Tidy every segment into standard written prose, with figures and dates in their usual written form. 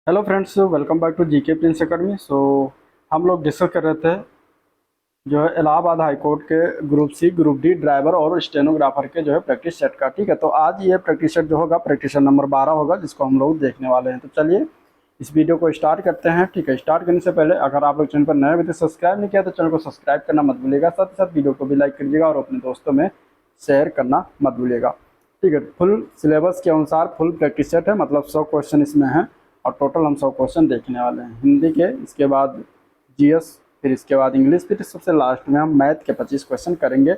Hello friends, welcome back to GK Prince Academy. हम लोग डिस्कस कर रहे थे जो है इलाहाबाद हाई कोर्ट के group C, group D driver और स्टेनोग्राफर के जो है प्रैक्टिस सेट का। ठीक है, तो आज ये प्रैक्टिस सेट जो होगा प्रैक्टिस सेट नंबर 12 होगा, जिसको हम लोग देखने वाले हैं। तो चलिए इस वीडियो को स्टार्ट करते हैं। ठीक है, स्टार्ट करने से पहले अगर आप लोग चैनल पर नए हो तो सब्सक्राइब नहीं किया तो चैनल को सब्सक्राइब करना मत भूलिएगा। साथ ही साथ वीडियो को भी लाइक करिएगा और अपने दोस्तों में शेयर करना मत भूलिएगा। ठीक है, फुल सिलेबस के अनुसार फुल प्रैक्टिस सेट है, मतलब 100 क्वेश्चन इसमें हैं और टोटल हम 100 क्वेश्चन देखने वाले हैं हिंदी के। इसके बाद जीएस, फिर इसके बाद इंग्लिश, फिर सबसे लास्ट में हम मैथ के 25 क्वेश्चन करेंगे,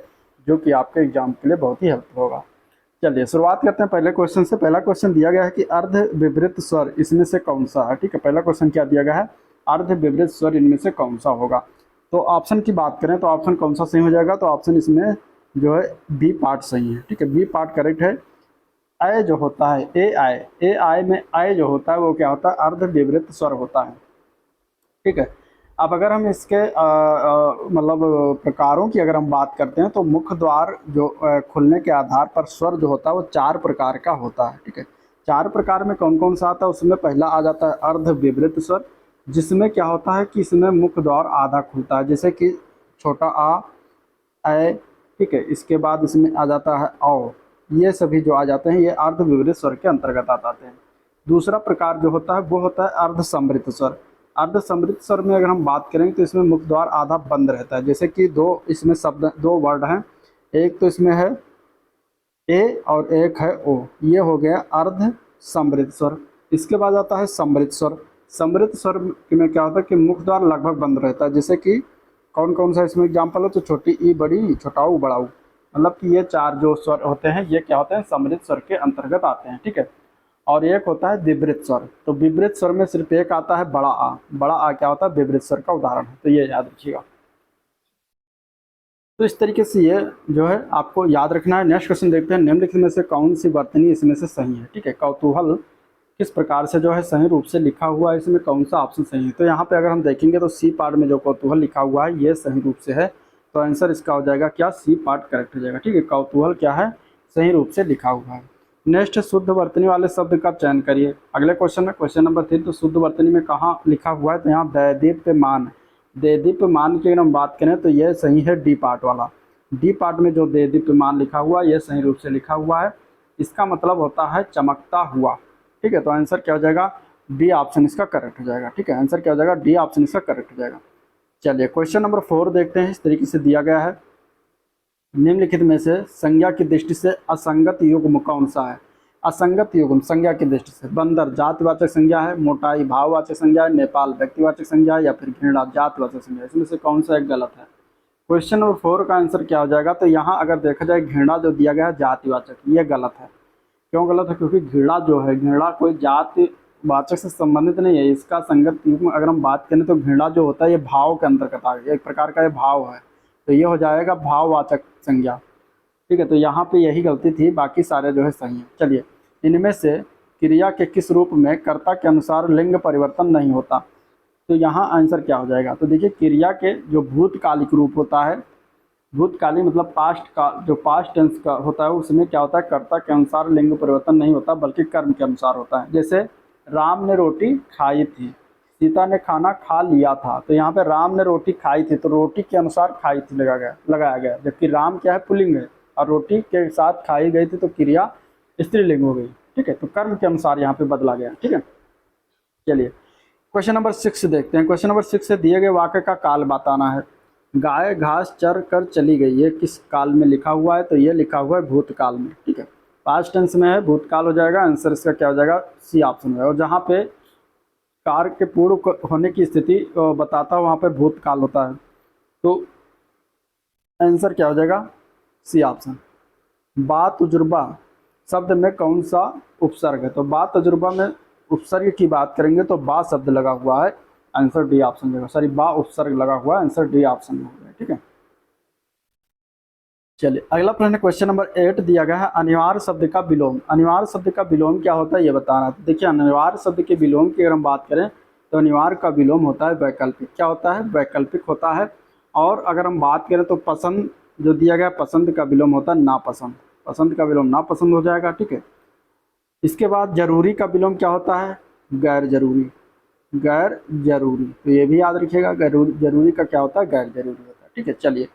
जो कि आपके एग्जाम के लिए बहुत ही हेल्पफुल होगा। चलिए शुरुआत करते हैं पहले क्वेश्चन से। पहला क्वेश्चन दिया गया है कि अर्ध विवृत स्वर इसमें से कौन सा है। ठीक है, पहला क्वेश्चन क्या दिया गया है, अर्ध विवृत स्वर इनमें से कौन सा होगा। तो ऑप्शन की बात करें तो ऑप्शन कौन सा सही हो जाएगा, तो ऑप्शन इसमें जो है बी पार्ट सही है। ठीक है, बी पार्ट करेक्ट है। अय जो होता है ए आय में अय जो होता है वो क्या होता है, अर्ध विवृत स्वर होता है। ठीक है, अब अगर हम इसके मतलब प्रकारों की अगर हम बात करते हैं तो मुख्य द्वार जो खुलने के आधार पर स्वर जो होता है वो 4 प्रकार का होता है। ठीक है, 4 प्रकार में कौन कौन सा आता है, उसमें पहला आ जाता है अर्ध विवृत स्वर, जिसमें क्या होता है कि इसमें मुख्य द्वार आधा खुलता है, जैसे कि छोटा आ, ए। ठीक है, इसके बाद इसमें आ जाता है औ। ये सभी जो आ जाते हैं ये अर्ध विवृत स्वर के अंतर्गत आ जाते हैं। दूसरा प्रकार जो होता है वो होता है अर्ध समृत स्वर। अर्ध समृत स्वर में अगर हम बात करें तो इसमें मुख्य द्वार आधा बंद रहता है, जैसे कि दो इसमें शब्द, दो वर्ड हैं, एक तो इसमें है ए और एक है ओ, ये हो गया अर्ध समृत स्वर। इसके बाद आता है समृत स्वर। समृत स्वर में क्या होता है कि मुख्य द्वार लगभग बंद रहता है, जैसे कि कौन कौन सा इसमें एग्जाम्पल हो, तो छोटी ई, बड़ी, छोटा ऊ, बड़ा ऊ, मतलब कि ये 4 जो स्वर होते हैं ये क्या होते हैं, समृत स्वर के अंतर्गत आते हैं। ठीक है, और एक होता है विवृत स्वर। तो विवृत स्वर में सिर्फ एक आता है बड़ा आ। बड़ा आ क्या होता है, विवृत स्वर का उदाहरण है, तो ये याद रखिएगा। तो इस तरीके से ये जो है आपको याद रखना है। नेक्स्ट क्वेश्चन देखते हैं, निम्नलिखित में से कौन सी वर्तनी इसमें से सही है। ठीक है, कौतूहल किस प्रकार से जो है सही रूप से लिखा हुआ है, इसमें कौन सा ऑप्शन सही है। तो यहाँ पे अगर हम देखेंगे तो सी पार्ट में जो कौतूहल लिखा हुआ है ये सही रूप से है, तो आंसर इसका हो जाएगा क्या, सी पार्ट करेक्ट हो जाएगा। ठीक है, कौतूहल क्या है, सही रूप से लिखा हुआ है। नेक्स्ट, शुद्ध वर्तनी वाले शब्द का चयन करिए। अगले क्वेश्चन है क्वेश्चन नंबर 3। तो शुद्ध वर्तनी में कहाँ लिखा हुआ है, तो यहाँ दैदीप्यमान। दैदीप्यमान की अगर हम बात करें तो यह सही है डी पार्ट वाला। डी पार्ट में जो दैदीप्यमान लिखा हुआ है यह सही रूप से लिखा हुआ है, इसका मतलब होता है चमकता हुआ। ठीक है, तो आंसर क्या हो जाएगा, बी ऑप्शन इसका करेक्ट हो जाएगा। ठीक है, आंसर क्या हो जाएगा, डी ऑप्शन इसका करेक्ट हो जाएगा। चलिए क्वेश्चन नंबर 4 देखते हैं। इस तरीके से दिया गया है, निम्नलिखित में से संज्ञा की दृष्टि से असंगत युग्म कौन सा है। असंगत युग्म संज्ञा की दृष्टि से, बंदर जातिवाचक संज्ञा है, मोटाई भाववाचक संज्ञा है, नेपाल व्यक्तिवाचक संज्ञा है, या फिर घृणा जातिवाचक संज्ञा है। इसमें से कौन सा एक गलत है। क्वेश्चन नंबर 4 का आंसर क्या हो जाएगा, तो यहाँ अगर देखा जाए घृणा जो दिया गया है जातिवाचक, ये गलत है। क्यों गलत है, क्योंकि घृणा जो है, घृणा कोई जाति वाचक से संबंधित नहीं है। इसका संगत युग्म अगर हम बात करें तो घृणा जो होता है ये भाव के अंतर्गत आ गया, एक प्रकार का ये भाव है, तो ये हो जाएगा भाववाचक संज्ञा। ठीक है, तो यहाँ पे यही गलती थी, बाकी सारे जो है सही है। चलिए, इनमें से क्रिया के किस रूप में कर्ता के अनुसार लिंग परिवर्तन नहीं होता। तो यहाँ आंसर क्या हो जाएगा, तो देखिए क्रिया के जो भूतकालिक रूप होता है, भूतकाली मतलब पास्ट का, जो पास्ट टेंस का होता है उसमें क्या होता है, कर्ता के अनुसार लिंग परिवर्तन नहीं होता बल्कि कर्म के अनुसार होता है। जैसे राम ने रोटी खाई थी, सीता ने खाना खा लिया था, तो यहाँ पे राम ने रोटी खाई थी तो रोटी के अनुसार खाई थी लगाया गया, जबकि राम क्या है, पुल्लिंग है, और रोटी के साथ खाई गई थी तो क्रिया स्त्रीलिंग हो गई। ठीक है, तो कर्म के अनुसार यहाँ पे बदला गया। ठीक है, चलिए क्वेश्चन नंबर 6 देखते हैं। क्वेश्चन नंबर 6 से दिए गए वाक्य का काल बताना है। गाय घास चर कर चली गई, ये किस काल में लिखा हुआ है, तो ये लिखा हुआ है भूतकाल में। ठीक है, पास्ट टेंस में है, भूतकाल हो जाएगा। आंसर इसका क्या हो जाएगा, सी ऑप्शन है। और जहाँ पे कार्य के पूर्व होने की स्थिति बताता है वहाँ पे भूतकाल होता है, तो आंसर क्या हो जाएगा, सी ऑप्शन। बा तजुर्बा शब्द में कौन सा उपसर्ग है, तो बा तजुर्बा में उपसर्ग की बात करेंगे तो बा शब्द लगा हुआ है, आंसर डी ऑप्शन देगा। सॉरी, बा उपसर्ग लगा हुआ है, आंसर डी ऑप्शन में होगा। ठीक है, चलिए अगला प्रश्न क्वेश्चन नंबर 8 दिया गया है, अनिवार्य शब्द का विलोम। अनिवार्य शब्द का विलोम क्या होता है ये बताना है। तो देखिए अनिवार्य शब्द के विलोम की अगर हम बात करें तो अनिवार्य का विलोम होता है वैकल्पिक। क्या होता है, वैकल्पिक होता है। और अगर हम बात करें तो पसंद जो दिया गया, पसंद का विलोम होता है नापसंद, पसंद का विलोम नापसंद हो जाएगा। ठीक है, इसके बाद जरूरी का विलोम क्या होता है, गैर जरूरी, गैर जरूरी, तो ये भी याद रखिएगा, जरूरी का क्या होता है, गैर जरूरी होता है। ठीक है, चलिए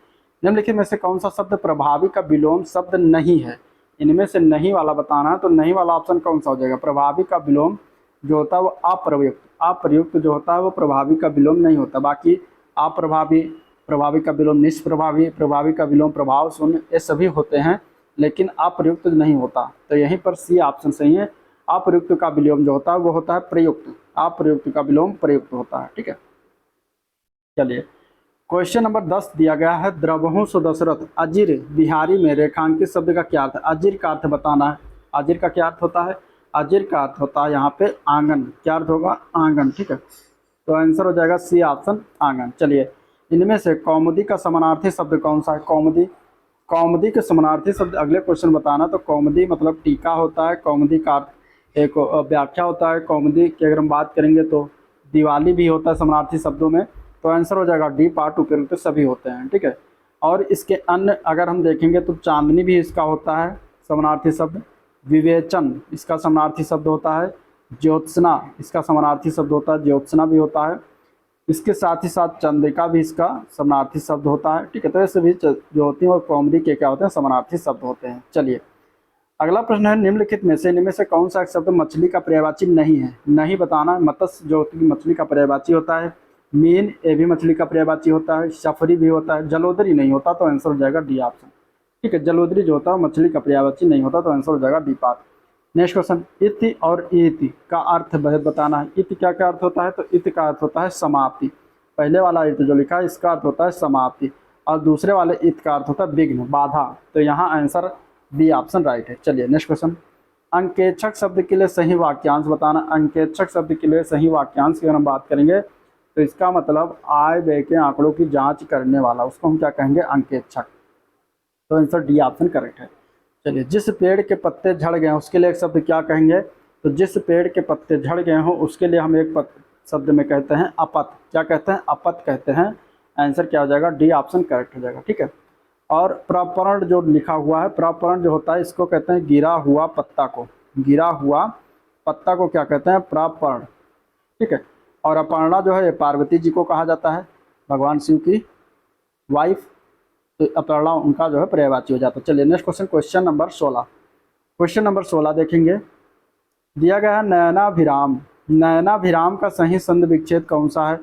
निम्नलिखित में से कौन सा शब्द प्रभावी का विलोम शब्द नहीं है। इनमें से नहीं वाला बताना है, तो नहीं वाला ऑप्शन कौन सा हो जाएगा, प्रभावी का विलोम जो होता है वो अप्रयुक्त, अप्रयुक्त जो होता है वो प्रभावी का विलोम नहीं होता। बाकी अप्रभावी, प्रभावी का विलोम निष्प्रभावी, प्रभावी का विलोम प्रभाव शून्य, ये सभी होते हैं, लेकिन अप्रयुक्त नहीं होता। तो यहीं पर सी ऑप्शन सही है। अप्रयुक्त का विलोम जो होता है वो होता है प्रयुक्त, अप्रयुक्त का विलोम प्रयुक्त होता है। ठीक है, चलिए क्वेश्चन नंबर 10 दिया गया है, द्रवहु सो दशरथ अजिर बिहारी में रेखांकित शब्द का क्या अर्थ है। अजिर का अर्थ बताना है। अजिर का क्या अर्थ होता है, अजिर का अर्थ होता है यहाँ पे आंगन। क्या अर्थ होगा, आंगन। ठीक है, तो आंसर हो जाएगा सी ऑप्शन, आंगन। चलिए इनमें से कौमुदी का समानार्थी शब्द कौन सा है। कौमुदी, कौमुदी के समानार्थी शब्द अगले क्वेश्चन बताना। तो कौमुदी मतलब टीका होता है, कौमुदी का अर्थ एक व्याख्या होता है। कौमुदी की अगर हम बात करेंगे तो दिवाली भी होता है समानार्थी शब्दों में। तो आंसर हो जाएगा डी पार्ट, उपयुक्त सभी होते हैं। ठीक है, और इसके अन्य अगर हम देखेंगे तो चांदनी भी इसका होता है समानार्थी शब्द, विवेचन इसका समानार्थी शब्द होता है, ज्योत्सना इसका समानार्थी शब्द होता है, ज्योत्सना भी होता है। इसके साथ ही साथ चंद्रिका भी इसका समानार्थी शब्द होता है। ठीक है, तो ये सभी जो होती हैं और कौमुदी के क्या होते हैं, समानार्थी शब्द होते हैं। चलिए अगला प्रश्न है, निम्नलिखित में से इनमें से कौन सा एक शब्द मछली का पर्यायवाची नहीं है। नहीं बताना। मत्स्य जो होती है मछली का पर्यायवाची होता है, मीन ये भी मछली का पर्यायवाची होता है, सफरी भी होता है, जलोदरी नहीं होता। तो आंसर हो जाएगा डी ऑप्शन। ठीक है, जलोदरी जो होता है मछली का पर्यायवाची नहीं होता। तो आंसर हो जाएगा डी पार्ट। नेक्स्ट क्वेश्चन, इति और इति का अर्थ बताना है। इति क्या क्या अर्थ होता है, तो इति का अर्थ होता है समाप्ति। पहले वाला इति जो लिखा है इसका अर्थ होता है समाप्ति, और दूसरे वाले इत का अर्थ होता है विघ्न, बाधा। तो यहाँ आंसर बी ऑप्शन राइट है। चलिए नेक्स्ट क्वेश्चन, अंकेक्षक शब्द के लिए सही वाक्यांश बताना। अंकेक्षक शब्द के लिए सही वाक्यांश की अगर हम बात करेंगे तो इसका मतलब आय व्यय के आंकड़ों की जांच करने वाला, उसको हम क्या कहेंगे, अंकेक्षक। तो आंसर डी ऑप्शन करेक्ट है। चलिए, जिस पेड़ के पत्ते झड़ गए हैं उसके लिए एक शब्द क्या कहेंगे, तो जिस पेड़ के पत्ते झड़ गए हों उसके लिए हम एक शब्द में कहते हैं अपत। क्या कहते हैं, अपत कहते हैं। आंसर क्या हो जाएगा, डी ऑप्शन करेक्ट हो जाएगा। ठीक है, और प्रपर्ण जो लिखा हुआ है, प्रपर्ण जो होता है इसको कहते हैं गिरा हुआ पत्ता को, गिरा हुआ पत्ता को क्या कहते हैं, प्रपर्ण। ठीक है, और अपर्णा जो है पार्वती जी को कहा जाता है, भगवान शिव की वाइफ। तो अपर्णा उनका जो है पर्यायवाची हो जाता है। चलिए next question, question number 16। Question number 16 देखेंगे, दिया गया है नयनाभिराम। नयनाभिराम का सही संधि विच्छेद कौन सा है।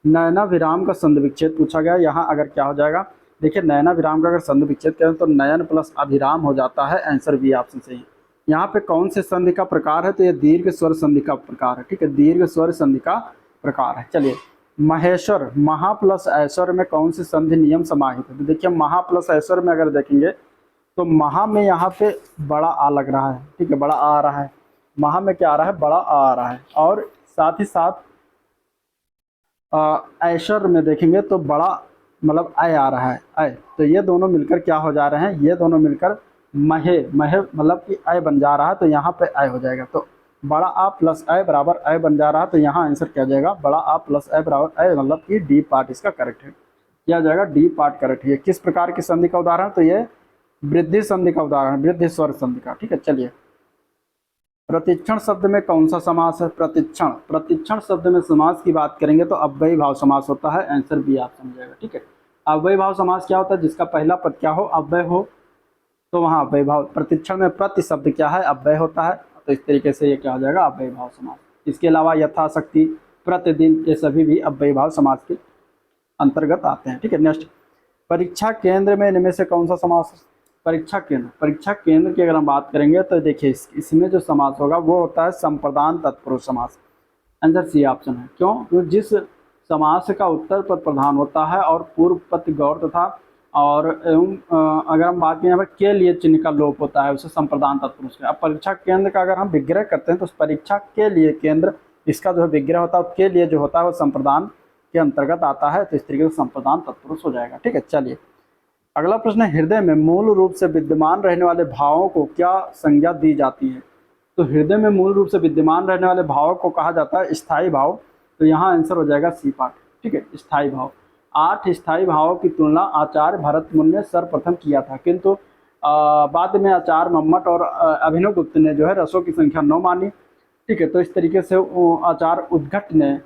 नयनाभिराम का संधि विच्छेद पूछा गया। यहाँ अगर क्या हो जाएगा, देखिए नयनाभिराम का अगर संधि विच्छेद करें तो नयन प्लस अभिराम हो जाता है। आंसर बी ऑप्शन सही है। यहाँ पे कौन से संधि का प्रकार है, तो ये दीर्घ स्वर संधि का प्रकार है। ठीक है, दीर्घ स्वर संधि का प्रकार है। चलिए महेश्वर, महा प्लस ऐश्वर में कौन सी संधि नियम समाहित है। तो देखिए महा प्लस ऐश्वर में अगर देखेंगे तो महा में यहाँ पे बड़ा आ लग रहा है। ठीक है, बड़ा आ रहा है, महा में क्या आ रहा है, बड़ा आ रहा है। और साथ ही साथ ऐश्वर में देखेंगे तो बड़ा मतलब आय आ रहा है, आय। तो ये दोनों मिलकर क्या हो जा रहे हैं, ये दोनों मिलकर महे, महे मतलब कि आय बन जा रहा है। तो यहाँ पे आय हो जाएगा। तो बड़ा आ प्लस आय बराबर आय बन जा रहा है। तो यहाँ आंसर क्या हो जाएगा, बड़ा आ प्लस आय बराबर आय, मतलब कि डी पार्ट इसका करेक्ट है। क्या जाएगा, डी पार्ट करेक्ट है। किस प्रकार की संधि का उदाहरण, तो ये वृद्धि संधि का उदाहरण, वृद्धि स्वर संधि का। ठीक है, चलिए प्रतिक्षण शब्द में कौन सा समास है। प्रतिक्षण, प्रतिक्षण शब्द में समास की बात करेंगे तो अव्ययी भाव समास होता है। आंसर बी ऑप्शन हो जाएगा। ठीक है, अव्ययी भाव समास क्या होता है, जिसका पहला पद क्या हो, अव्यय हो, तो वहाँ अव्ययी भाव। प्रतिक्षण में प्रति शब्द क्या है, अव्यय होता है। तो इस तरीके से ये क्या हो जाएगा, अव्ययी भाव समास। इसके अलावा यथाशक्ति, प्रतिदिन, ये सभी भी अव्ययी भाव समास के अंतर्गत आते हैं। ठीक है, नेक्स्ट, परीक्षा केंद्र में इनमें से कौन सा समास। परीक्षा केंद्र, परीक्षा केंद्र की अगर हम बात करेंगे तो देखिए इसमें जो समास होगा वो होता है संप्रदान तत्पुरुष समास। आंसर सी ऑप्शन है। क्यों, तो जिस समास का उत्तर पद प्रधान होता है और पूर्व पद गौर तथा और अगर हम बात करें यहाँ पर के लिए चिन्ह का लोप होता है, उसे संप्रदान तत्पुरुष है। अब परीक्षा केंद्र का अगर हम विग्रह करते हैं तो परीक्षा के लिए केंद्र, इसका जो है विग्रह होता है, के लिए जो होता है वो संप्रदान के अंतर्गत आता है। तो इस तरीके से संप्रदान तत्पुरुष हो जाएगा। ठीक है, चलिए अगला प्रश्न है, हृदय में मूल रूप से विद्यमान रहने वाले भावों को क्या संज्ञा दी जाती है। तो हृदय में मूल रूप से विद्यमान रहने वाले भावों को कहा जाता है स्थायी भाव। तो यहाँ आंसर हो जाएगा सी पार्ट। ठीक है, स्थायी भाव। 8 स्थायी भावों की तुलना आचार्य भरतमुनि ने सर्वप्रथम किया था, किंतु बाद में आचार्य मम्मट और अभिनव गुप्त ने जो है रसों की संख्या 9 मानी। ठीक है। तो इस तरीके से आचार्य उद्गट ने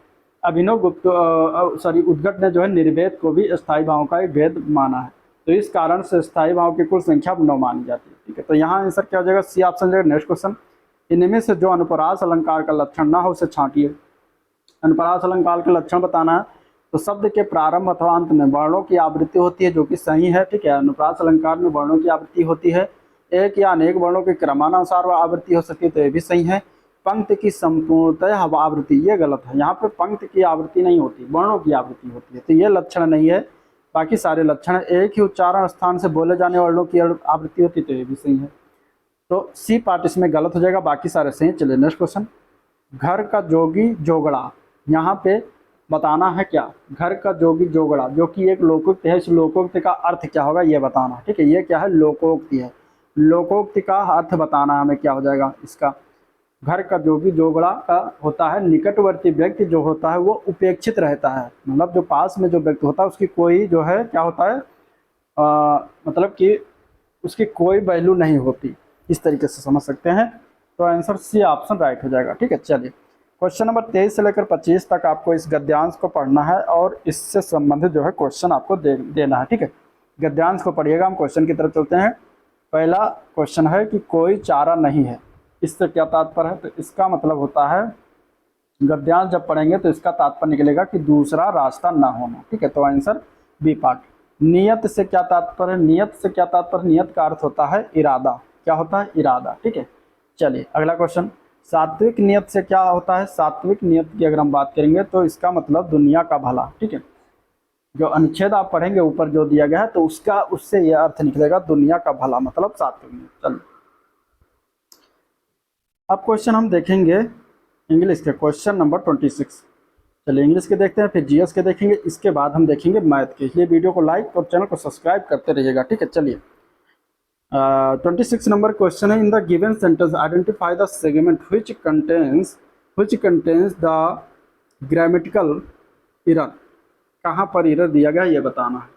उद्गट ने जो है निर्वेद को भी स्थायी भावों का एक भेद माना है। तो इस कारण से स्थायी भाव की कुल संख्या 9 मानी जाती है। ठीक है, तो यहाँ आंसर क्या हो जाएगा, सी ऑप्शन जाएगा। नेक्स्ट क्वेश्चन, इनमें से जो अनुप्रास अलंकार का लक्षण ना हो उसे छांटिए। अनुप्रास अलंकार के लक्षण बताना है तो शब्द के प्रारंभ अथवा अंत में वर्णों की आवृत्ति होती है, जो कि सही है। ठीक है, अनुप्रास अलंकार में वर्णों की आवृत्ति होती है, एक या अनेक वर्णों के क्रमानुसार वह आवृत्ति हो सकती है, तो ये भी सही है। पंक्ति की संपूर्णतः आवृत्ति, ये गलत है। यहाँ पे पंक्ति की आवृत्ति नहीं होती, वर्णों की आवृत्ति होती है, तो ये लक्षण नहीं है। बाकी सारे लक्षण, एक ही उच्चारण स्थान से बोले जाने वर्णों की आवृत्ति होती है, तो ये भी सही है। तो सी पार्ट इसमें गलत हो जाएगा, बाकी सारे सही। चलिए नेक्स्ट क्वेश्चन, घर का जोगी जोगड़ा, यहाँ पे बताना है क्या, घर का जोगी जोगड़ा जो कि एक लोकोक्ति है, इस लोकोक्ति का अर्थ क्या होगा ये बताना। ठीक है, ये क्या है, लोकोक्ति है। लोकोक्ति का अर्थ बताना हमें क्या हो जाएगा इसका। घर का जोगी जोगड़ा का होता है निकटवर्ती व्यक्ति जो होता है वो उपेक्षित रहता है, मतलब जो पास में जो व्यक्ति होता है उसकी कोई जो है क्या होता है, मतलब कि उसकी कोई वैल्यू नहीं होती, इस तरीके से समझ सकते हैं। तो आंसर सी ऑप्शन राइट हो जाएगा। ठीक है, चलिए क्वेश्चन नंबर 23 से लेकर 25 तक आपको इस गद्यांश को पढ़ना है और इससे संबंधित जो है क्वेश्चन आपको देना है। ठीक है, गद्यांश को पढ़िएगा, हम क्वेश्चन की तरफ चलते हैं। पहला क्वेश्चन है कि कोई चारा नहीं है, इससे क्या तात्पर्य है, तो इसका मतलब होता है, गद्यांश जब पढ़ेंगे तो इसका तात्पर्य निकलेगा कि दूसरा रास्ता ना होना। ठीक है, तो आंसर बी पार्ट। नियत से क्या तात्पर्य, नियत से क्या तात्पर्य, नियत का अर्थ होता है इरादा, क्या होता है, इरादा। ठीक है, चलिए अगला क्वेश्चन, सात्विक नियत से क्या होता है, सात्विक नियत की अगर हम बात करेंगे तो इसका मतलब दुनिया का भला। ठीक है, जो अनुच्छेद आप पढ़ेंगे ऊपर जो दिया गया है तो उसका उससे यह अर्थ निकलेगा दुनिया का भला, मतलब सात्विक नियत। चलिए अब क्वेश्चन हम देखेंगे इंग्लिश के, क्वेश्चन नंबर 26। चलिए इंग्लिश के देखते हैं, फिर जीएस के देखेंगे, इसके बाद हम देखेंगे मैथ के। इसलिए वीडियो को लाइक और चैनल को सब्सक्राइब करते रहिएगा। ठीक है, चलिए 26 नंबर क्वेश्चन है, in the given sentence identify the segment which contains the grammatical error. कहाँ पर एरर दिया गया ये बताना है।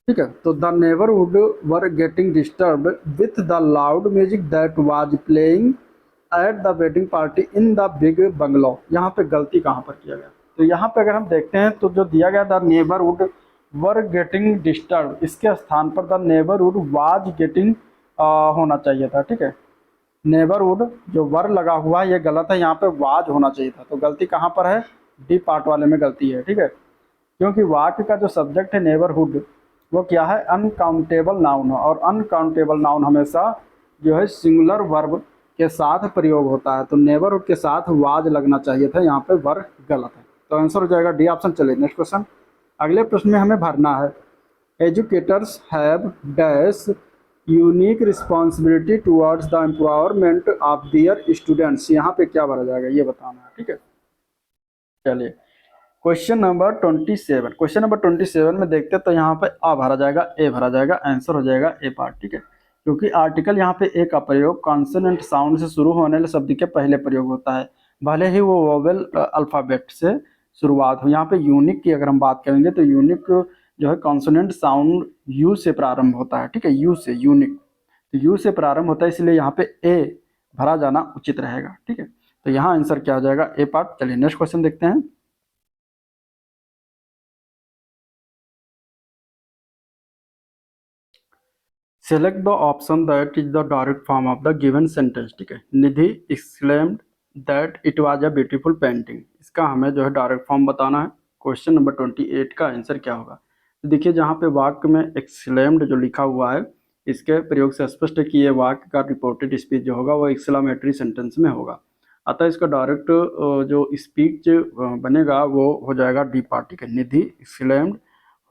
ठीक है, तो the neighbourhood were getting disturb with the loud music that was playing at the wedding party in the big bungalow. यहाँ पे गलती कहाँ पर किया गया, तो यहाँ पे अगर हम देखते हैं तो जो दिया गया the neighbourhood were getting disturb, इसके स्थान पर द नेबरहुड वाज गेटिंग होना चाहिए था। ठीक है, नेबरहुड जो वर लगा हुआ है ये गलत है, यहाँ पे वाज होना चाहिए था। तो गलती कहाँ पर है, डी पार्ट वाले में गलती है। ठीक है, क्योंकि वाक्य का जो सब्जेक्ट है नेबरहुड वो क्या है, अनकाउंटेबल नाउन है, और अनकाउंटेबल नाउन हमेशा जो है सिंगुलर वर्ब के साथ प्रयोग होता है। तो नेबरहुड के साथ वाज लगना चाहिए था, यहाँ पे वर गलत है, तो आंसर हो जाएगा डी ऑप्शन। चलिए नेक्स्ट क्वेश्चन, अगले प्रश्न में हमें भरना है, educators have dash unique responsibility towards the empowerment of their students. यहाँ पे क्या भरा जाएगा ये बताना है। ठीक है, चलिए क्वेश्चन नंबर 27, क्वेश्चन नंबर 27 में देखते हैं तो यहाँ पे आ भरा जाएगा, ए भरा जाएगा, आंसर हो जाएगा ए पार्ट। ठीक है, क्योंकि आर्टिकल यहाँ पे ए का प्रयोग कॉन्सोनेंट साउंड से शुरू होने वाले शब्द के पहले प्रयोग होता है, भले ही वो वोवेल अल्फ़ाबेट से शुरुआत हो। यहाँ पे यूनिक की अगर हम बात करेंगे तो यूनिक जो है कॉन्सोनेंट साउंड यू से प्रारंभ होता है। ठीक है, यू से, यूनिक तो यू से प्रारंभ होता है, इसलिए यहाँ पे ए भरा जाना उचित रहेगा। ठीक है, तो यहाँ आंसर क्या हो जाएगा, ए पार्ट। चलिए नेक्स्ट क्वेश्चन देखते हैं, select the option that is the direct form of the given sentence. ठीक है, Nidhi exclaimed that it was a beautiful painting, इसका हमें जो है डायरेक्ट फॉर्म बताना है। क्वेश्चन नंबर 28 का आंसर क्या होगा, तो देखिए जहाँ पे वाक्य में एक्सक्लेम्ड जो लिखा हुआ है इसके प्रयोग से स्पष्ट है कि ये वाक्य का रिपोर्टेड स्पीच जो होगा वो एक्सक्लेमेटरी सेंटेंस में होगा, अतः इसका डायरेक्ट जो स्पीच बनेगा वो हो जाएगा डी पार्ट। ठीक है, Nidhi exclaimed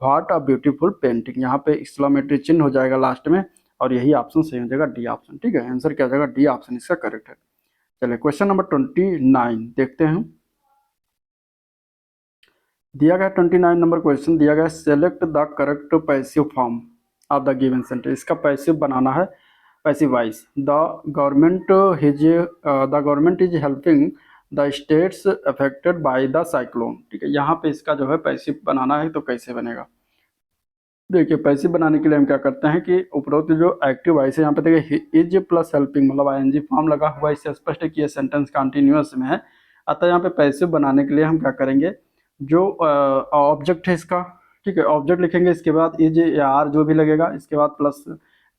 what a beautiful painting, यहाँ पे एक्सक्लेमेटरी चिन्ह हो जाएगा लास्ट में, और यही ऑप्शन सही हो जाएगा, डी ऑप्शन। ठीक है, आंसर क्या हो जाएगा, डी ऑप्शन इसका करेक्ट है। चलिए क्वेश्चन नंबर 29 देखते हैं, दिया गया 29 नंबर क्वेश्चन दिया गया, select the correct passive form of the given sentence, इसका पैसिव बनाना है, passive wise, the government is helping the states affected by the cyclone. ठीक है, यहाँ पे इसका जो है पैसिव बनाना है, तो कैसे बनेगा, देखिए पैसिव बनाने के लिए हम क्या करते हैं कि उपरोक्त जो एक्टिव वॉइस है यहाँ पे देखिए इज प्लस हेल्पिंग मतलब आईएनजी फॉर्म लगा हुआ है, इससे स्पष्ट है कि ये सेंटेंस कंटिन्यूअस में है। अतः यहाँ पे पैसिव बनाने के लिए हम क्या करेंगे, जो ऑब्जेक्ट है इसका, ठीक है, ऑब्जेक्ट लिखेंगे, इसके बाद इज या आर जो भी लगेगा, इसके बाद प्लस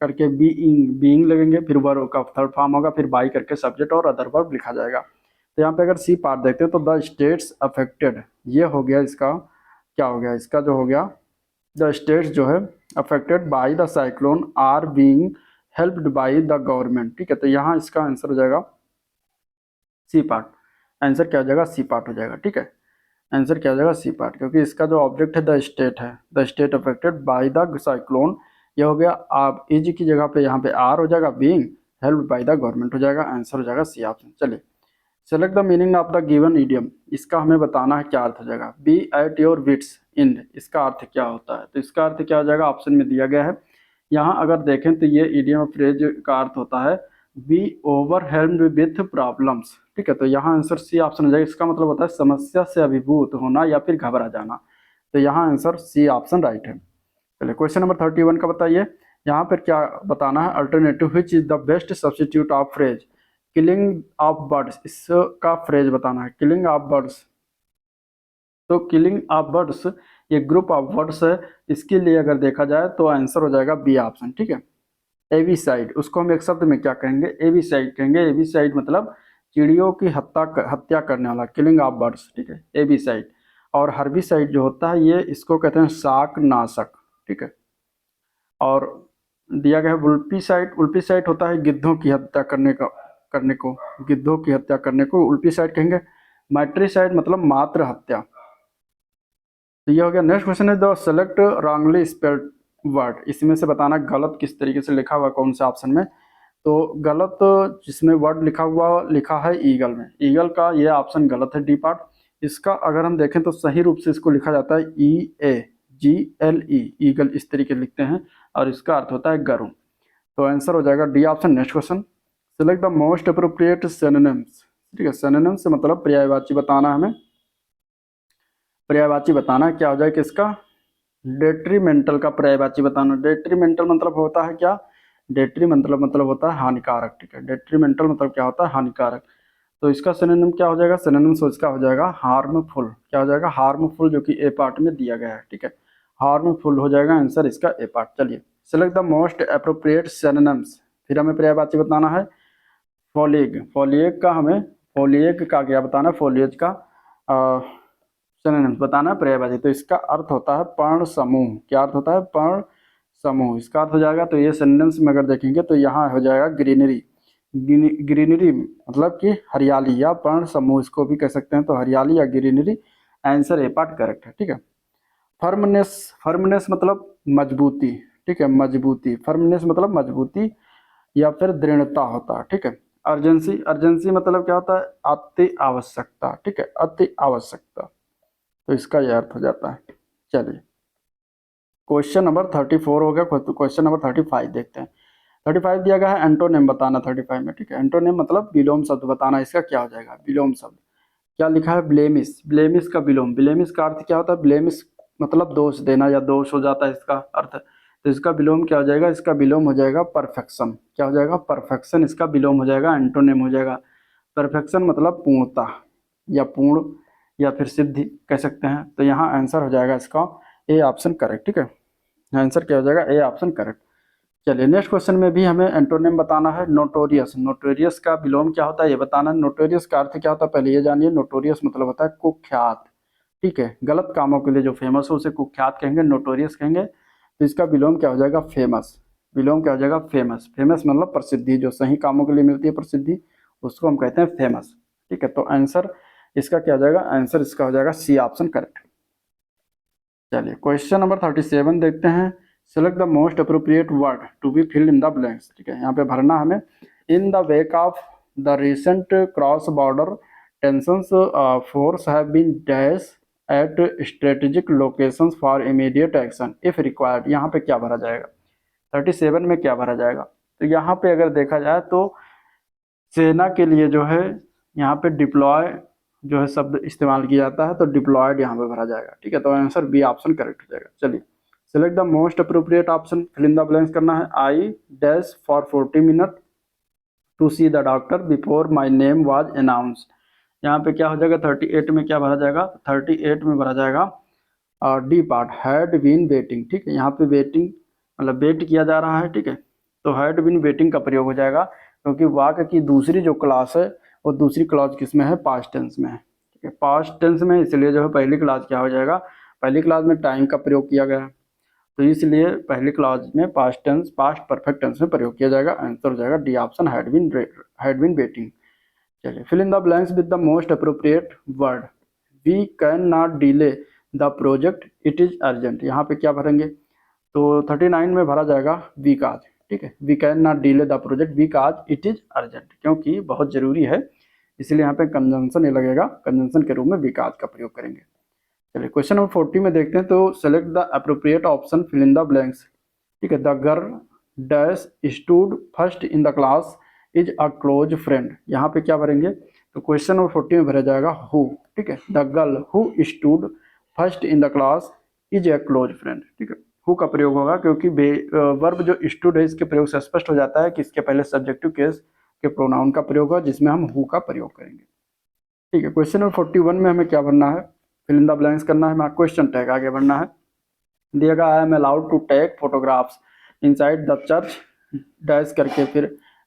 करके बीइंग लगेंगे, फिर वर्ब का थर्ड फॉर्म होगा, फिर बाई करके सब्जेक्ट और अदर वर्ब लिखा जाएगा। तो यहाँ पे अगर सी पार्ट देखते हैं तो द स्टेट्स अफेक्टेड, ये हो गया इसका, क्या हो गया इसका, जो हो गया द स्टेट्स जो है affected by the cyclone are being helped by the government, ठीक है। तो यहाँ इसका आंसर हो जाएगा सी पार्ट, आंसर क्या हो जाएगा सी पार्ट हो जाएगा, ठीक है। आंसर क्या हो जाएगा सी पार्ट, क्योंकि इसका जो ऑब्जेक्ट है द स्टेट है, the state affected by the cyclone, ये हो गया। आप इज की जगह पे यहाँ पे आर हो जाएगा, being helped by the government हो जाएगा, आंसर हो जाएगा सी ऑप्शन। चलिए select the meaning of the given idiom, इसका हमें बताना है क्या अर्थ हो जाएगा। Be at your wits end, इसका अर्थ क्या होता है, तो इसका अर्थ क्या हो जाएगा, ऑप्शन में दिया गया है। यहाँ अगर देखें तो ये इडियम फ्रेज का अर्थ होता है बी ओवरवेल्म्ड विथ प्रॉब्लम्स, ठीक है। तो यहाँ आंसर सी ऑप्शन हो जाएगा, इसका मतलब होता है समस्या से अभिभूत होना या फिर घबरा जाना। तो यहाँ आंसर सी ऑप्शन राइट है। चलिए क्वेश्चन नंबर 31 का बताइए, यहाँ पर क्या बताना है, alternative which is the best substitute of phrase killing of birds, इसका फ्रेज बताना है, किलिंग ऑफ बर्ड्स। तो किलिंग ऑफ बर्ड्स ये ग्रुप ऑफ वर्ड्स है, इसके लिए अगर देखा जाए तो आंसर हो जाएगा बी ऑप्शन, ठीक है। एविसाइड, उसको हम एक शब्द में क्या कहेंगे, एविसाइड कहेंगे। एविसाइड मतलब चिड़ियों की हत्या करने वाला, किलिंग ऑफ बर्ड्स, ठीक है, एविसाइड। और हर्बिसाइड जो होता है ये इसको कहते हैं शाक नाशक, ठीक है। और दिया गया है वुल्पिसाइड, वुल्पिसाइड होता है गिद्धों की हत्या करने को, गिद्धों की हत्या करने को वुल्पिसाइड कहेंगे। मैट्रिसाइड मतलब मात्र हत्या। तो ये हो गया। नेक्स्ट क्वेश्चन है the select wrongly spelled word, इसमें से बताना गलत किस तरीके से लिखा हुआ कौन से ऑप्शन में। तो गलत जिसमें वर्ड लिखा है ईगल में, ईगल का ये ऑप्शन गलत है, डी पार्ट। इसका अगर हम देखें तो सही रूप से इसको लिखा जाता है EAGLE, ईगल इस तरीके लिखते हैं, और इसका अर्थ होता है गरुड़। तो आंसर हो जाएगा D option. Next question, select the most appropriate synonyms, ठीक है। सिनोनिम्स से मतलब पर्यायवाची बताना, हमें पर्यायवाची बताना क्या हो जाए कि इसका डेट्रीमेंटल का पर्यायवाची बताना। डेट्रीमेंटल मतलब होता है क्या, मतलब होता है हानिकारक, ठीक है। डेट्रीमेंटल मतलब क्या होता है, हानिकारक। तो इसका सिनोनिम क्या हो जाएगा, सिनोनिम से इसका हो जाएगा हार्मफुल, क्या हो जाएगा, हार्मफुल, जो कि ए पार्ट में दिया गया है, ठीक है। हार्मफुल हो जाएगा आंसर इसका ए पार्ट। चलिए select the most appropriate synonyms, फिर हमें पर्यायवाची बताना है। फॉलिएग, फॉलिएग का हमें, फॉलिएग का क्या बताना है, फॉलिएज का सिनोनिम्स बताना है पर्यायवाची। तो इसका अर्थ होता है पर्ण समूह, क्या अर्थ होता है, पर्ण समूह, इसका अर्थ हो जाएगा। तो ये सिनोनिम्स में अगर देखेंगे तो यहाँ हो जाएगा ग्रीनरी, ग्रीनरी मतलब कि हरियाली, या पर्ण समूह इसको भी कह सकते हैं, तो हरियाली या greenery, answer A part correct है, ठीक है। फर्मनेस, फर्मनेस मतलब मजबूती, ठीक है, मजबूती, फर्मनेस मतलब मजबूती या फिर दृढ़ता होता है, ठीक है। अर्जेंसी, अर्जेंसी मतलब क्या होता है, अति आवश्यकता, ठीक है, अति आवश्यकता। तो इसका यह अर्थ हो जाता है। चलिए क्वेश्चन नंबर 34 हो गया, क्वेश्चन नंबर 35 देखते हैं। 35 दिया गया है एंटोनिम बताना 35 में, ठीक है। एंटोनिम मतलब विलोम शब्द बताना, इसका क्या हो जाएगा, विलोम शब्द। क्या लिखा है, ब्लेमिस, ब्लेमिस का विलोम, ब्लेमिस का अर्थ क्या होता है, ब्लेमिस मतलब दोष देना या दोष हो जाता है इसका अर्थ। तो इसका विलोम क्या हो जाएगा, इसका विलोम हो जाएगा परफेक्शन, क्या हो जाएगा, परफेक्शन, इसका विलोम हो जाएगा एंटोनिम हो जाएगा। परफेक्शन मतलब पूर्णता या पूर्ण या फिर सिद्धि कह सकते हैं। तो यहाँ आंसर हो जाएगा इसका ए ऑप्शन करेक्ट, ठीक है। आंसर क्या हो जाएगा, ए ऑप्शन करेक्ट। चलिए नेक्स्ट क्वेश्चन में भी हमें एंटोनिम बताना है। नोटोरियस, नोटोरियस का विलोम क्या होता है ये बताना है। नोटोरियस का अर्थ क्या होता है पहले ये जानिए। नोटोरियस मतलब होता है कुख्यात, ठीक है, गलत कामों के लिए जो फेमस हो उसे कुख्यात कहेंगे, नोटोरियस कहेंगे। तो इसका विलोम क्या हो जाएगा, फेमस, विलोम क्या हो जाएगा, फेमस, फेमस मतलब प्रसिद्धि, जो सही कामों के लिए मिलती है प्रसिद्धि उसको हम कहते हैं फेमस, ठीक है। तो आंसर इसका क्या हो जाएगा, आंसर इसका हो जाएगा सी ऑप्शन करेक्ट। चलिए क्वेश्चन नंबर 37 देखते हैं। Select the most appropriate word to be filled in the blanks, ठीक है। यहाँ पे भरना हमें। In the wake of the recent cross border tensions forces have been dash at strategic locations for immediate action if required, यहाँ पे क्या भरा जाएगा, 37 में क्या भरा जाएगा। तो यहाँ पे अगर देखा जाए तो सेना के लिए जो है यहाँ पे डिप्लॉय जो है शब्द इस्तेमाल किया जाता है, तो डिप्लॉयड यहाँ पे भरा जाएगा, ठीक है। तो आंसर बी ऑप्शन करेक्ट हो जाएगा। चलिए select the most appropriate option, fill in the blanks करना है। I dash for 40 minute to see the doctor before my name was announce. यहाँ पे क्या हो जाएगा, 38 में क्या भरा जाएगा, 38 में भरा जाएगा और D part, had been waiting. ठीक है, यहाँ पे वेटिंग मतलब वेट किया जा रहा है। ठीक है, तो हैड बीन वेटिंग का प्रयोग हो जाएगा, क्योंकि वाक्य की दूसरी जो क्लास है वो दूसरी क्लॉज किस में है, पास्ट टेंस में है। ठीक है, पास्ट टेंस में, इसलिए जो है पहली क्लास क्या हो जाएगा, पहली क्लास में टाइम का प्रयोग किया गया है, तो इसलिए पहली क्लॉज में past tense, past perfect tense में प्रयोग किया जाएगा। आंसर हो जाएगा D option, had been waiting. चलिए, fill in the blanks with the most appropriate word. We can not delay the project, it is urgent. यहाँ पे क्या भरेंगे, तो 39 में भरा जाएगा वी का आज। ठीक है, we can not delay the project, we का आज, इट इज अर्जेंट, क्योंकि बहुत जरूरी है, इसलिए यहाँ पे कंजंक्शन ये लगेगा, कंजंक्शन के रूप में वी का आज का प्रयोग करेंगे। चलिए, क्वेश्चन नंबर 40 में देखते हैं, तो select the appropriate option, fill in the blanks. ठीक है, the girl dash stood first in the class is a close friend. यहाँ पे क्या भरेंगे, तो क्वेश्चन नंबर 40 में भरा जाएगा हु। ठीक है, the girl who stood first in the class is a close friend. ठीक है, हु का प्रयोग होगा, क्योंकि वर्ब जो स्टूड है इसके प्रयोग से स्पष्ट हो जाता है कि इसके पहले सब्जेक्टिव केस के प्रोनाउन का प्रयोग होगा, जिसमें हम हु का प्रयोग करेंगे। ठीक है, क्वेश्चन नंबर 41 में हमें क्या भरना है, फिल इन द ब्लैंक्स करना है, हमें क्वेश्चन टैग आगे बढ़ना है। दिया गया I am allowed to take photographs inside the church dash करके फिर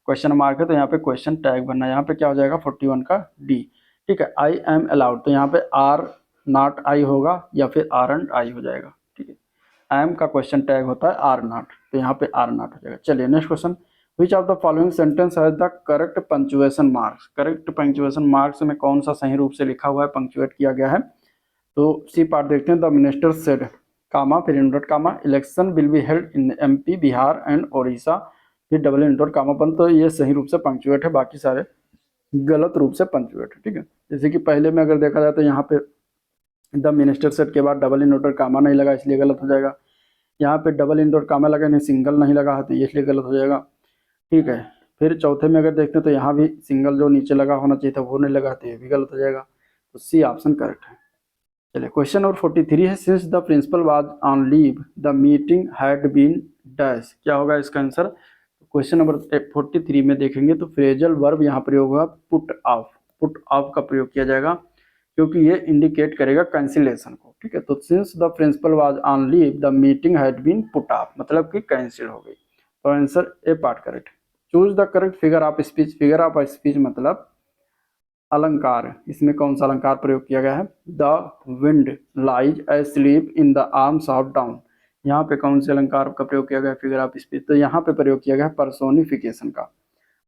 क्वेश्चन मार्क है, तो यहाँ पे क्वेश्चन टैग बनना है। यहाँ पे क्या हो जाएगा 41 का डी। ठीक है, आई एम अलाउड, तो यहाँ पे आर नॉट आई होगा या फिर आर एंड आई हो जाएगा। ठीक है, आई एम का क्वेश्चन टैग होता है आर नॉट, तो यहाँ पे आर नॉट हो जाएगा। चलिए, next question, which of the following sentence has the correct punctuation marks. Correct punctuation marks में कौन सा सही रूप से लिखा हुआ है, पंक्चुएट किया गया है, तो सी पार्ट देखते हैं। द मिनिस्टर सेड कामा फिर inverted comma election will be held in MP Bihar and Odisha फिर डबल इंडोट कामा बंद, तो ये सही रूप से पंक्चुएट है, बाकी सारे गलत रूप से पंक्चुएट है। ठीक है, जैसे कि पहले में अगर देखा जाए तो यहाँ पे द मिनिस्टर सेड के बाद डबल इंडोट कामा नहीं लगा, इसलिए गलत हो जाएगा। यहाँ पे डबल इंडोट कामा लगा नहीं, सिंगल नहीं लगा है, तो ये इसलिए गलत हो जाएगा। ठीक है, फिर चौथे में अगर देखते हैं तो यहाँ भी सिंगल जो नीचे लगा होना चाहिए था वो नहीं लगा, तो ये भी गलत हो जाएगा, तो सी ऑप्शन करेक्ट है। चलिए, क्वेश्चन नंबर 43 है, since the principal was on leave the meeting had been dash. क्या होगा इसका आंसर, क्वेश्चन नंबर 43 में देखेंगे तो फ्रेजल वर्ब यहाँ प्रयोग होगा पुट ऑफ। पुट ऑफ का प्रयोग किया जाएगा, क्योंकि ये इंडिकेट करेगा कैंसिलेशन को। ठीक है, तो since the principal was on leave the meeting had been put off, मतलब कि कैंसिल हो गई, तो answer A part correct. Choose the correct figure of speech. Figure of speech मतलब अलंकार, इसमें कौन सा अलंकार प्रयोग किया गया है, the wind lies asleep in the arms of down. यहाँ पे कौन से अलंकार का प्रयोग किया गया है फिगर ऑफ स्पीच, तो यहाँ पे प्रयोग किया गया है पर्सोनिफिकेशन का।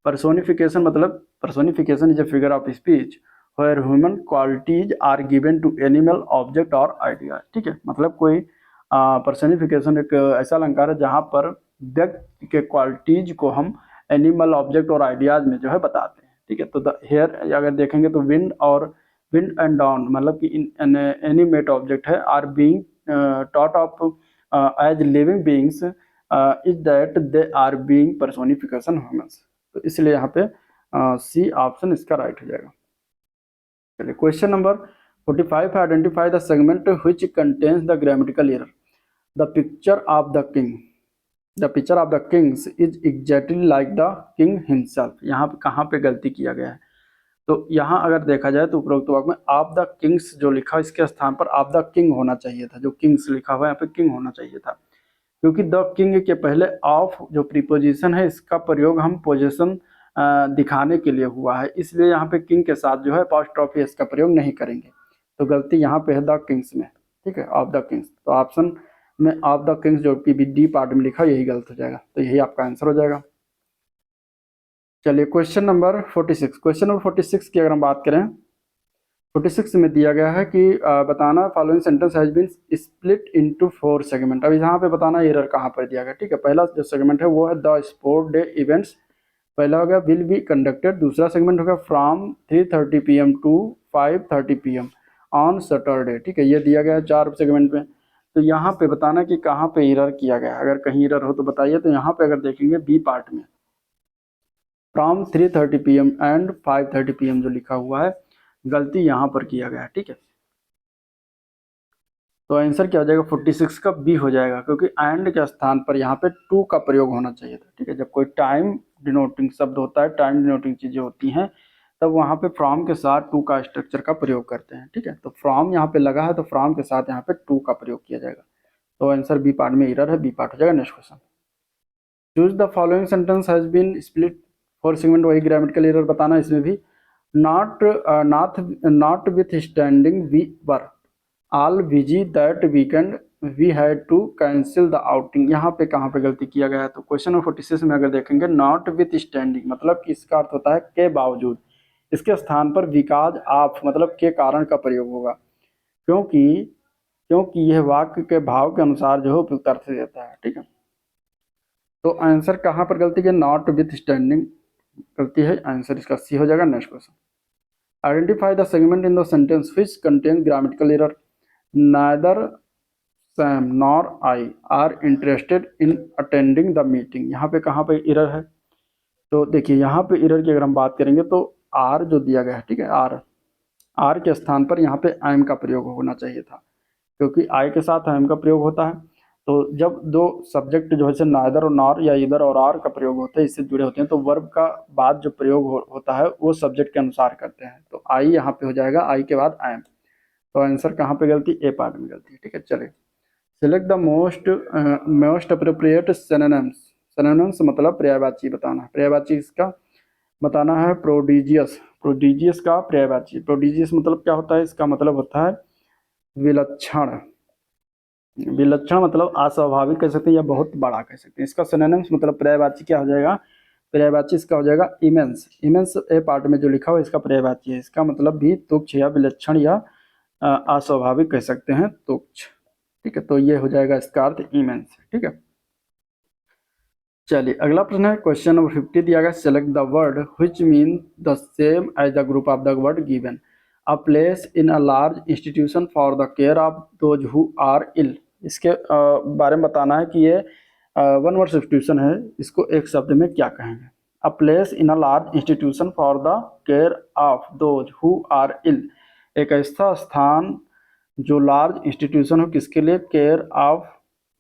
पर्सोनिफिकेशन मतलब personification is a figure of speech where human qualities are given to animal object और आइडिया। ठीक है, मतलब कोई पर्सोनिफिकेशन एक ऐसा अलंकार है जहाँ पर व्यक्ति के क्वालिटीज को हम एनिमल ऑब्जेक्ट और आइडियाज में जो है बताते हैं। ठीक है, तो हेयर अगर देखेंगे तो विंड और विंड एंड डाउन मतलब कि एनिमेट ऑब्जेक्ट है, are being taught of as living beings is that they are being personification humans, तो इसलिए यहाँ पे सी ऑप्शन इसका राइट हो जाएगा। चलिए, question number 45, identify the segment which contains the grammatical error. The picture of the king, the picture of the Kings is exactly like the king himself. यहाँ पे कहाँ पे गलती किया गया है, तो यहाँ अगर देखा जाए तो उपरोक्त वाक्य में ऑफ द किंग्स जो लिखा इसके स्थान पर ऑफ द किंग होना चाहिए था, जो किंग्स लिखा हुआ है यहाँ पे किंग होना चाहिए था, क्योंकि द किंग के पहले ऑफ जो प्रीपोजिशन है इसका प्रयोग हम पोजीशन दिखाने के लिए हुआ है, इसलिए यहाँ पे किंग के साथ जो है अपॉस्ट्रोफी एस का प्रयोग नहीं करेंगे, तो गलती यहाँ पे है द किंग्स में। ठीक है, ऑफ द किंग्स, तो ऑप्शन में ऑफ द किंग्स जो कि डी पार्ट में लिखा यही गलत हो जाएगा, तो यही आपका आंसर हो जाएगा। चलिए, क्वेश्चन नंबर 46। क्वेश्चन नंबर 46 की अगर हम बात करें, 46 में दिया गया है कि बताना following sentence has been split into 4 segment. अब यहाँ पे बताना एरर कहाँ पर दिया गया। ठीक है, पहला जो सेगमेंट है वो है द स्पोर्ट डे इवेंट्स, पहला हो गया विल बी कंडक्टेड, दूसरा सेगमेंट हो गया from 3:30 PM to 5:30 PM on Saturday. ठीक है, ये दिया गया है 4 सेगमेंट में, तो यहाँ पे बताना कि कहाँ पे एरर किया गया, अगर कहीं एरर हो तो बताइए। तो यहाँ पे अगर देखेंगे बी पार्ट में फ्रॉम 3:30 PM एंड 5:30 PM जो लिखा हुआ है, गलती यहाँ पर किया गया है। ठीक है, तो आंसर क्या हो जाएगा 46 का बी हो जाएगा, क्योंकि एंड के स्थान पर यहाँ पे टू का प्रयोग होना चाहिए था। ठीक है, जब कोई टाइम डिनोटिंग शब्द होता है, टाइम डिनोटिंग चीजें होती हैं, तब वहाँ पे फ्रॉम के साथ टू का स्ट्रक्चर का प्रयोग करते हैं। ठीक है, तो फ्रॉम यहाँ पे लगा है तो फ्रॉम के साथ यहाँ पे टू का प्रयोग किया जाएगा। तो आंसर बी पार्ट में एरर है, बी पार्ट हो जाएगा। Next question, choose the following sentence has been split for segment, वही ग्रामेटिकल एरर बताना है इसमें भी। Notwithstanding we were all busy that weekend we had to cancel the outing. यहाँ पे कहाँ पे गलती किया गया है, तो क्वेश्चन नंबर 46 में अगर देखेंगे नॉट विथ स्टैंडिंग मतलब कि इसका अर्थ होता है के बावजूद, इसके स्थान पर बिकॉज ऑफ मतलब के कारण का प्रयोग होगा, क्योंकि क्योंकि यह वाक्य के भाव के अनुसार जो है उपयुक्त अर्थ देता है। ठीक है, तो आंसर कहाँ पर गलती है, नॉट विथ स्टैंडिंग गलती है, आंसर इसका सी हो जाएगा। Next question, identify the segment in the sentence which contain grammatical error. Neither Sam nor I R interested in attending the meeting. यहाँ पे कहाँ पे एरर है, तो देखिए यहाँ पे एरर की अगर हम बात करेंगे तो आर जो दिया गया है, ठीक है, आर के स्थान पर यहाँ पे आई एम का प्रयोग होना चाहिए था, क्योंकि आई के साथ आई एम का प्रयोग होता है। तो जब दो सब्जेक्ट जो है नाइदर और नॉर या इधर और आर का प्रयोग होता है, इससे जुड़े होते हैं, तो वर्ब का बाद जो प्रयोग होता है वो सब्जेक्ट के अनुसार करते हैं। तो आई यहाँ पे हो जाएगा, आई के बाद आई एम। तो आंसर कहाँ पे गलती, ए पार्ट में गलती है। ठीक है, चलिए select the most appropriate synonyms. Synonyms मतलब पर्यायवाची बताना है। पर्यायवाची इसका बताना है प्रोडिजियस। प्रोडिजियस का पर्यायवाची, प्रोडिजियस मतलब क्या होता है, इसका मतलब होता है विलक्षण। विलक्षण मतलब अस्वाभाविक कह सकते हैं या बहुत बड़ा कह सकते हैं। इसका सिनोनिम्स मतलब पर्यायवाची क्या हो जाएगा, पर्यायवाची इसका हो जाएगा इमेंस। इमेंस ए पार्ट में जो लिखा हुआ है इसका पर्यायवाची है। इसका मतलब भी तुच्छ या विलक्षण या अस्वाभाविक कह सकते हैं, तुच्छ। ठीक है, तो ये हो जाएगा इसका अर्थ इमेंस। ठीक है, चलिए अगला प्रश्न है क्वेश्चन नंबर 50 दिया गया, select the word which mean the same as the group of the word given. A place in a large institution for the care of those who are ill. इसके बारे में बताना है कि ये वन वर्ड सब्स्टिट्यूशन है, इसको एक शब्द में क्या कहेंगे। A place in a large institution for the care of those who are ill, एक ऐसा स्थान जो लार्ज इंस्टीट्यूशन हो किसके लिए, केयर ऑफ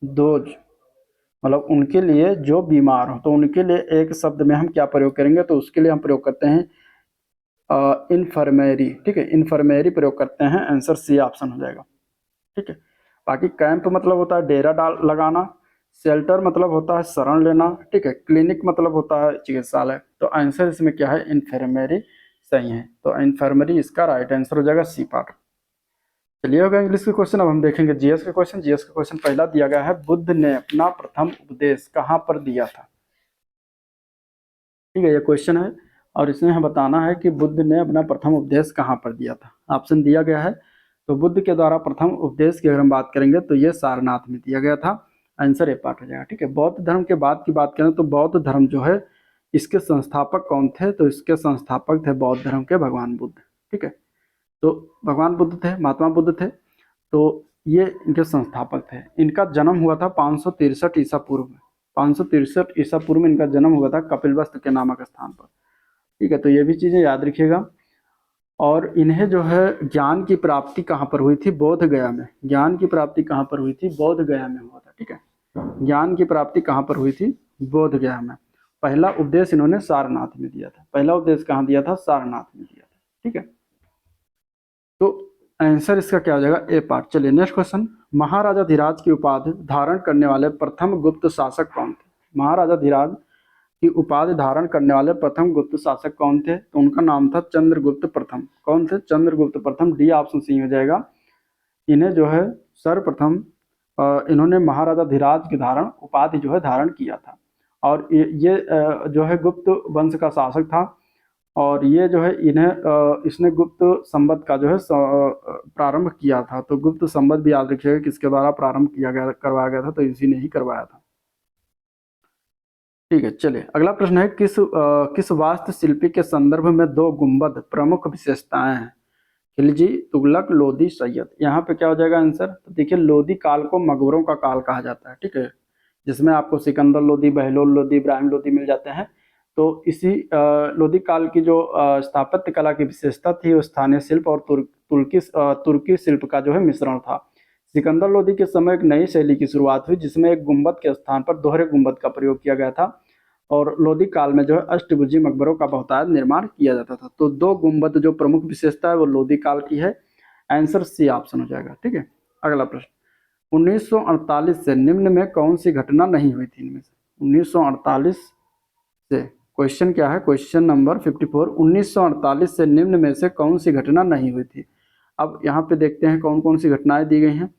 दोज मतलब उनके लिए जो बीमार हो। तो उनके लिए एक शब्द में हम क्या प्रयोग करेंगे, तो उसके लिए हम प्रयोग करते हैं इन्फर्मेरी। ठीक है, इन्फर्मेरी प्रयोग करते हैं, आंसर सी ऑप्शन हो जाएगा। ठीक है, बाकी कैंप मतलब होता है डेरा डाल लगाना, शेल्टर मतलब होता है शरण लेना। ठीक है, क्लिनिक मतलब होता है चिकित्सालय। तो आंसर इसमें क्या है, इन्फर्मेरी सही है। तो इन्फर्मरी इसका राइट आंसर हो जाएगा, सी पार्ट। चलिए हो गया इंग्लिश के क्वेश्चन। अब हम देखेंगे जीएस के क्वेश्चन। जीएस का क्वेश्चन पहला दिया गया है, बुद्ध ने अपना प्रथम उपदेश कहाँ पर दिया था। ठीक है, ये क्वेश्चन है और इसमें हमें बताना है कि बुद्ध ने अपना प्रथम उपदेश कहाँ पर दिया था। ऑप्शन दिया गया है, तो बुद्ध के द्वारा प्रथम उपदेश की अगर हम बात करेंगे तो ये सारनाथ में दिया गया था। आंसर ए पार्ट हो जाएगा। ठीक है, बौद्ध धर्म के बाद की बात करें तो बौद्ध धर्म जो है इसके संस्थापक कौन थे, तो इसके संस्थापक थे बौद्ध धर्म के भगवान बुद्ध। ठीक है, तो भगवान बुद्ध थे, महात्मा बुद्ध थे, तो ये इनके संस्थापक थे। इनका जन्म हुआ था 563 ईसा पूर्व में। 563 ईसा पूर्व में इनका जन्म हुआ था कपिलवस्तु के नामक स्थान पर। ठीक है, तो ये भी चीज़ें याद रखिएगा। और इन्हें जो है ज्ञान की प्राप्ति कहाँ पर हुई थी, बोध गया में। ज्ञान की प्राप्ति कहाँ पर हुई थी, बोध गया में हुआ था। ठीक है, ज्ञान की प्राप्ति कहाँ पर हुई थी, बोध गया में। पहला उपदेश इन्होंने सारनाथ में दिया था। पहला उपदेश कहाँ दिया था, सारनाथ में दिया था। ठीक है, तो आंसर इसका क्या हो जाएगा, ए पार्ट। चलिए नेक्स्ट क्वेश्चन, महाराजा धीराज की उपाधि धारण करने वाले प्रथम गुप्त शासक कौन थे। महाराजा धीराज की उपाधि धारण करने वाले प्रथम गुप्त शासक कौन थे, तो उनका नाम था चंद्रगुप्त प्रथम। कौन थे, चंद्रगुप्त प्रथम, डी ऑप्शन सी हो जाएगा। इन्हें जो है सर्वप्रथम इन्होंने महाराजा धीराज की धारण उपाधि जो है धारण किया था। और ये जो है गुप्त वंश का शासक था। और ये जो है इन्हें इसने गुप्त संवत का जो है प्रारंभ किया था। तो गुप्त संवत भी याद रखिएगा किसके द्वारा प्रारंभ किया गया, करवाया गया था, तो इसी ने ही करवाया था। ठीक है, चलिए अगला प्रश्न है, किस वास्तुशिल्पी के संदर्भ में दो गुंबद प्रमुख विशेषताएं हैं। खिलजी, तुगलक, लोधी, सैयद। यहाँ पे क्या हो जाएगा आंसर, तो देखिए लोधी काल को मकबरों का काल कहा जाता है। ठीक है, जिसमें आपको सिकंदर लोधी, बहलोल लोधी, इब्राहिम लोधी मिल जाते हैं। तो इसी लोधी काल की जो स्थापत्य कला की विशेषता थी वो स्थानीय शिल्प और तुर्की शिल्प का जो है मिश्रण था। सिकंदर लोदी के समय एक नई शैली की शुरुआत हुई जिसमें एक गुंबद के स्थान पर दोहरे गुंबद का प्रयोग किया गया था और लोदी काल में जो है अष्टभुजी मकबरों का बहुतायत निर्माण किया जाता था। तो दो गुंबद जो प्रमुख विशेषता है वो लोदी काल की है। आंसर सी ऑप्शन हो जाएगा। ठीक है, अगला प्रश्न, 1948 से निम्न में कौन सी घटना नहीं हुई थी? इनमें से 1948 से, क्वेश्चन क्या है, क्वेश्चन नंबर 54, 1948 से निम्न में से कौन सी घटना नहीं हुई थी? अब यहाँ पे देखते हैं कौन कौन सी घटनाएं दी गई हैं।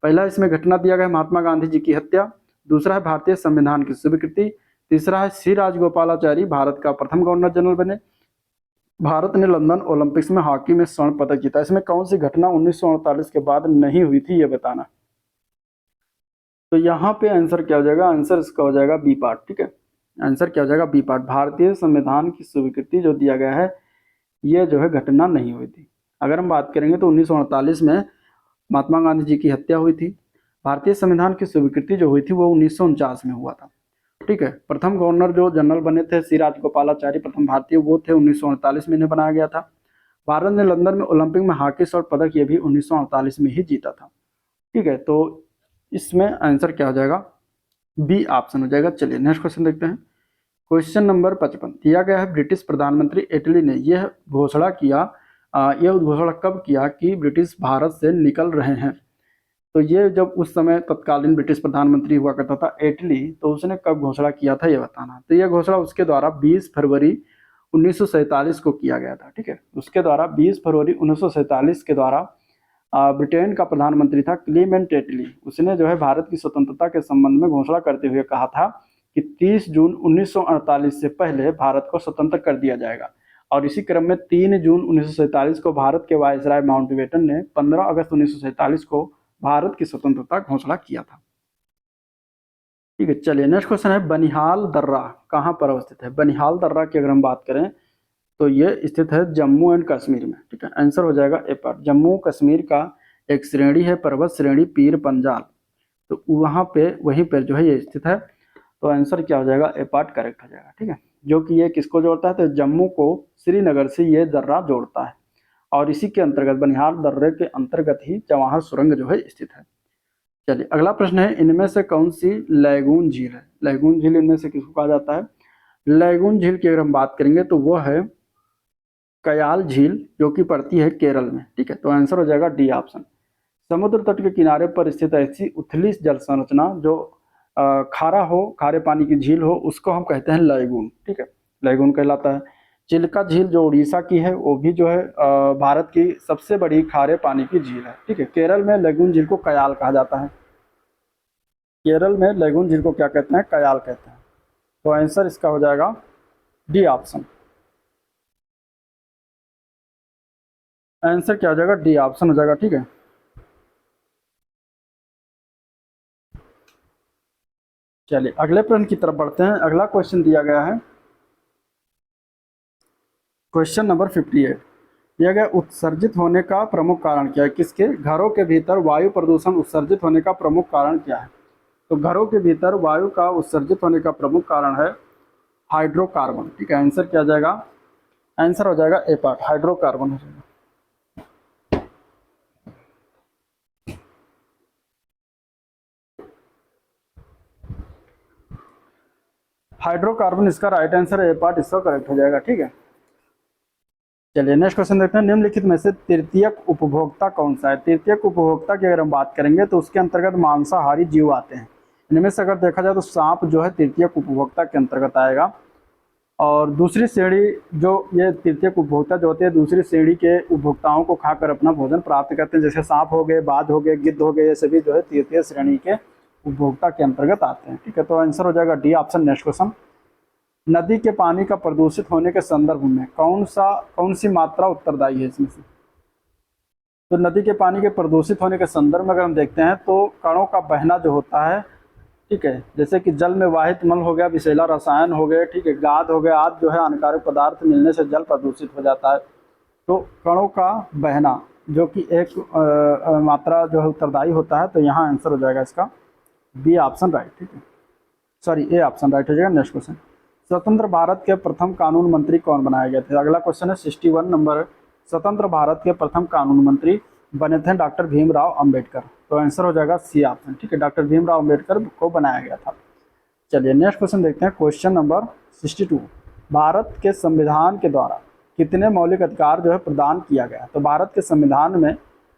पहला इसमें घटना दिया गया महात्मा गांधी जी की हत्या, दूसरा है भारतीय संविधान की स्वीकृति, तीसरा है श्री राजगोपालाचारी भारत का प्रथम गवर्नर जनरल बने, भारत ने लंदन ओलंपिक्स में हॉकी में स्वर्ण पदक जीता। इसमें कौन सी घटना 1948 के बाद नहीं हुई थी ये बताना। तो यहाँ पे आंसर क्या हो जाएगा? आंसर इसका हो जाएगा बी पार्ट। ठीक है, आंसर क्या हो जाएगा? B part. भारतीय संविधान की स्वीकृति जो दिया गया है ये जो है घटना नहीं हुई थी। अगर हम बात करेंगे तो 1948 में महात्मा गांधी जी की हत्या हुई थी। भारतीय संविधान की स्वीकृति जो हुई थी वो 1949 में हुआ था। ठीक है, प्रथम गवर्नर जो जनरल बने थे श्री राजगोपालाचारी प्रथम भारतीय, वो थे 1948 में इन्हें बनाया गया था। भारत ने लंदन में ओलंपिक में हॉकी स्वर्ण पदक ये भी 1948 में ही जीता था। ठीक है, तो इसमें आंसर क्या हो जाएगा? बी ऑप्शन हो जाएगा। चलिए नेक्स्ट क्वेश्चन देखते हैं। क्वेश्चन नंबर 55 दिया गया है, ब्रिटिश प्रधानमंत्री इटली ने यह घोषणा किया, यह उद्घोषणा कब किया कि ब्रिटिश भारत से निकल रहे हैं? तो ये जब उस समय तत्कालीन ब्रिटिश प्रधानमंत्री हुआ करता था इटली, तो उसने कब घोषणा किया था ये बताना। तो यह घोषणा उसके द्वारा 20 फरवरी 1947 को किया गया था। ठीक है, उसके द्वारा 20 फरवरी 1947 के द्वारा ब्रिटेन का प्रधानमंत्री था क्लीमेंट एटली, उसने जो है भारत की स्वतंत्रता के संबंध में घोषणा करते हुए कहा था कि 30 जून 1948 से पहले भारत को स्वतंत्र कर दिया जाएगा। और इसी क्रम में 3 जून 1947 को भारत के वायसराय माउंटबेटन ने 15 अगस्त 1947 को भारत की स्वतंत्रता घोषणा किया था। ठीक है, चलिए नेक्स्ट क्वेश्चन है, बनिहाल दर्रा कहाँ पर अवस्थित है? बनिहाल दर्रा की अगर हम बात करें तो ये स्थित है जम्मू एंड कश्मीर में। ठीक है, आंसर हो जाएगा ए पार्ट। जम्मू कश्मीर का एक श्रेणी है, पर्वत श्रेणी पीर पंजाल, तो वहाँ पे वहीं पर जो है ये स्थित है। तो आंसर क्या हो जाएगा? ए पार्ट करेक्ट हो जाएगा। ठीक है, जो कि ये किसको जोड़ता है? तो जम्मू को श्रीनगर से ये दर्रा जोड़ता है और इसी के अंतर्गत बनिहाल दर्रे के अंतर्गत ही जवाहर सुरंग जो है स्थित है। चलिए अगला प्रश्न है, इनमें से कौन सी लैगून झील है? लैगून झील इनमें से किसको कहा जाता है? लैगून झील की अगर हम बात करेंगे तो वो है कयाल झील, जो कि पड़ती है केरल में। ठीक है, तो आंसर हो जाएगा डी ऑप्शन। समुद्र तट के किनारे पर स्थित ऐसी उथली जल संरचना जो खारा हो, खारे पानी की झील हो, उसको हम कहते हैं लैगून। ठीक है, लैगून कहलाता है। चिल्का झील जो उड़ीसा की है वो भी जो है भारत की सबसे बड़ी खारे पानी की झील है। ठीक है, केरल में लैगून झील को कयाल कहा जाता है। केरल में लैगून झील को क्या कहते हैं? कयाल कहते हैं। तो आंसर इसका हो जाएगा डी ऑप्शन। आंसर क्या हो जाएगा? डी ऑप्शन हो जाएगा। ठीक है, चलिए अगले प्रश्न की तरफ बढ़ते हैं। अगला क्वेश्चन दिया गया है, क्वेश्चन नंबर 58 दिया गया, उत्सर्जित होने का प्रमुख कारण क्या है? किसके? घरों के भीतर वायु प्रदूषण उत्सर्जित होने का प्रमुख कारण क्या है? तो घरों के भीतर वायु का उत्सर्जित होने का प्रमुख कारण है हाइड्रोकार्बन। ठीक है, आंसर क्या हो जाएगा? आंसर हो जाएगा ए पार्ट, हाइड्रोकार्बन हो जाएगा। हाइड्रोकार्बन इसका राइट आंसर है, ए पार्ट इसका करेक्ट हो जाएगा। ठीक है, चलिए नेक्स्ट क्वेश्चन देखते हैं। निम्नलिखित में से तृतीयक उपभोक्ता कौन सा है? तृतीयक उपभोक्ता की अगर हम बात करेंगे तो उसके अंतर्गत मांसाहारी जीव आते हैं। इनमें से अगर देखा जाए तो सांप जो है तृतीयक उपभोक्ता के अंतर्गत आएगा। और दूसरी श्रेणी जो ये तृतीयक उपभोक्ता जो होते हैं दूसरी श्रेणी के उपभोक्ताओं को खाकर अपना भोजन प्राप्त करते हैं, जैसे सांप हो गए, बाघ हो गए, गिद्ध हो गए, ये सभी जो है तृतीय श्रेणी के उपभोक्ता के अंतर्गत आते हैं। ठीक है, तो आंसर हो जाएगा डी ऑप्शन। नेक्स्ट क्वेश्चन, नदी के पानी का प्रदूषित होने के संदर्भ में कौन सी मात्रा उत्तरदायी है इसमें से? तो नदी के पानी के प्रदूषित होने के संदर्भ में अगर हम देखते हैं तो कणों का बहना जो होता है, ठीक है, जैसे कि जल में वाहित मल हो गया, विषैला रसायन हो गए, ठीक है, गाद हो गया, आदि जो है हानिकारक पदार्थ मिलने से जल प्रदूषित हो जाता है। तो कणों का बहना जो कि एक मात्रा जो है उत्तरदायी होता है, तो यहाँ आंसर हो जाएगा इसका बी ऑप्शन राइट। ठीक है, सॉरी ए ऑप्शन राइट हो जाएगा। नेक्स्ट क्वेश्चन, स्वतंत्र भारत के प्रथम कानून मंत्री कौन बनाए गए थे? अगला क्वेश्चन है 61 नंबर, स्वतंत्र भारत के प्रथम कानून मंत्री बने थे डॉक्टर भीमराव अंबेडकर। तो आंसर हो जाएगा सी ऑप्शन, ठीक है। डॉक्टर भीमराव अम्बेडकर को बनाया गया था। चलिए नेक्स्ट क्वेश्चन देखते हैं, क्वेश्चन नंबर 62। भारत के संविधान के द्वारा कितने मौलिक अधिकार जो है प्रदान किया गया? तो भारत के संविधान में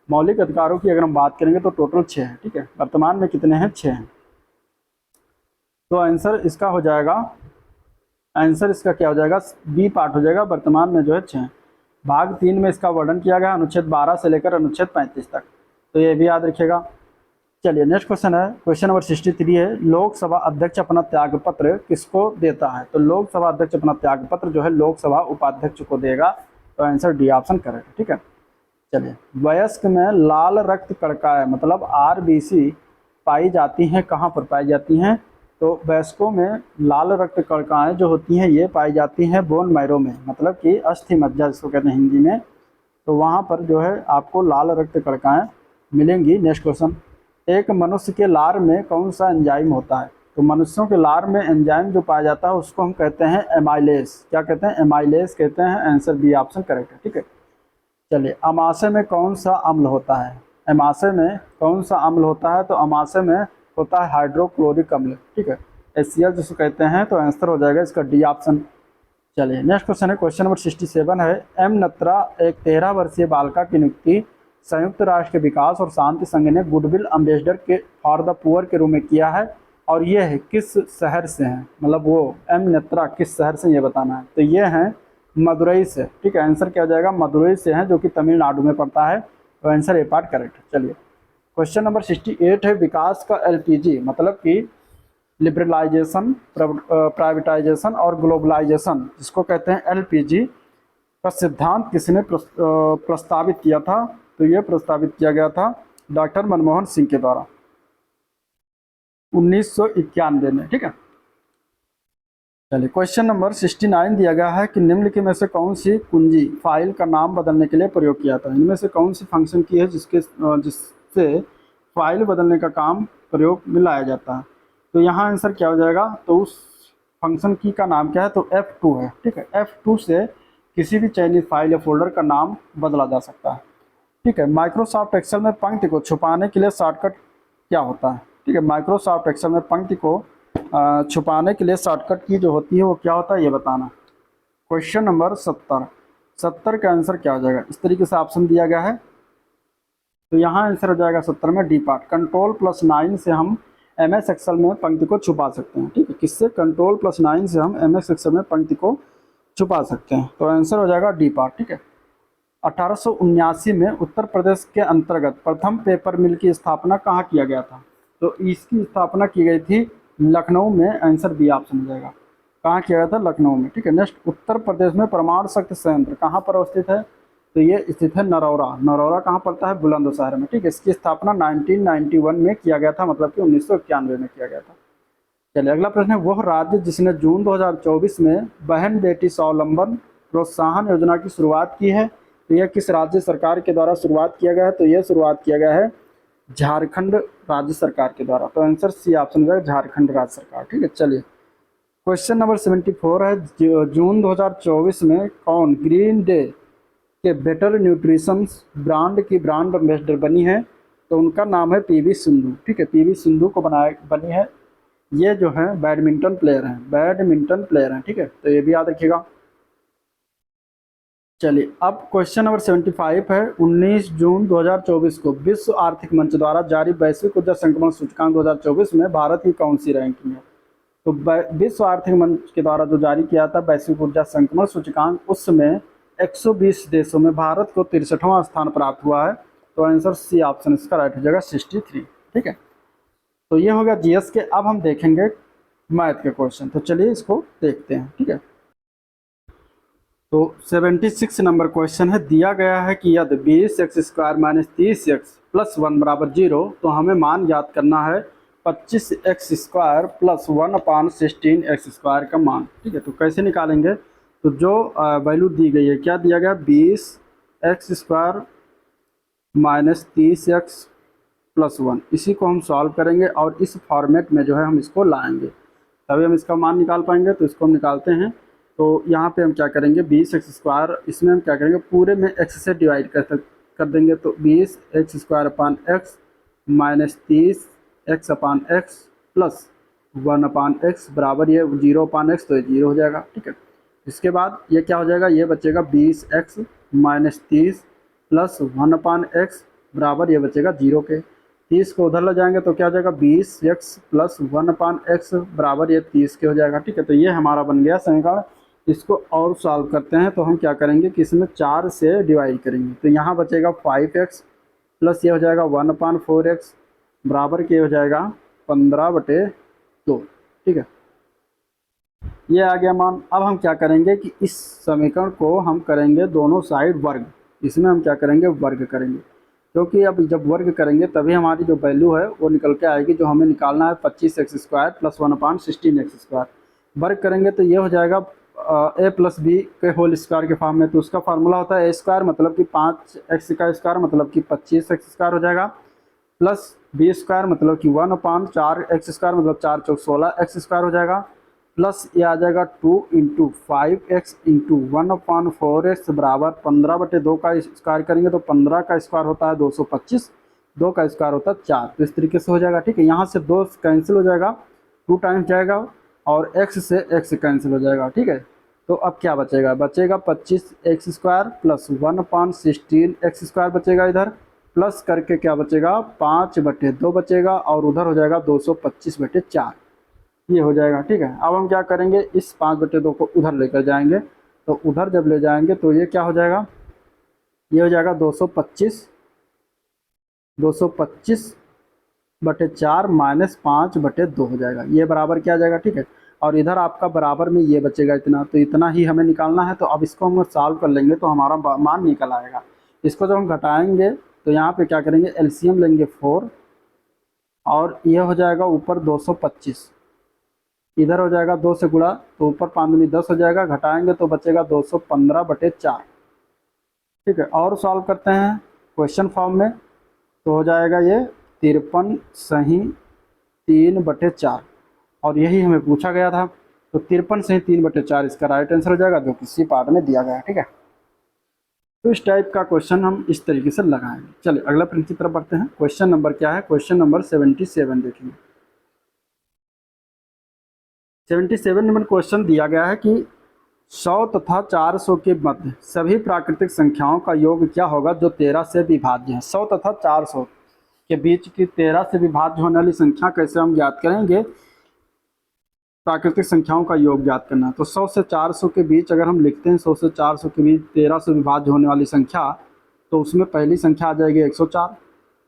मौलिक अधिकारों की अगर हम बात करेंगे तो टोटल 6 हैं, ठीक है। वर्तमान में कितने हैं? 6 हैं। तो आंसर इसका हो जाएगा, आंसर इसका क्या हो जाएगा? बी पार्ट हो जाएगा। वर्तमान में जो है 6 हैं। भाग 3 में इसका वर्णन किया गया अनुच्छेद 12 से लेकर अनुच्छेद 35 तक, तो ये भी याद रखिएगा। चलिए नेक्स्ट क्वेश्चन है, क्वेश्चन नंबर 63 है, लोकसभा अध्यक्ष अपना त्यागपत्र किसको देता है? तो लोकसभा अध्यक्ष अपना त्यागपत्र जो है लोकसभा उपाध्यक्ष को देगा। तो आंसर डी ऑप्शन करेक्ट, ठीक है। चलिए, वयस्क में लाल रक्त कणिकाएं मतलब आरबीसी पाई जाती हैं, कहाँ पर पाई जाती हैं? तो वयस्कों में लाल रक्त कणिकाएं जो होती हैं ये पाई जाती हैं बोन मैरो में, मतलब कि अस्थि मज्जा जिसको कहते हैं हिंदी में, तो वहाँ पर जो है आपको लाल रक्त कणिकाएं मिलेंगी। नेक्स्ट क्वेश्चन, एक मनुष्य के लार में कौन सा एंजाइम होता है? तो मनुष्यों के लार में एंजाइम जो पाया जाता है उसको हम कहते हैं एमाइलेज। क्या कहते हैं? एमाइलेज कहते हैं। आंसर बी ऑप्शन करेक्ट है, ठीक है। चलिए, अमाशय में कौन सा अम्ल होता है? अमाशय में कौन सा अम्ल होता है? तो अमाशय में होता है हाइड्रोक्लोरिक अम्ल, ठीक है, HCl जिसको कहते हैं। तो आंसर हो जाएगा इसका डी ऑप्शन। चलिए नेक्स्ट क्वेश्चन है, क्वेश्चन नंबर 67 है, एम नत्रा एक 13 वर्षीय बालिका की नियुक्ति संयुक्त राष्ट्र के विकास और शांति संघ ने गुडविल एम्बेसडर के फॉर द पुअर के रूप में किया है, और ये है किस शहर से हैं? मतलब वो एम नत्रा किस शहर से, ये बताना है। तो ये हैं मदुरई से, ठीक है। आंसर क्या हो जाएगा? मदुरई से हैं, जो कि तमिलनाडु में पड़ता है। तो आंसर ए पार्ट करेक्ट है। चलिए क्वेश्चन नंबर 68 है, विकास का LPG मतलब कि लिबरलाइजेशन, प्राइवेटाइजेशन और ग्लोबलाइजेशन जिसको कहते हैं LPG का सिद्धांत किसने प्रस्तावित किया था? तो ये प्रस्तावित किया गया था डॉक्टर मनमोहन सिंह के द्वारा 1991 में, ठीक है। चलिए क्वेश्चन नंबर 69 दिया गया है कि निम्नलिखित में से कौन सी कुंजी फाइल का नाम बदलने के लिए प्रयोग किया था? इनमें से कौन सी फंक्शन की है जिससे फाइल बदलने का काम प्रयोग में लाया जाता है? तो यहाँ आंसर क्या हो जाएगा? तो उस फंक्शन की का नाम क्या है? तो F2 है, ठीक है। F2 से किसी भी चयनित फाइल या फोल्डर का नाम बदला जा सकता है, ठीक है। माइक्रोसॉफ्ट एक्सेल में पंक्ति को छुपाने के लिए शॉर्टकट क्या होता है? ठीक है, माइक्रोसॉफ्ट एक्सेल में पंक्ति को छुपाने के लिए शॉर्टकट की जो होती है वो क्या होता है, ये बताना। क्वेश्चन नंबर 70 का आंसर क्या हो जाएगा? इस तरीके से ऑप्शन दिया गया है, तो यहाँ आंसर हो जाएगा 70 में डी पार्ट। Ctrl+9 से हम MS एक्सेल में पंक्ति को छुपा सकते हैं, ठीक है। किससे? Ctrl+9 से हम MS एक्सेल में पंक्ति को छुपा सकते हैं। तो आंसर हो जाएगा डी पार्ट, ठीक है। 1879 में उत्तर प्रदेश के अंतर्गत प्रथम पेपर मिल की स्थापना कहाँ किया गया था? तो इसकी स्थापना की गई थी लखनऊ में। आंसर बी ऑप्शन हो जाएगा। कहाँ किया गया था? लखनऊ में, ठीक है। नेक्स्ट, उत्तर प्रदेश में परमाणु शक्ति संयंत्र कहाँ पर अवस्थित है? तो ये स्थित है नरौरा। नरौरा कहाँ पड़ता है? बुलंदशहर में, ठीक है। इसकी स्थापना 1991 में किया गया था, मतलब कि 1991 में किया गया था। चलिए अगला प्रश्न है, वह राज्य जिसने जून 2024 में बहन बेटी स्वावलंबन प्रोत्साहन योजना की शुरुआत की है, तो यह किस राज्य सरकार के द्वारा शुरुआत किया गया है? तो यह शुरुआत किया गया है झारखंड राज्य सरकार के द्वारा। तो आंसर सी ऑप्शन है, झारखंड राज्य सरकार, ठीक है। चलिए क्वेश्चन नंबर 74 है, जून 2024 में कौन ग्रीन डे के बेटर न्यूट्रिशन ब्रांड की ब्रांड एम्बेसडर बनी है? तो उनका नाम है PV सिंधु, ठीक है। PV सिंधु को बनी है। ये जो है बैडमिंटन प्लेयर हैं, ठीक है। तो ये भी याद रखिएगा। चलिए अब क्वेश्चन नंबर 75 है, 19 जून 2024 को विश्व आर्थिक मंच द्वारा जारी वैश्विक ऊर्जा संक्रमण सूचकांक 2024 में भारत की कौन सी रैंकिंग है? तो विश्व आर्थिक मंच के द्वारा जो जारी किया था वैश्विक ऊर्जा संक्रमण सूचकांक, उसमें 120 देशों में भारत को 63वां स्थान प्राप्त हुआ है। तो आंसर सी ऑप्शन इसका राइट हो जाएगा 63, ठीक है। तो ये हो गया GS के। अब हम देखेंगे मैथ के क्वेश्चन, तो चलिए इसको देखते हैं, ठीक है। तो 76 नंबर क्वेश्चन है, दिया गया है कि यदि 20x² - 30x + 1 = 0, तो हमें मान ज्ञात करना है 25x² + 1/16x² का मान, ठीक है। तो कैसे निकालेंगे? तो जो वैल्यू दी गई है, क्या दिया गया? 20x² - 30x + 1, इसी को हम सॉल्व करेंगे और इस फॉर्मेट में जो है हम इसको लाएंगे, तभी हम इसका मान निकाल पाएंगे। तो इसको हम निकालते हैं। तो यहाँ पे हम क्या करेंगे? 20x², इसमें हम क्या करेंगे? पूरे में x से डिवाइड कर देंगे। तो 20x² / x -30 एक्स अपान एक्स प्लस 1/x बराबर ये 0/x, तो ये 0 हो जाएगा। ठीक है, इसके बाद ये क्या हो जाएगा, ये बचेगा 20x -30 प्लस 1/x बराबर ये बचेगा 0 के। 30 को उधर ले जाएंगे तो क्या हो जाएगा, 20x प्लस 1/x बराबर ये 30 के हो जाएगा। ठीक है, तो ये हमारा बन गया समीकरण। इसको और सॉल्व करते हैं तो हम क्या करेंगे कि इसमें 4 से डिवाइड करेंगे, तो यहाँ बचेगा 5x प्लस ये हो जाएगा 1/4x बराबर के हो जाएगा 15/2। ठीक है, ये आ गया मान। अब हम क्या करेंगे कि इस समीकरण को हम करेंगे दोनों साइड वर्ग, इसमें हम क्या करेंगे, वर्ग करेंगे, क्योंकि अब जब वर्ग करेंगे तभी हमारी जो वैल्यू है वो निकल के आएगी, जो हमें निकालना है 25x² प्लस 1/16x²। वर्ग करेंगे तो ये हो जाएगा a प्लस बी के होल स्क्वायर के फॉर्म में, तो उसका फार्मूला होता है a² मतलब कि 5x² मतलब कि 25x² हो जाएगा, प्लस b² मतलब कि 1/4x² मतलब 4 चौक 16x² हो जाएगा, प्लस ये आ जाएगा 2 × 5x × 1/4x बराबर 15/2 का स्क्वायर करेंगे तो 15 का स्क्वायर होता है 225, 2 का स्क्वायर होता है 4, तो इस तरीके से हो जाएगा। ठीक है, यहाँ से 2 कैंसिल हो जाएगा, 2 टाइम्स जाएगा और x से x कैंसिल हो जाएगा। ठीक है, तो अब क्या बचेगा, बचेगा 25x² प्लस 1/16x² बचेगा इधर, प्लस करके क्या बचेगा 5/2 बचेगा और उधर हो जाएगा 225/4, ये हो जाएगा। ठीक है, अब हम क्या करेंगे, इस 5/2 को उधर लेकर जाएंगे, तो उधर जब ले जाएंगे तो ये क्या हो जाएगा, ये हो जाएगा 225/4 माइनस 5/2 हो जाएगा, ये बराबर क्या आ जाएगा। ठीक है, और इधर आपका बराबर में ये बचेगा इतना, तो इतना ही हमें निकालना है। तो अब इसको हम सॉल्व कर लेंगे तो हमारा मान निकल आएगा। इसको जब हम घटाएंगे तो यहाँ पे क्या करेंगे, एलसीएम लेंगे 4 और ये हो जाएगा ऊपर 225, इधर हो जाएगा 2 से गुणा तो ऊपर 5 दूनी 10 हो जाएगा, घटाएंगे तो बचेगा 215/4। ठीक है, और सॉल्व करते हैं क्वेश्चन फॉर्म में, तो हो जाएगा ये 53 सही 3/4, और यही हमें पूछा गया था, तो 53 सही 3/4 इसका राइट आंसर हो जाएगा, जो किसी पार्ट में दिया गया है। ठीक है, तो इस टाइप का क्वेश्चन हम इस तरीके से लगाएंगे। चलिए अगला प्रिंट की तरफ बढ़ते हैं। क्वेश्चन नंबर क्या है, क्वेश्चन नंबर 77 देखेंगे। 77 नंबर क्वेश्चन दिया गया है कि 100 तथा 400 के मध्य सभी प्राकृतिक संख्याओं का योग क्या होगा जो 13 से विभाज्य है। 100 तथा 400 के बीच की 13 से विभाज्य होने वाली संख्या कैसे हम ज्ञात करेंगे, प्राकृतिक संख्याओं का योग ज्ञात करना है। तो 100 से 400 के बीच अगर हम लिखते हैं 100 से 400 के बीच 13 से विभाज्य होने वाली संख्या, तो उसमें पहली संख्या आ जाएगी 104,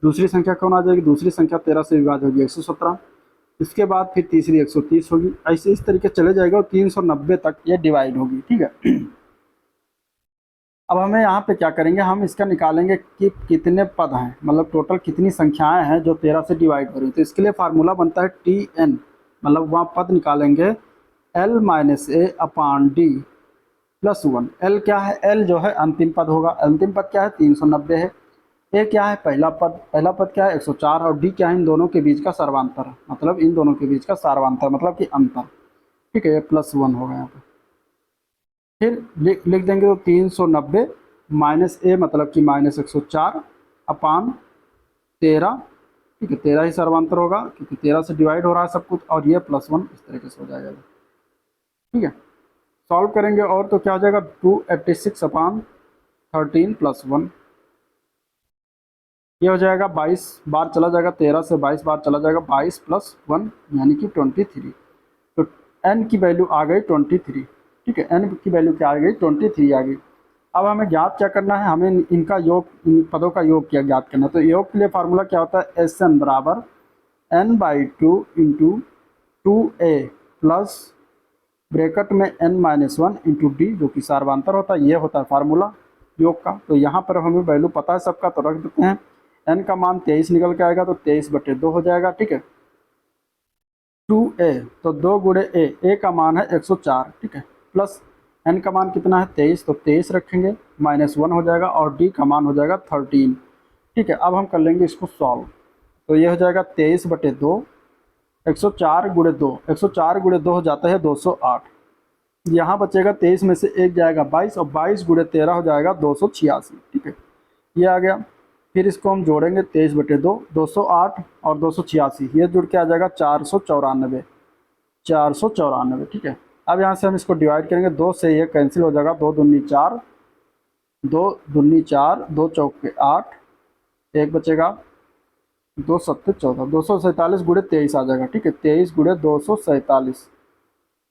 दूसरी संख्या कौन आ जाएगी, दूसरी संख्या 13 से विभाज्य होगी 117, इसके बाद फिर तीसरी 130 होगी, ऐसे इस तरीके चले जाएगा और 390 तक ये डिवाइड होगी। ठीक है, अब हमें यहाँ पे क्या करेंगे, हम इसका निकालेंगे कि कितने पद हैं, मतलब टोटल कितनी संख्याएं हैं जो 13 से डिवाइड हो रही है। तो इसके लिए फार्मूला बनता है TN, मतलब वहाँ पद निकालेंगे L - A/D प्लस 1। L क्या है, L जो है अंतिम पद होगा, अंतिम पद क्या है 390 है, A क्या है पहला पद, पहला पद क्या है 104, और D क्या है इन दोनों के बीच का सर्वांतर, मतलब इन दोनों के बीच का सर्वांतर मतलब कि अंतर। ठीक है, ये प्लस 1 होगा यहाँ पे, फिर लिख देंगे तो 390 माइनस A मतलब कि -104 अपान 13। ठीक है, 13 ही सर्वांतर होगा क्योंकि 13 से डिवाइड हो रहा है सब कुछ, और ये प्लस 1 इस तरीके से हो जाएगा। ठीक है, सॉल्व करेंगे और तो क्या हो जाएगा 286/13 प्लस 1, ये हो जाएगा 22 बार चला जाएगा, 13 से 22 बार चला जाएगा, 22 + 1 यानी कि 23। तो n की वैल्यू आ गई 23। ठीक है, n की वैल्यू क्या आ गई 23 आ गई। अब हमें ज्ञात क्या करना है, हमें इनका योग, इन पदों का योग क्या ज्ञात करना है। तो योग के लिए फार्मूला क्या होता है, SN बराबर n/2 × 2a प्लस ब्रैकेट में n-1 × d जो कि सर्वांतर होता है, ये होता है फार्मूला योग का। तो यहाँ पर हमें वैल्यू पता है सबका, तो रख देते हैं। n का मान 23 निकल के आएगा तो 23/2 हो जाएगा। ठीक है, 2a तो 2 × a का मान है 104। ठीक है, प्लस n का मान कितना है 23, तो 23 रखेंगे, -1 हो जाएगा और d का मान हो जाएगा 13। ठीक है, अब हम कर लेंगे इसको सॉल्व, तो ये हो जाएगा 23/2, 104 × 2, 104 × 2 हो जाता है 208, यहाँ बचेगा 23 में से 1 जाएगा 22 और 22 × 13 हो जाएगा 286। ठीक है, ये आ गया। फिर इसको हम जोड़ेंगे 23/2, 208 और 286, ये जुड़ के आ जाएगा 494, 494, ठीक है। अब यहाँ से हम इसको डिवाइड करेंगे, 2 से ये कैंसिल हो जाएगा, 2 दूनी 4, 2 दूनी 4, 2 चौके 8, एक बचेगा, 2 सत्ते 14, 247 गुणे 23 आ जाएगा, ठीक है। 23 गुणे 247,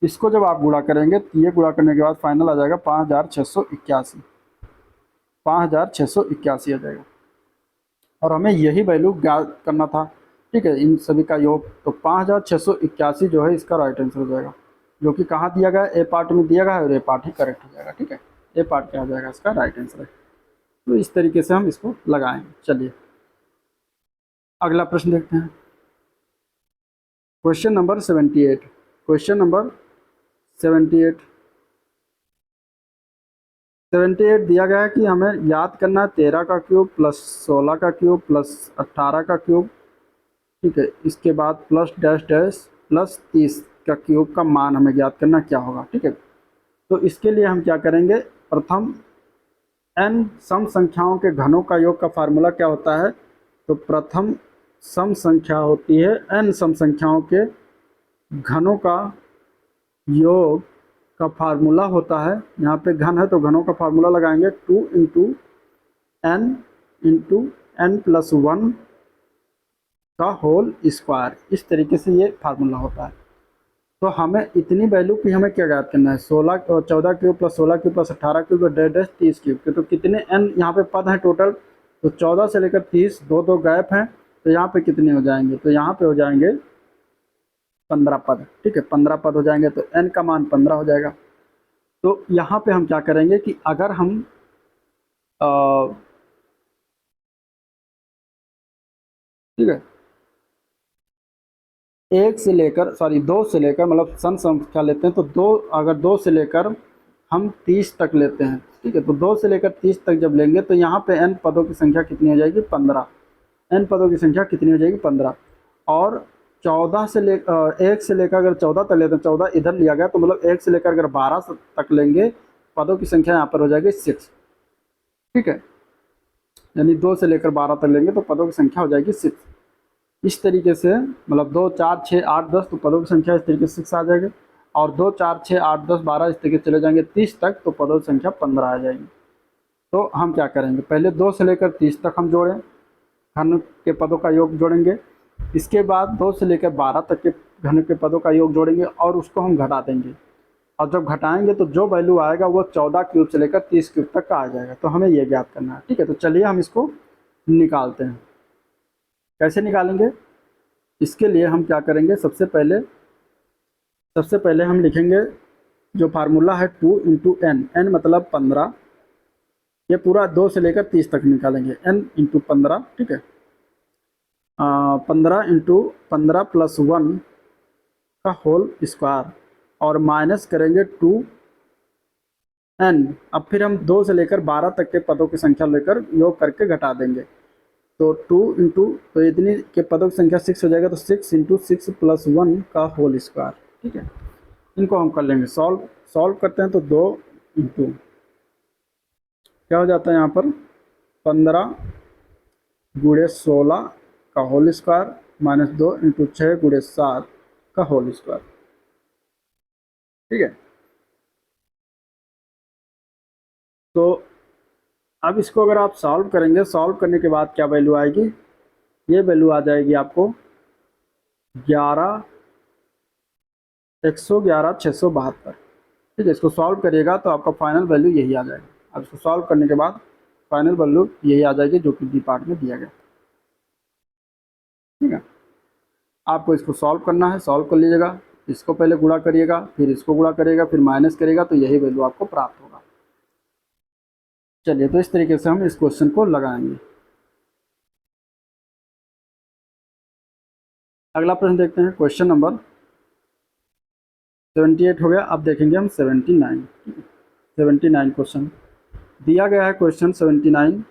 इसको जब आप गुणा करेंगे तो ये गुणा करने के बाद फाइनल आ जाएगा 5681, 5681 आ जाएगा। और हमें यही वैल्यू ज्ञात करना था, ठीक है, इन सभी का योग। तो 5681 जो है इसका राइट आंसर हो जाएगा, जो कि कहाँ दिया गया, ए पार्ट में दिया गया है, और ए पार्ट ही करेक्ट हो जाएगा, ठीक है। ए पार्ट क्या हो जाएगा, इसका राइट आंसर है। तो इस तरीके से हम इसको लगाएंगे। चलिए अगला प्रश्न देखते हैं। क्वेश्चन नंबर 78, क्वेश्चन नंबर 78 दिया गया है कि हमें याद करना है 13 का क्यूब प्लस 16 का क्यूब प्लस 18 का क्यूब, ठीक है। इसके बाद प्लस डैश डैश प्लस 30 का क्यूब का मान हमें ज्ञात करना क्या होगा, ठीक है। तो इसके लिए हम क्या करेंगे, प्रथम n सम संख्याओं के घनों का योग का फार्मूला क्या होता है। तो प्रथम सम संख्या होती है n सम संख्याओं के घनों का योग का फार्मूला होता है, यहाँ पे घन है तो घनों का फार्मूला लगाएंगे, 2 इंटू n प्लस 1 का होल स्क्वायर। इस तरीके से ये फार्मूला होता है। तो हमें इतनी वैल्यू की हमें क्या ज्ञात करना है, 14 cube plus 16 cube plus 18 cube dash dash 30 cube के। तो कितने n यहाँ पे पद हैं टोटल, तो 14 से लेकर 30, दो गैप हैं, तो यहाँ पे कितने हो जाएंगे, तो यहाँ पे हो जाएंगे 15 पद, ठीक है। 15 पद हो जाएंगे तो n का मान 15 हो जाएगा। तो यहाँ पे हम क्या करेंगे कि अगर हम ठीक है, दो से लेकर मतलब सन संख्या लेते हैं, तो अगर 2 से लेकर हम 30 तक लेते हैं, ठीक है। तो 2 से लेकर 30 तक जब लेंगे तो यहाँ पे n पदों की संख्या कितनी हो जाएगी, 15। n पदों की संख्या कितनी हो जाएगी, 15। और 1 से लेकर अगर 14 तक लेते हैं, 14 इधर लिया गया, तो मतलब 1 से लेकर अगर 12 तक लेंगे, पदों की संख्या यहाँ पर हो जाएगी 6, ठीक है। यानी 2 से लेकर 12 तक लेंगे तो पदों की संख्या हो जाएगी 6। इस तरीके से मतलब 2, 4, 6, 8, 10, तो पदों की संख्या इस तरीके से 6 आ जाएगी। और 2, 4, 6, 8, 10, 12 इस तरीके चले जाएंगे 30 तक, तो पदों की संख्या 15 आ जाएगी। तो हम क्या करेंगे, पहले 2 से लेकर 30 तक हम जोड़ें, घन के पदों का योग जोड़ेंगे। इसके बाद 2 से लेकर 12 तक के घन के पदों का योग जोड़ेंगे और उसको हम घटा देंगे। और जब घटाएंगे तो जो वैल्यू आएगा वो 14 क्यूब से लेकर 30 क्यूब तक का आ जाएगा। तो हमें ये ज्ञात करना है, ठीक है। तो चलिए हम इसको निकालते हैं। कैसे निकालेंगे, इसके लिए हम क्या करेंगे, सबसे पहले हम लिखेंगे जो फार्मूला है 2 इंटू n, n मतलब 15, ये पूरा 2 से लेकर 30 तक निकालेंगे, n इंटू 15, ठीक है। 15 इंटू 15 प्लस 1 का होल स्क्वायर और माइनस करेंगे 2n। अब फिर हम 2 से लेकर 12 तक के पदों की संख्या लेकर योग करके घटा देंगे। तो 2 इंटू, तो इतनी के पदों की संख्या 6 हो जाएगा, तो 6 इंटू 6 प्लस 1 का होल स्क्वायर, ठीक है। इनको हम कर लेंगे सॉल्व करते हैं। तो 2 इंटू क्या हो जाता है यहाँ पर 15 गुणे 16 का होल स्क्वायर माइनस 2 इंटू 6 गुणे 7 का होल स्क्वायर, ठीक है। तो अब इसको अगर आप सॉल्व करेंगे, सॉल्व करने के बाद क्या वैल्यू आएगी, ये वैल्यू आ जाएगी आपको 111,672, ठीक है। इसको सॉल्व करिएगा तो आपका फाइनल वैल्यू यही आ जाएगा। अब इसको सॉल्व करने के बाद फाइनल वैल्यू यही आ जाएगी जो कि डी पार्ट में दिया गया, ठीक है। आपको इसको सॉल्व करना है, सॉल्व कर लीजिएगा, इसको पहले गुणा करिएगा, फिर इसको गुणा करिएगा, फिर माइनस करिएगा, तो यही वैल्यू आपको प्राप्त होगा। चलिए, तो इस तरीके से हम इस क्वेश्चन को लगाएंगे। अगला प्रश्न देखते हैं, क्वेश्चन नंबर 78 हो गया। अब देखेंगे हम 79 क्वेश्चन दिया गया है। क्वेश्चन 79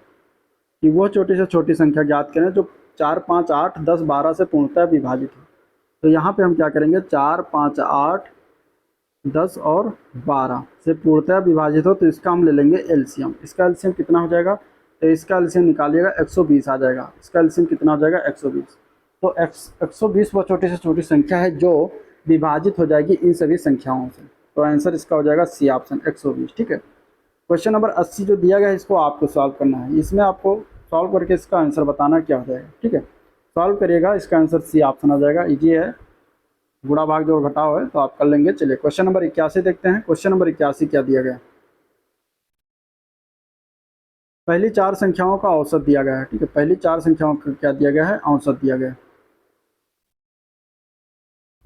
कि वो छोटी से छोटी संख्या ज्ञात करें जो 4, 5, 8, 10, 12 से पूर्णतः विभाजित हो। तो यहाँ पे हम क्या करेंगे, 4, 5, 8, 10 और 12 से पूर्णतः विभाजित हो, तो इसका हम ले लेंगे एलसीएम। इसका एलसीएम कितना हो जाएगा, तो इसका एलसीएम निकालिएगा 120 आ जाएगा। इसका एलसीएम कितना हो जाएगा 120। तो 120 वो छोटी से छोटी संख्या है जो विभाजित हो जाएगी इन सभी संख्याओं से। तो आंसर इसका हो जाएगा सी ऑप्शन 120। ठीक है, क्वेश्चन नंबर 80 जो दिया गया है इसको आपको सॉल्व करना है। इसमें आपको सॉल्व करके इसका आंसर बताना क्या हो जाएगा। ठीक है, सॉल्व करिएगा, इसका आंसर सी ऑप्शन आ जाएगा। इजी है, गुणा भाग जोड़ घटाव है तो आप कर लेंगे। चलिए क्वेश्चन नंबर 81 देखते हैं। क्वेश्चन नंबर 81 क्या दिया गया है। पहली 4 संख्याओं का औसत दिया गया है। ठीक है, पहली 4 संख्याओं का क्या दिया गया है, औसत दिया गया है।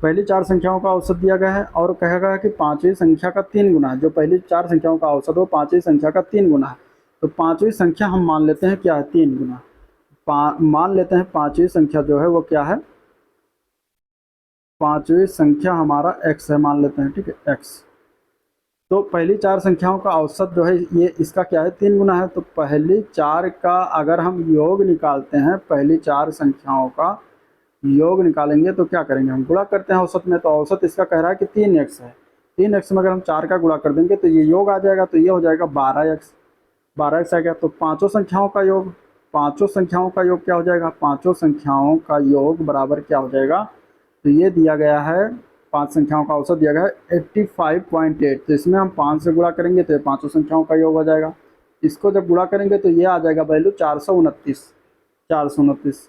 पहली 4 संख्याओं का औसत दिया गया है और कहा गया है कि पांचवी संख्या का 3 गुना है। जो पहली 4 संख्याओं का औसत हो पांचवी संख्या का 3 गुना है। तो पांचवी संख्या हम मान लेते हैं क्या है, 3 गुना। मान लेते हैं पांचवी संख्या जो है वो क्या है, पांचवी संख्या हमारा x है, मान लेते हैं। ठीक है, x। तो पहली 4 संख्याओं का औसत जो है ये इसका क्या है, 3 गुना है। तो पहली 4 का अगर हम योग निकालते हैं, पहली 4 संख्याओं का योग निकालेंगे तो क्या करेंगे, हम गुणा करते हैं औसत में। तो औसत इसका कह रहा है कि 3x है। 3x में अगर हम 4 का गुणा कर देंगे तो ये योग आ जाएगा। तो ये हो जाएगा 12x। 12x आ गया। तो पाँचों संख्याओं का योग, पाँचों संख्याओं का योग क्या हो जाएगा, पाँचों संख्याओं का योग बराबर क्या हो जाएगा। तो ये दिया गया है, 5 संख्याओं का औसत दिया गया है 85.8। तो इसमें हम 5 से गुणा करेंगे तो ये पाँचों संख्याओं का योग हो जाएगा। इसको जब गुणा करेंगे तो ये आ जाएगा वैल्यू 429। 429।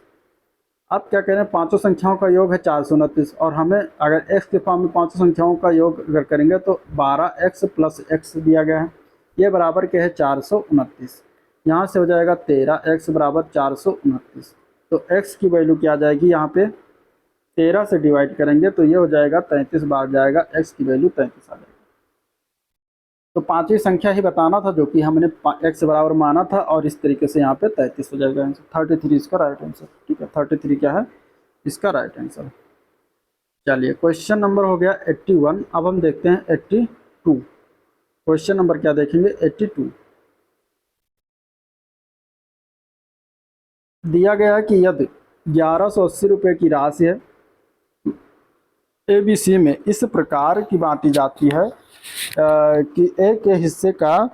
अब क्या कह रहे हैं, पाँचों संख्याओं का योग है 429 और हमें अगर x के फॉर्म में पाँचों संख्याओं का योग अगर करेंगे तो 12x प्लस x दिया गया है। ये बराबर क्या है 429। यहाँ से हो जाएगा 13x बराबर 429। तो x की वैल्यू क्या आ जाएगी, यहाँ पे 13 से डिवाइड करेंगे तो ये हो जाएगा 33 बार जाएगा, x की वैल्यू 33 आ जाएगी। तो पांचवी संख्या ही बताना था जो कि हमने x बराबर माना था और इस तरीके से यहाँ पे 33 हो जाएगा आंसर। 33 इसका राइट आंसर। ठीक है, 33 क्या है इसका राइट आंसर। चलिए क्वेश्चन नंबर हो गया 81। अब हम देखते हैं 82। क्वेश्चन नंबर क्या देखेंगे, 82। दिया गया है कि यदि 1180 रुपये की राशि है ABC में इस प्रकार की बांटी जाती है कि A के हिस्से का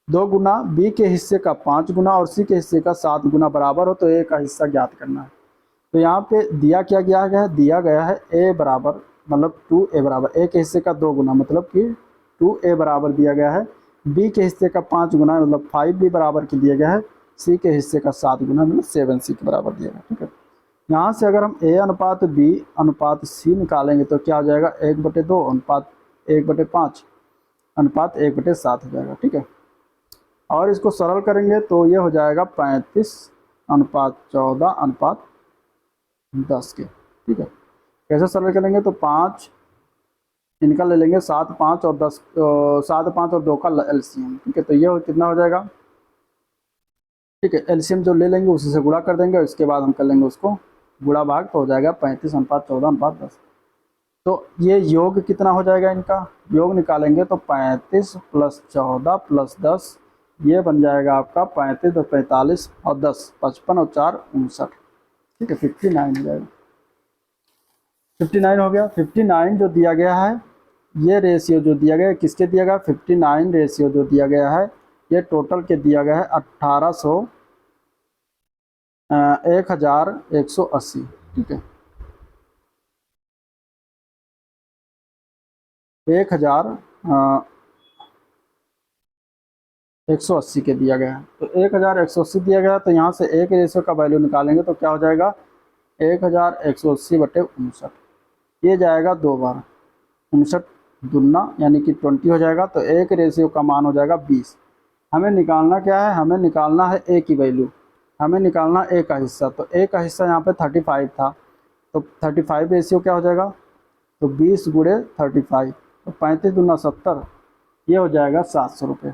2 गुना, B के हिस्से का 5 गुना और C के हिस्से का 7 गुना बराबर हो, तो A का हिस्सा ज्ञात करना है। तो यहाँ पे दिया क्या गया है, दिया गया है A बराबर मतलब 2A बराबर, A के हिस्से का 2 गुना मतलब कि 2A बराबर दिया गया है। B के हिस्से का 5 गुना मतलब 5B बराबर के दिया गया है। C के हिस्से का 7 गुना मतलब 7C के बराबर दिया गया। ठीक है, यहाँ से अगर हम A अनुपात B अनुपात C निकालेंगे तो क्या हो जाएगा, 1/2 अनुपात 1/5 अनुपात 1/7 हो जाएगा। ठीक है, और इसको सरल करेंगे तो ये हो जाएगा 35 अनुपात 14 अनुपात 10 के। ठीक है, कैसे सरल करेंगे तो 5 इनका ले लेंगे, 7 5 और 10 7 5 और 2 का एलसीएम। ठीक है, तो ये कितना हो जाएगा। ठीक है, एलसीएम जो ले लेंगे उसी से गुणा कर देंगे और इसके बाद हम कर लेंगे उसको गुणा भाग, तो हो जाएगा 35 अनुपात 14 अनुपात 10। तो ये योग कितना हो जाएगा, इनका योग निकालेंगे तो 35 प्लस 14 प्लस 10 ये बन जाएगा आपका 35 और 45 और 10 55 और 4 59। ठीक है, 59 हो जाएगा। 59 हो गया। 59 जो दिया गया है, ये रेशियो जो दिया गया है किसके दिया गया, 59 रेशियो जो दिया गया है ये टोटल के दिया गया है 1180। ठीक है, 1180 के दिया गया है। तो 1180 दिया गया, तो यहाँ से एक रेशियो का वैल्यू निकालेंगे तो क्या हो जाएगा 1180/59। ये जाएगा 2 बार, 59 दुना यानी कि 20 हो जाएगा। तो एक रेशियो का मान हो जाएगा 20। हमें निकालना क्या है, हमें निकालना है A की वैल्यू, हमें निकालना A का हिस्सा। तो A का हिस्सा यहाँ पे 35 था, तो 35 रेशियो क्या हो जाएगा, तो 20 गुणे 35 तो 35 दूना 70, ये हो जाएगा 700 रुपये।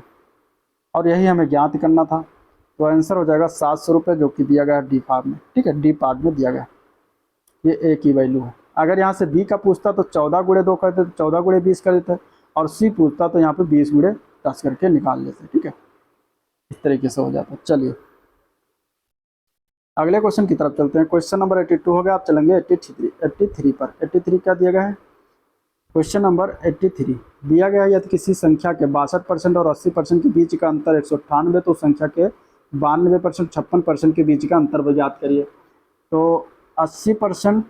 और यही हमें ज्ञात करना था। तो आंसर हो जाएगा 700 रुपये जो कि दिया गया डी पार्ट में। ठीक है, डी पार्ट में दिया गया, ये A की वैल्यू है। अगर यहाँ से B का पूछता तो 14 गुणे 2 कर देते, 14 गुणे 20 कर देते, और C पूछता तो यहाँ पे 20 गुणे 10 करके निकाल लेते। ठीक है, इस तरीके से हो जाता। चलिए अगले क्वेश्चन की तरफ चलते हैं। क्वेश्चन नंबर 82 हो गया। आप चलेंगे 83 पर। 83 क्या दिया गया है, क्वेश्चन नंबर 83 दिया गया है यदि किसी संख्या के 62% और 80% के बीच का अंतर 198 तो संख्या के 92% 56% के बीच का अंतर ज्ञात करिए। तो 80%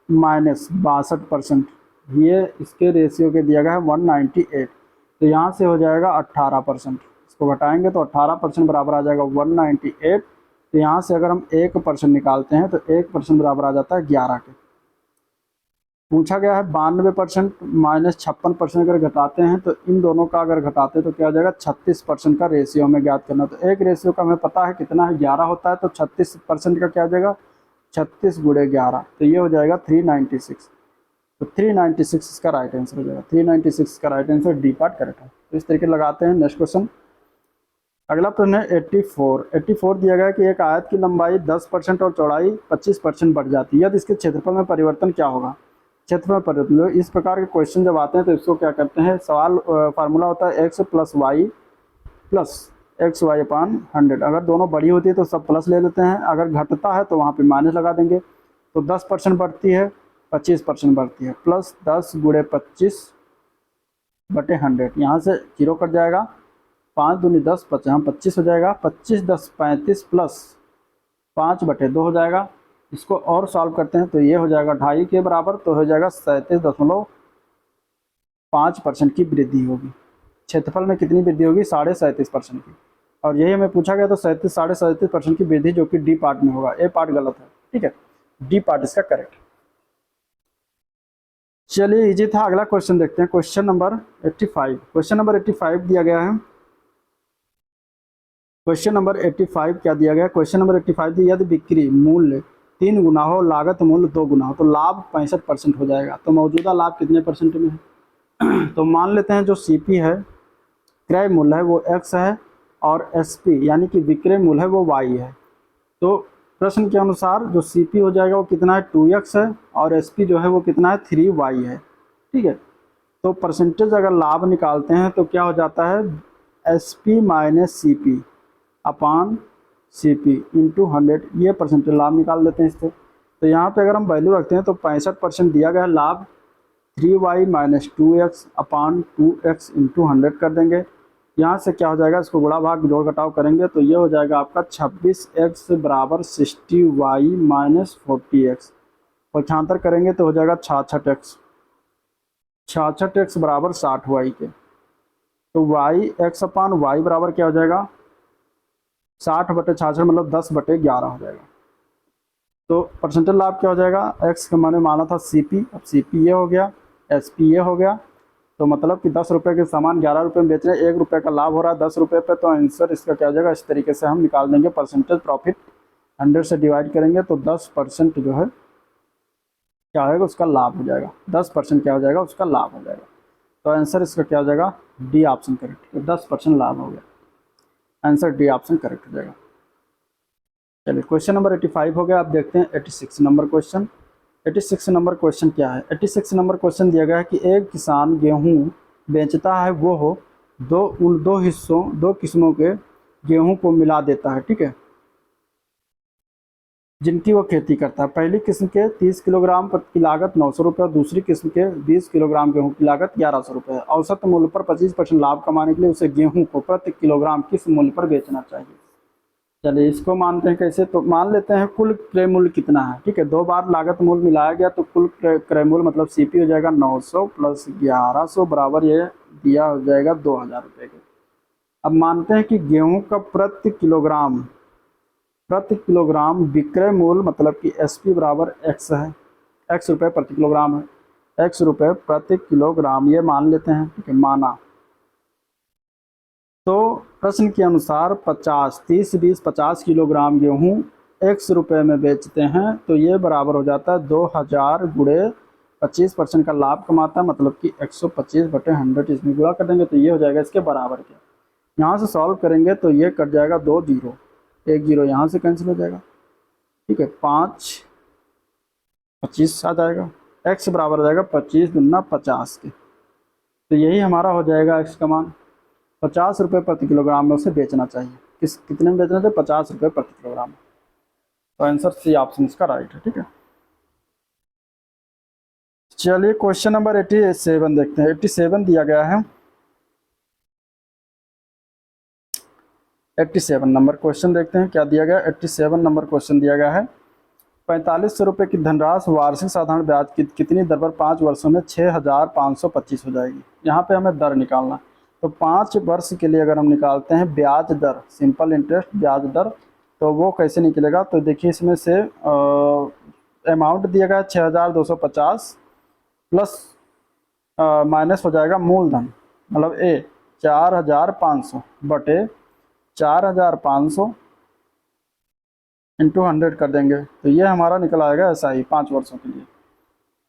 माइनस 62%, ये इसके रेशियो के दिया गया है 198। तो यहाँ से हो जाएगा 18%, इसको घटाएंगे तो 18% बराबर आ जाएगा 198। तो यहाँ से अगर हम 1% निकालते हैं तो 1% बराबर आ जाता है 11 के। पूछा गया है 92% माइनस 56% अगर घटाते हैं तो इन दोनों का अगर घटाते हैं तो क्या हो जाएगा 36% का रेशियो हमें ज्ञात करना। तो एक रेशियो का हमें पता है कितना है 11 होता है, तो 36% का क्या हो जाएगा 36 गुणे 11, तो ये हो जाएगा 396। तो 396 इसका राइट आंसर हो जाएगा। 396 का right answer D part correct है। तो इस तरीके लगाते हैं। नेक्स्ट क्वेश्चन, अगला प्रश्न है 84 दिया गया है कि एक आयत की लंबाई 10% और चौड़ाई 25% बढ़ जाती है, यदि इसके क्षेत्रफल में परिवर्तन क्या होगा। क्षेत्र में परिवर्तन, इस प्रकार के क्वेश्चन जब आते हैं तो इसको क्या करते हैं, सवाल फार्मूला होता है x plus y plus x y upon 100। अगर दोनों बड़ी होती है तो सब प्लस ले लेते हैं, अगर घटता है तो वहाँ पे माइनस लगा देंगे। तो 10% बढ़ती है, 25% बढ़ती है, प्लस 10 गुणे 25 बटे 100। यहाँ से जीरो कट जाएगा, 5 दूनी 10, 25 हो जाएगा, 25 10 35 प्लस 5 बटे 2 हो जाएगा। इसको और सॉल्व करते हैं तो ये हो जाएगा 2.5 के बराबर, तो हो जाएगा 37.5% की वृद्धि होगी। क्षेत्रफल में कितनी वृद्धि होगी 37.5% की। और यही हमें पूछा गया, तो 37.5% की वृद्धि जो कि डी पार्ट में होगा, ए पार्ट गलत है, ठीक है, डी पार्ट इसका करेक्ट। चलिए इजी था, अगला क्वेश्चन देखते हैं। क्वेश्चन नंबर 85, क्वेश्चन नंबर 85 दिया गया है। क्वेश्चन नंबर 85 क्या दिया गया, क्वेश्चन नंबर 85 दिया, यदि बिक्री मूल्य 3 गुना हो, लागत मूल्य 2 गुना हो, तो लाभ 65% हो जाएगा। तो मौजूदा लाभ कितने परसेंट में है तो मान लेते हैं जो सीपी है, क्रय मूल्य है, वो x है, और एसपी यानी कि विक्रय मूल्य है वो y है। तो प्रश्न के अनुसार जो सीपी हो जाएगा वो कितना है 2x है, और एसपी जो है वो कितना है 3y है, ठीक है। तो परसेंटेज अगर लाभ निकालते हैं तो क्या हो जाता है एसपी माइनस सीपी अपान सीपी इंटू 100, ये परसेंटेज लाभ निकाल देते हैं इससे। तो यहाँ पे अगर हम वैल्यू रखते हैं तो 65% दिया गया है लाभ, 3y माइनस 2x अपान 2x इंटू 100 कर देंगे। यहाँ से क्या हो जाएगा, इसको गुणा भाग जोड़ घटाव करेंगे तो ये हो जाएगा आपका 26x बराबर 60y माइनस 40x, पक्षांतर करेंगे तो हो जाएगा 66x बराबर 60y के। तो y x अपान वाई बराबर क्या हो जाएगा 60 बटे 66 मतलब 10 बटे 11 हो जाएगा। तो परसेंटेज लाभ क्या हो जाएगा, x का मैंने माना था cp, अब cp ये हो गया, sp ये हो गया। तो मतलब कि 10 रुपये के सामान 11 रुपये में बेच रहे हैं, 1 रुपये का लाभ हो रहा है 10 रुपये पे, तो आंसर इसका क्या हो जाएगा, इस तरीके से हम निकाल देंगे। परसेंटेज प्रॉफिट 100 से डिवाइड करेंगे तो 10% जो है क्या होगा उसका लाभ हो जाएगा, 10% क्या हो जाएगा उसका लाभ हो जाएगा। तो आंसर इसका क्या हो जाएगा, डी ऑप्शन करेक्ट, तो 10% लाभ हो गया, आंसर डी ऑप्शन करेक्ट हो जाएगा। चलिए क्वेश्चन नंबर 85 हो गया। आप देखते हैं 86 नंबर क्वेश्चन। 86 नंबर क्वेश्चन क्या है, 86 नंबर क्वेश्चन दिया गया है कि एक किसान गेहूं बेचता है, वो दो हिस्सों 2 किस्मों के गेहूं को मिला देता है, ठीक है, जिनकी वो खेती करता है। पहली किस्म के 30 किलोग्राम की लागत 900 रुपये, दूसरी किस्म के 20 किलोग्राम गेहूं की लागत 1100 रुपये। औसत मूल्य पर 25% लाभ कमाने के लिए उसे गेहूं को प्रति किलोग्राम किस मूल्य पर बेचना चाहिए। चलिए इसको मानते हैं कैसे, तो मान लेते हैं कुल क्रय मूल्य कितना है, ठीक है, 2 बार लागत मूल्य मिलाया गया तो कुल क्रय मूल्य मतलब सीपी हो जाएगा 900 प्लस 1100 बराबर ये दिया हो जाएगा 2000 रुपये के। अब मानते हैं कि गेहूं का प्रति किलोग्राम विक्रय मूल्य मतलब कि एसपी बराबर एक्स है, एक्स रुपये प्रति किलोग्राम है, एक्स रुपये प्रति किलोग्राम ये मान लेते हैं, ठीक है, माना। तो प्रश्न के अनुसार 50 किलोग्राम गेहूं एक्स रुपये में बेचते हैं, तो ये बराबर हो जाता है 2000 गुणे 25% का लाभ कमाता है, मतलब कि 125 बटे 100 इसमें गुणा कर देंगे तो ये हो जाएगा इसके बराबर क्या। यहाँ से सॉल्व करेंगे तो ये कट जाएगा 2 जीरो, 1 जीरो यहाँ से कैंसिल हो जाएगा, ठीक है, 5 25 आ जाएगा, एक्स बराबर हो जाएगा 25 दूना 50 के। तो यही हमारा हो जाएगा एक्स का मान 50 रुपये प्रति किलोग्राम में उसे बेचना चाहिए। कितने में बेचना चाहिए 50 रुपये प्रति किलोग्राम। तो आंसर सी ऑप्शन इसका राइट है, ठीक है। चलिए क्वेश्चन नंबर 87 देखते हैं। 87 दिया गया है 87 नंबर क्वेश्चन देखते हैं क्या दिया गया। 87 नंबर क्वेश्चन दिया गया है 4500 रुपये की धनराशि वार्षिक साधारण ब्याज की कितनी दर पर 5 वर्षों में 6525 हो जाएगी। यहाँ पे हमें दर निकालना है। तो 5 वर्ष के लिए अगर हम निकालते हैं ब्याज दर, सिंपल इंटरेस्ट ब्याज दर, तो वो कैसे निकलेगा। तो देखिए इसमें से अमाउंट दिया गया 6250 प्लस माइनस हो जाएगा मूलधन, मतलब ए 4500 बटे 4500 इंटू 100 कर देंगे तो ये हमारा निकल आएगा ऐसा ही 5 वर्षों के लिए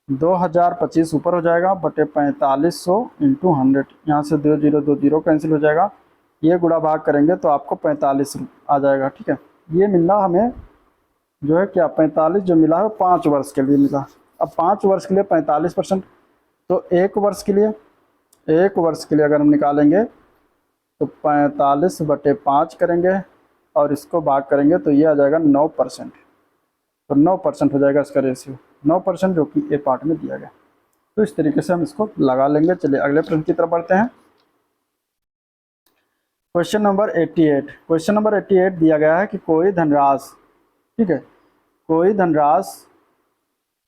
2025 ऊपर हो जाएगा बटे 4500 इंटू 100। यहाँ से 20 कैंसिल हो जाएगा, ये गुणा भाग करेंगे तो आपको 45 आ जाएगा। ठीक है, ये मिला हमें जो है क्या 45 जो मिला है 5 वर्ष के लिए मिला। अब 5 वर्ष के लिए 45%, तो 1 वर्ष के लिए, 1 वर्ष के लिए अगर हम निकालेंगे तो 45 बटे 5 करेंगे और इसको भाग करेंगे तो ये आ जाएगा 9%। तो 9% हो जाएगा इसका रेशियो, 9% जो कि ए पार्ट में दिया गया। तो इस तरीके से हम इसको लगा लेंगे। चलिए अगले प्रश्न की तरफ बढ़ते हैं। Question number 88। क्वेश्चन नंबर 88 दिया गया है कि कोई धनराशि, ठीक है, कोई धनराशि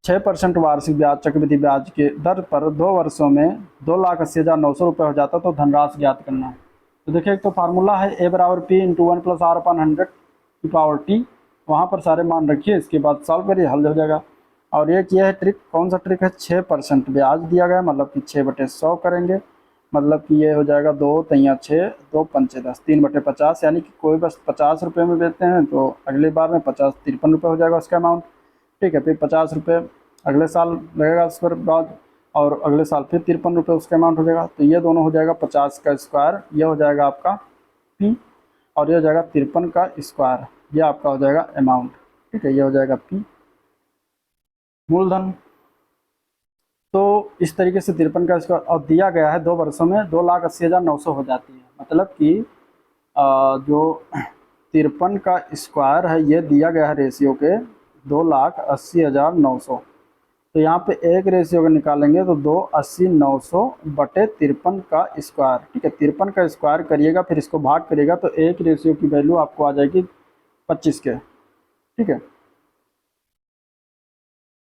6% वार्षिक ब्याज चक्रवृद्धि ब्याज के दर पर 2 वर्षों में 2,80,900 रुपये हो जाता, तो धनराशि ज्ञात करना है। तो देखिए एक तो फार्मूला है ए बराबर पी इंटू 1 प्लस आर अपन 100 की पावर टी, वहाँ पर सारे मान रखिए, इसके बाद सॉल्व करिए, हल हो जाएगा। और एक ये है ट्रिक, कौन सा ट्रिक है, 6% ब्याज दिया गया, मतलब कि 6/100 करेंगे, मतलब कि ये हो जाएगा 2 तैया 6 2 पंचे 10 3/50, यानी कि कोई बस 50 रुपये में बेचते हैं तो अगली बार में 53 रुपये हो जाएगा उसका अमाउंट। ठीक है, फिर 50 रुपये अगले साल लगेगा उस पर बाद, और अगले साल फिर 53 रुपये उसका अमाउंट हो जाएगा। तो ये दोनों हो जाएगा 50 का स्क्वायर, ये हो जाएगा आपका पी, और ये हो जाएगा 53 का स्क्वायर, ये आपका हो जाएगा अमाउंट। ठीक है, ये हो जाएगा पी मूलधन। तो इस तरीके से 53 का स्क्वायर, और दिया गया है 2 वर्षों में 2,80,900 हो जाती है, मतलब कि जो 53 का स्क्वायर है ये दिया गया है रेशियो के 2,80,900। तो यहाँ पे एक रेशियो का निकालेंगे तो 2,80,900 बटे 53 का स्क्वायर। ठीक है, 53 का स्क्वायर करिएगा फिर इसको भाग करिएगा तो एक रेशियो की वैल्यू आपको आ जाएगी 25 के। ठीक है,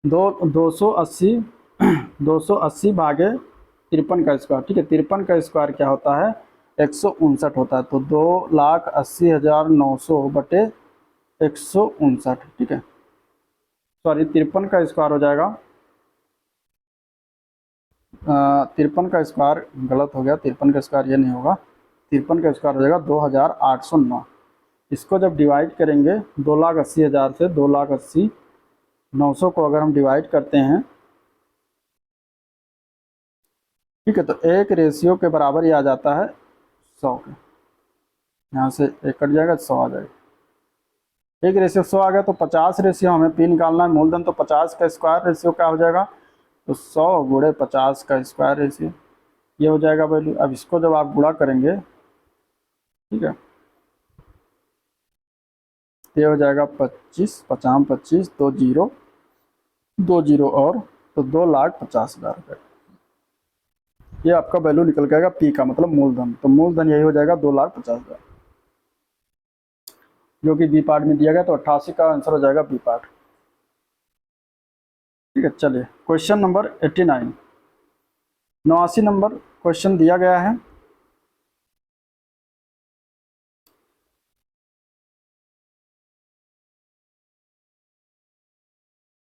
280 भागे 53 का स्क्वायर। ठीक है, 53 का स्क्वायर क्या होता है, 159 होता है। तो 2,80,900 बटे 159। ठीक है, सॉरी 53 का स्क्वायर हो जाएगा, 53 का स्क्वायर गलत हो गया, 53 का स्क्वायर ये नहीं होगा, 53 का स्क्वायर हो जाएगा 2,809। इसको जब डिवाइड करेंगे 2,80,000 से 2,80,900 को अगर हम डिवाइड करते हैं, ठीक है, तो एक रेशियो के बराबर ही आ जाता है 100 के। यहाँ से एक कट जाएगा 100 आ जाएगा, एक रेशियो 100 आ गया। तो 50 रेशियो हमें पी निकालना है मूलधन, तो 50 का स्क्वायर रेशियो क्या हो जाएगा, तो 100 गुणे 50 का स्क्वायर रेशियो, ये हो जाएगा वैल्यू। अब इसको जब आप गुणा करेंगे, ठीक है, तो ये हो जाएगा 25 50 25 2 0 2 0 और तो 2,50,000 रुपये, ये आपका वैल्यू निकल के आएगा पी का मतलब मूलधन। तो मूलधन यही हो जाएगा 2,50,000, जो कि बी पार्ट में दिया गया। तो 88 का आंसर हो जाएगा बी पार्ट। ठीक है, चलिए क्वेश्चन नंबर 89, 89 नंबर क्वेश्चन दिया गया है।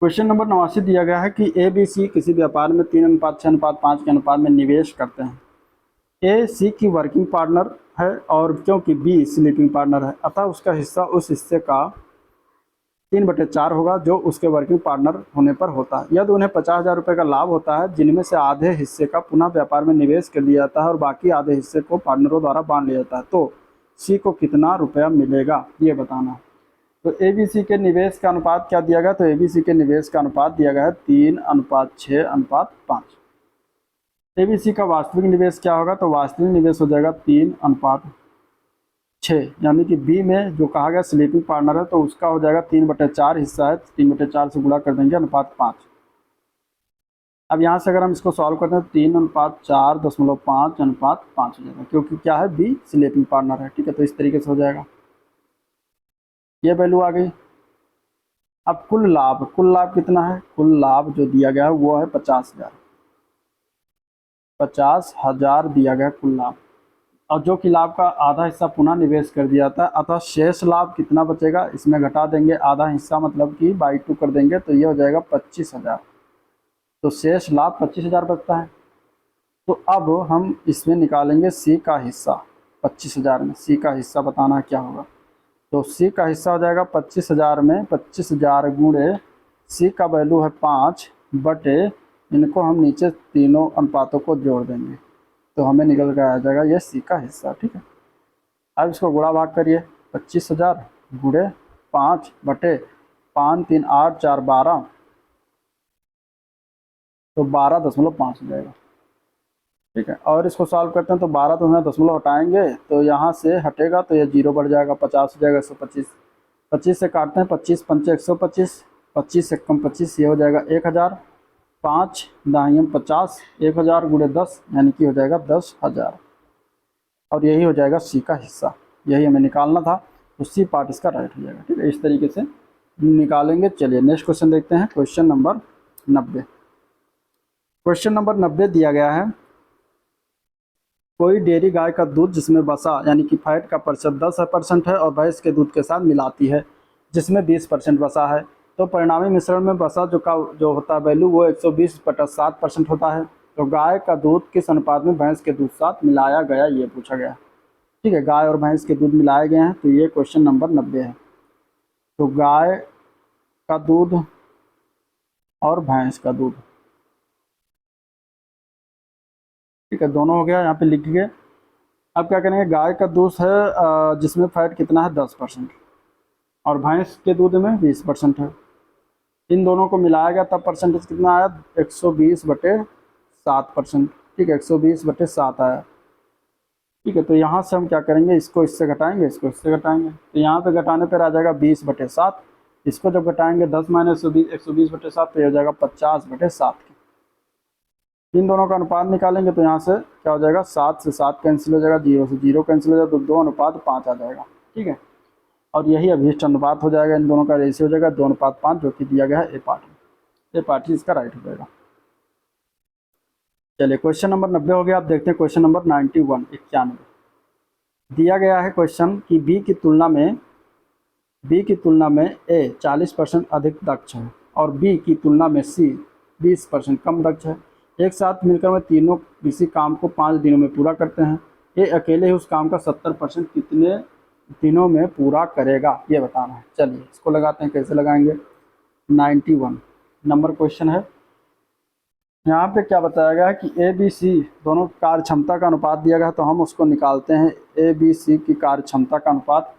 क्वेश्चन नंबर 89 दिया गया है कि ए बी सी किसी व्यापार में 3:6:5 के अनुपात में निवेश करते हैं। ए सी की वर्किंग पार्टनर है और क्योंकि बी स्लीपिंग पार्टनर है, अतः उसका हिस्सा उस हिस्से का 3/4 होगा जो उसके वर्किंग पार्टनर होने पर होता है। यदि उन्हें 50,000 रुपये का लाभ होता है, जिनमें से आधे हिस्से का पुनः व्यापार में निवेश कर लिया जाता है और बाकी आधे हिस्से को पार्टनरों द्वारा बांट लिया जाता है, तो सी को कितना रुपया मिलेगा, ये बताना है। तो ए बी सी के निवेश का अनुपात क्या दिया गया, तो ए बी सी के निवेश का अनुपात दिया गया है 3:6:5। ए बी सी का वास्तविक निवेश क्या होगा, तो वास्तविक निवेश हो जाएगा 3:6, यानी कि बी में जो कहा गया स्लीपिंग पार्टनर है तो उसका हो जाएगा 3/4 हिस्सा है, 3/4 से गुणा कर देंगे अनुपात 5। अब यहाँ से अगर हम इसको सॉल्व करते हैं 3:4.5 हो जाएगा, क्योंकि क्या है बी स्लीपिंग पार्टनर है, ठीक है। तो इस तरीके से हो जाएगा, ये वैल्यू आ गई। अब कुल लाभ कितना है, कुल लाभ जो दिया गया है वो है 50,000, 50,000 दिया गया कुल लाभ, और जो कि लाभ का आधा हिस्सा पुनः निवेश कर दिया था, अतः शेष लाभ कितना बचेगा, इसमें घटा देंगे आधा हिस्सा, मतलब कि बाई 2 कर देंगे, तो ये हो जाएगा 25,000। तो शेष लाभ 25,000 बचता है। तो अब हम इसमें निकालेंगे सी का हिस्सा, 25,000 में सी का हिस्सा बताना क्या होगा। तो सी का हिस्सा हो जाएगा 25,000 में 25,000 गुणे सी का वैल्यू है 5 बटे, इनको हम नीचे तीनों अनुपातों को जोड़ देंगे, तो हमें निकल कर आ जाएगा ये सी का हिस्सा, ठीक है। अब इसको गुणा भाग करिए, 25,000 गुणे 5 बटे 5 3 8 4 12, तो 12.5 हो जाएगा, ठीक है। और इसको सॉल्व करते हैं तो 12 तो हमें दशमलव हटाएंगे, तो यहाँ से हटेगा तो ये 0 बढ़ जाएगा, 50 हो जाएगा 125, 25 से काटते हैं 25 पंचे 125, 25 से कम 25, ये हो जाएगा 1,000, 5 दाहियम 50, 1,000 गुणे 10 यानी कि हो जाएगा 10,000, और यही हो जाएगा सी का हिस्सा, यही हमें निकालना था, तो सी पार्ट इसका राइट हो जाएगा, ठीक है। इस तरीके से निकालेंगे। चलिए नेक्स्ट क्वेश्चन देखते हैं, क्वेश्चन नंबर 90। क्वेश्चन नंबर 90 दिया गया है, कोई डेयरी गाय का दूध जिसमें वसा यानी कि फैट का प्रतिशत 10% है और भैंस के दूध के साथ मिलाती है जिसमें 20% वसा है, तो परिणामी मिश्रण में वसा जो होता है वैल्यू वो 120/7% होता है। तो गाय का दूध किस अनुपात में भैंस के दूध साथ मिलाया गया, ये पूछा गया, ठीक है। गाय और भैंस के दूध मिलाए गए हैं, तो ये क्वेश्चन नंबर 90 है। तो गाय का दूध और भैंस का दूध, ठीक है, दोनों हो गया, यहाँ पे लिख गए। अब क्या करेंगे, गाय का दूध है जिसमें फैट कितना है 10% और भैंस के दूध में 20% है, इन दोनों को मिलाया गया तब परसेंटेज कितना आया 120/7%, ठीक है, 120/7 आया, ठीक है। तो यहाँ से हम क्या करेंगे, इसको इससे घटाएंगे, इसको इससे घटाएंगे, तो यहाँ पे घटाने पर आ जाएगा 20/7, इसको जब घटाएंगे 10 - 120/7 तो ये हो जाएगा 50/7 के। इन दोनों का अनुपात निकालेंगे तो यहाँ से क्या हो जाएगा, 7 से 7 कैंसिल हो जाएगा, 0 से 0 कैंसिल हो जाएगा, तो 2:5 आ जाएगा, ठीक है। और यही अभीष्ट अनुपात हो जाएगा, इन दोनों का रेशियो हो जाएगा 2:5, जो कि दिया गया है ए पार्ट ही इसका राइट हो जाएगा। चलिए क्वेश्चन नंबर 90 हो गया। आप देखते हैं क्वेश्चन नंबर 91 दिया गया है क्वेश्चन कि बी की तुलना में ए 40% अधिक दक्ष है और बी की तुलना में सी 20% कम दक्ष है। एक साथ मिलकर वे तीनों किसी काम को 5 दिनों में पूरा करते हैं। ए अकेले ही उस काम का 70% कितने दिनों में पूरा करेगा, ये बताना है। चलिए इसको लगाते हैं, कैसे लगाएंगे। 91 नंबर क्वेश्चन है। यहाँ पे क्या बताया गया है कि ए बी सी दोनों कार्य क्षमता का अनुपात दिया गया है, तो हम उसको निकालते हैं। ए बी सी की कार्य क्षमता का अनुपात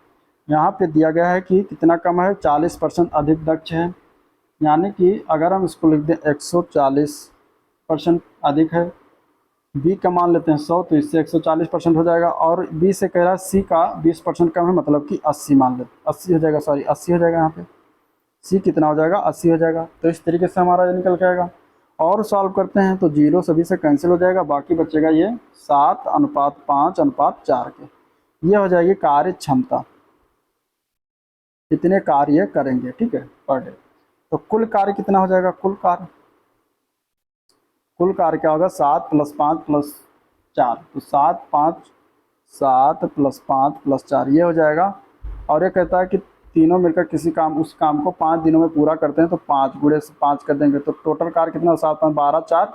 यहाँ पे दिया गया है कि कितना कम है, 40% अधिक दक्ष है, यानी कि अगर हम इसको लिख दें 140% अधिक है। बी का मान लेते हैं 100, तो इससे 140% हो जाएगा, और बी से कह रहा है सी का 20% कम है, मतलब कि 80 मान लेते, 80 हो जाएगा, सॉरी 80 हो जाएगा। यहाँ पे सी कितना हो जाएगा, 80 हो जाएगा। तो इस तरीके से हमारा ये निकल के आएगा। और सॉल्व करते हैं तो 0 सभी से कैंसिल हो जाएगा, बाकी बचेगा ये 7:5:4 के। ये हो जाएगी कार्य क्षमता, कितने कार्य करेंगे, ठीक है, पर डे। तो कुल कार्य कितना हो जाएगा, कुल कार्य क्या होगा, 7 + 5 + 4, तो 7 + 5 + 4 ये हो जाएगा। और ये कहता है कि तीनों मिलकर उस काम को 5 दिनों में पूरा करते हैं, तो 5 गुणे 5 कर देंगे, तो टोटल कार्य कितना, 7 × 5 = 12 4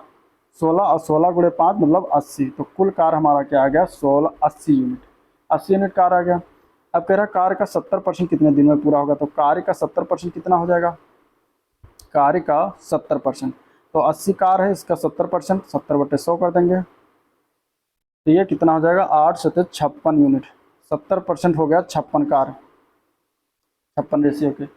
16, और 16 गुणे 5 मतलब 80। तो कुल कार्य हमारा क्या आ गया, 80 यूनिट, 80 यूनिट कार्य आ गया। अब कह रहा है कार्य का 70% कितने दिन में पूरा होगा, तो कार्य का 70% कितना हो जाएगा, कार्य का 70%, तो 80 कार्य है, इसका 70%, 70/100 कर देंगे, तो ये कितना हो जाएगा, 8 × 7 = 56 यूनिट। 70% हो गया 56 कार्य, 56 रेशियो के।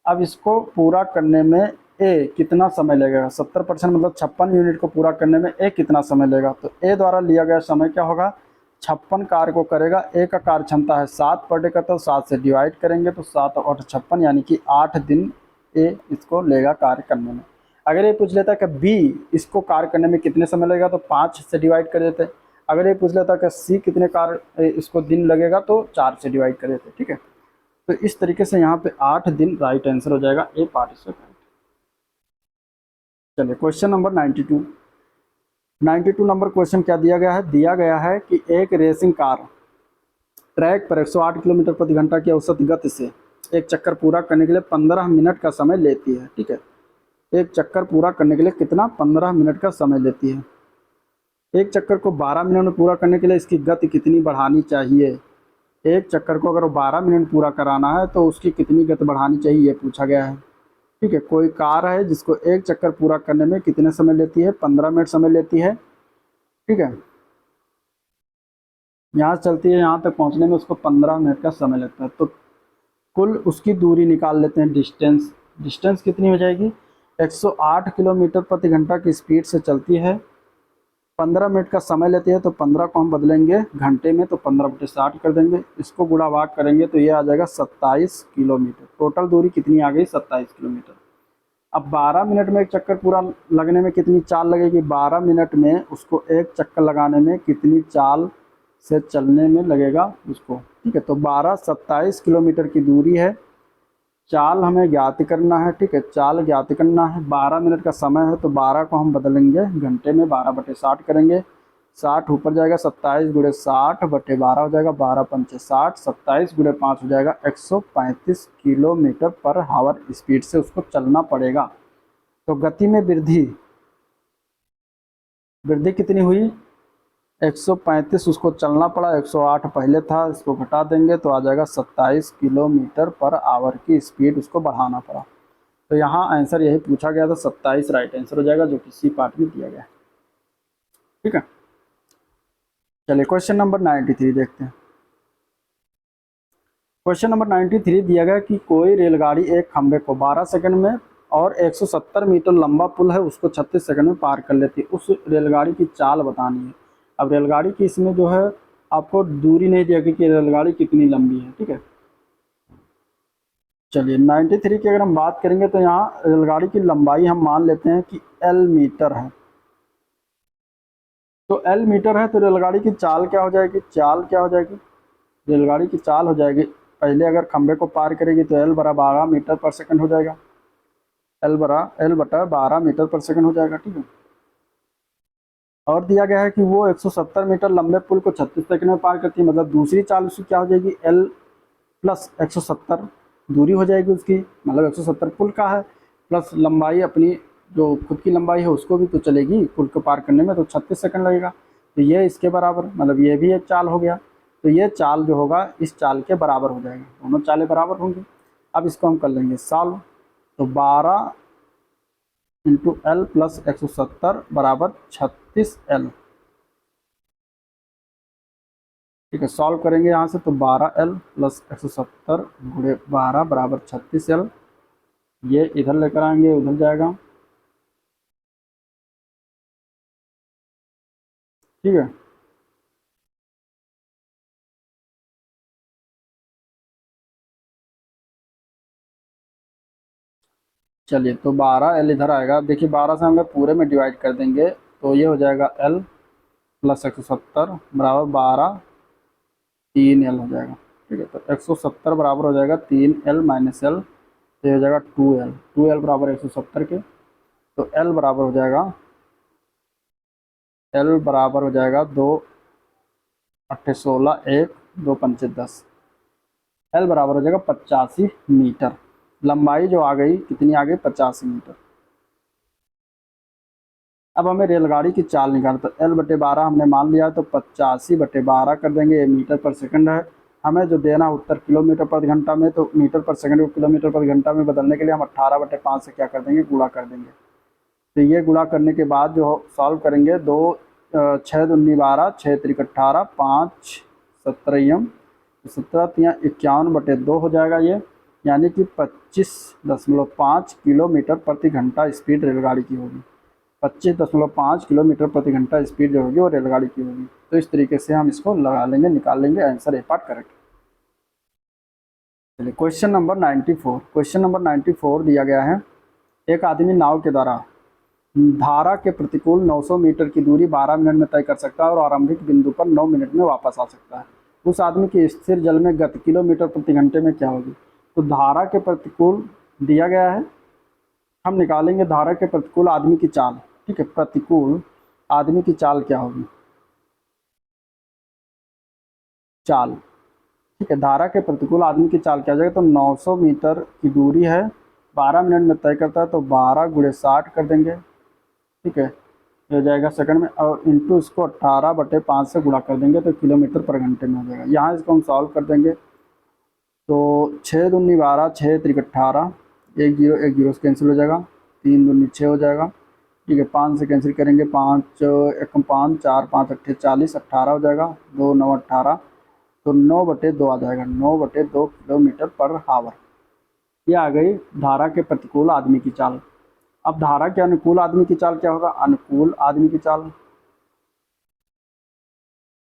अब इसको पूरा करने में ए कितना समय लगेगा, 70% मतलब 56 यूनिट को पूरा करने में ए कितना समय लेगा, तो ए द्वारा लिया गया समय क्या होगा, 56 कार्य को करेगा। ए का कार्य क्षमता है 7 पर डे का, तो 7 से डिवाइड करेंगे तो 7 और 8 56, यानी कि 8 दिन ए इसको लेगा कार्य करने में। अगर ये पूछ लेता कि बी इसको कार्य करने में कितने समय लगेगा तो 5 से डिवाइड कर देते। अगर ये पूछ लेता कि सी कितने कार्य इसको दिन लगेगा तो 4 से डिवाइड कर देते। ठीक है, तो इस तरीके से यहाँ पे 8 दिन राइट आंसर हो जाएगा, ए पार्ट इसका करेक्ट। चलिए क्वेश्चन नंबर 92। 92 नंबर क्वेश्चन क्या दिया गया है? दिया गया है कि एक रेसिंग कार ट्रैक पर 108 किलोमीटर प्रति घंटा की औसत गति से एक चक्कर पूरा करने के लिए 15 मिनट का समय लेती है। ठीक है, एक चक्कर पूरा करने के लिए कितना? 15 मिनट का समय लेती है। एक चक्कर को 12 मिनट में पूरा करने के लिए इसकी गति कितनी बढ़ानी चाहिए? एक चक्कर को अगर 12 मिनट पूरा कराना है तो उसकी कितनी गति बढ़ानी चाहिए, ये पूछा गया है। ठीक है, कोई कार है जिसको एक चक्कर पूरा करने में कितने समय लेती है? 15 मिनट समय लेती है। ठीक है, यहाँ चलती है, यहाँ तक पहुँचने में उसको 15 मिनट का समय लगता है। तो कुल उसकी दूरी निकाल लेते हैं, डिस्टेंस। डिस्टेंस कितनी हो जाएगी? 108 किलोमीटर प्रति घंटा की स्पीड से चलती है, 15 मिनट का समय लेती है, तो 15 को हम बदलेंगे घंटे में तो 15/60 कर देंगे। इसको गुणा भाग करेंगे तो ये आ जाएगा 27 किलोमीटर। टोटल दूरी कितनी आ गई? 27 किलोमीटर। अब 12 मिनट में एक चक्कर पूरा लगने में कितनी चाल लगेगी? 12 मिनट में उसको एक चक्कर लगाने में कितनी चाल से चलने में लगेगा उसको। ठीक है, तो 27 किलोमीटर की दूरी है, चाल हमें ज्ञात करना है। ठीक है, चाल ज्ञात करना है, 12 मिनट का समय है तो 12 को हम बदलेंगे घंटे में, 12/60 करेंगे। 60 ऊपर जाएगा, 27 × 60/12 हो जाएगा, 12×5 60, 27 × 5 हो जाएगा, 135 किलोमीटर पर आवर स्पीड से उसको चलना पड़ेगा। तो गति में वृद्धि कितनी हुई? 135 उसको चलना पड़ा, 108 पहले था, इसको घटा देंगे तो आ जाएगा 27 किलोमीटर पर आवर की स्पीड उसको बढ़ाना पड़ा। तो यहाँ आंसर यही पूछा गया था, 27 राइट आंसर हो जाएगा, जो कि सी पार्ट में दिया गया है। ठीक है, चलिए क्वेश्चन नंबर 93 देखते हैं। क्वेश्चन नंबर 93 दिया गया कि कोई रेलगाड़ी एक खंभे को 12 सेकंड में और 170 मीटर लंबा पुल है उसको 36 सेकंड में पार कर लेती है, उस रेलगाड़ी की चाल बतानी है। अब रेलगाड़ी की इसमें जो है आपको दूरी नहीं दिया कि रेलगाड़ी कितनी लंबी है। ठीक है, चलिए 93 की अगर हम बात करेंगे तो यहाँ रेलगाड़ी की लंबाई हम मान लेते हैं कि L मीटर है। तो L मीटर है तो रेलगाड़ी की चाल क्या हो जाएगी? चाल क्या हो जाएगी? रेलगाड़ी की चाल हो जाएगी, पहले अगर खंबे को पार करेगी तो L = 12 मीटर पर सेकंड हो जाएगा, L बटा 12 मीटर पर सेकंड हो जाएगा। ठीक है, और दिया गया है कि वो 170 मीटर लंबे पुल को 36 सेकंड में पार करती है, मतलब दूसरी चाल उसकी क्या हो जाएगी? L + 170 दूरी हो जाएगी उसकी, मतलब 170 पुल का है, प्लस लंबाई अपनी जो खुद की लंबाई है उसको भी तो चलेगी पुल को पार करने में, तो 36 सेकंड लगेगा। तो ये इसके बराबर, मतलब ये भी एक चाल हो गया। तो ये चाल जो होगा इस चाल के बराबर हो जाएगा, दोनों चालें बराबर होंगी। अब इसको हम कर लेंगे सॉल्व, तो 12 × L + 170 = 36L। ठीक है, सॉल्व करेंगे यहाँ से तो 12L + 170 × 12 = 36L। ये इधर लेकर आएंगे, उधर जाएगा। ठीक है, चलिए तो 12L इधर आएगा। देखिए 12 से हम लोग पूरे में डिवाइड कर देंगे तो ये हो जाएगा L + 170 = 12, 3L हो जाएगा। ठीक है, तो 170 बराबर हो जाएगा 3L - L, तो ये हो जाएगा 2L। 2L = 170 के, तो L बराबर हो जाएगा 2 8 16 1 2 5 10, L बराबर हो जाएगा 85 मीटर। लंबाई जो आ गई कितनी आ गई? 85 मीटर। अब हमें रेलगाड़ी की चाल निकालना, तो L/12 हमने मान लिया, तो 85/12 कर देंगे, ये मीटर पर सेकंड है। हमें जो देना उत्तर किलोमीटर प्रति घंटा में, तो मीटर पर सेकंड को किलोमीटर प्रति घंटा में बदलने के लिए हम 18/5 से क्या कर देंगे? गुणा कर देंगे। तो ये गुणा करने के बाद जो सॉल्व करेंगे, 6 दूनी 12, 6 त्रिक 18, 5 17 17 51/2 हो जाएगा ये, यानी कि 25.5 किलोमीटर प्रति घंटा स्पीड रेलगाड़ी की होगी। 25.5 किलोमीटर प्रति घंटा स्पीड जो होगी वो रेलगाड़ी की होगी। तो इस तरीके से हम इसको लगा लेंगे, निकाल लेंगे, आंसर ए पार्ट करेक्ट। चलिए क्वेश्चन नंबर 94। क्वेश्चन नंबर 94 दिया गया है, एक आदमी नाव के द्वारा धारा के प्रतिकूल 900 मीटर की दूरी 12 मिनट में तय कर सकता है और आरंभिक बिंदु पर 9 मिनट में वापस आ सकता है। उस आदमी की स्थिर जल में गति किलोमीटर प्रति घंटे में क्या होगी? तो धारा के प्रतिकूल दिया गया है, हम निकालेंगे धारा के प्रतिकूल आदमी की चाल। ठीक है, प्रतिकूल आदमी की चाल क्या होगी? चाल, ठीक है, धारा के प्रतिकूल आदमी की चाल क्या हो जाएगा? तो 900 मीटर की दूरी है, 12 मिनट में तय करता है, तो 12 गुणे 60 कर देंगे। ठीक है, ये हो जाएगा सेकंड में, और इंटू इसको 18/5 से गुणा कर देंगे तो किलोमीटर पर घंटे में हो जाएगा। यहाँ इसको हम सॉल्व कर देंगे तो 6 दूनी 12, 6 त्रिक 18, 1 0 से कैंसिल हो जाएगा, 3 दूनी 6 हो जाएगा। ठीक है, 5 से कैंसिल करेंगे, 5 1 5, 4 5 8 40, 18 हो जाएगा, 2 9 18, तो 9/2 आ जाएगा, 9/2 किलोमीटर पर हावर। ये आ गई धारा के प्रतिकूल आदमी की चाल। अब धारा के अनुकूल आदमी की चाल क्या होगा? अनुकूल आदमी की चाल,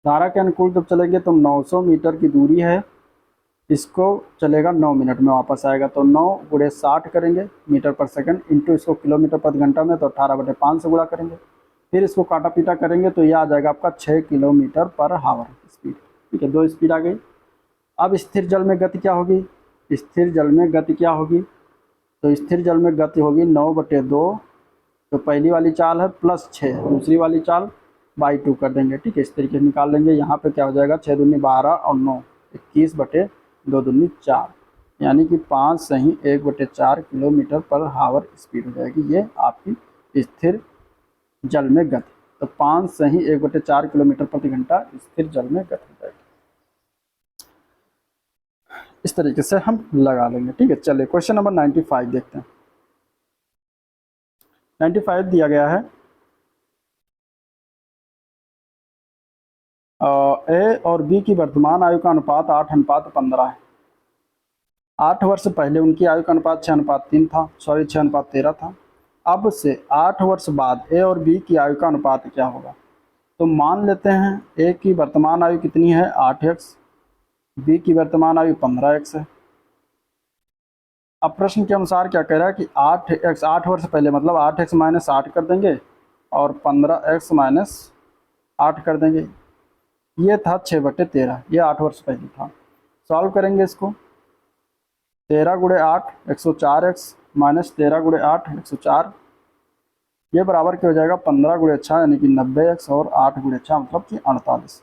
धारा के अनुकूल जब चलेंगे तो 900 मीटर की दूरी है, इसको चलेगा 9 मिनट में वापस आएगा, तो 9 गुणे 60 करेंगे मीटर पर सेकंड, इंटू इसको किलोमीटर प्रति घंटा में, तो 18/5 से गुणा करेंगे, फिर इसको काटा पीटा करेंगे तो यह आ जाएगा आपका 6 किलोमीटर पर हावर स्पीड। ठीक है, 2 स्पीड आ गई। अब स्थिर जल में गति क्या होगी? स्थिर जल में गति क्या होगी? तो स्थिर जल में गति होगी 9/2, तो पहली वाली चाल है प्लस 6, दूसरी वाली चाल बाई 2 कर देंगे। ठीक है, इस तरीके से निकाल लेंगे। यहाँ पे क्या हो जाएगा? 6 दूनी 12 और 9 21/2 दूनी 4, यानी कि 5 सही 1/4 किलोमीटर पर हावर स्पीड हो जाएगी। ये आपकी स्थिर जल में गति, तो 5 सही 1/4 किलोमीटर प्रति घंटा स्थिर जल में गति हो जाएगी। इस तरीके से हम लगा लेंगे। ठीक है, चलिए क्वेश्चन नंबर 95 देखते हैं। 95 दिया गया है, ए और बी की वर्तमान आयु का अनुपात 8:15 है। 8 वर्ष पहले उनकी आयु का अनुपात 6:3 था, 6:13 था। अब से 8 वर्ष बाद ए और बी की आयु का अनुपात क्या होगा? तो मान लेते हैं ए की वर्तमान आयु कितनी है? 8x, बी की वर्तमान आयु 15x है। अब प्रश्न के अनुसार क्या कह रहा है कि 8x, 8 वर्ष पहले मतलब 8x माइनस 8 कर देंगे और 15x माइनस 8 कर देंगे। ये था 6/13, ये 8 वर्ष पहले था। सॉल्व करेंगे इसको, 13 गुणे 8 104x माइनस 13 गुणे 8 104, ये बराबर क्या हो जाएगा? 15 गुणे 6 यानी कि 90x और 8 गुणे 6 मतलब कि 48।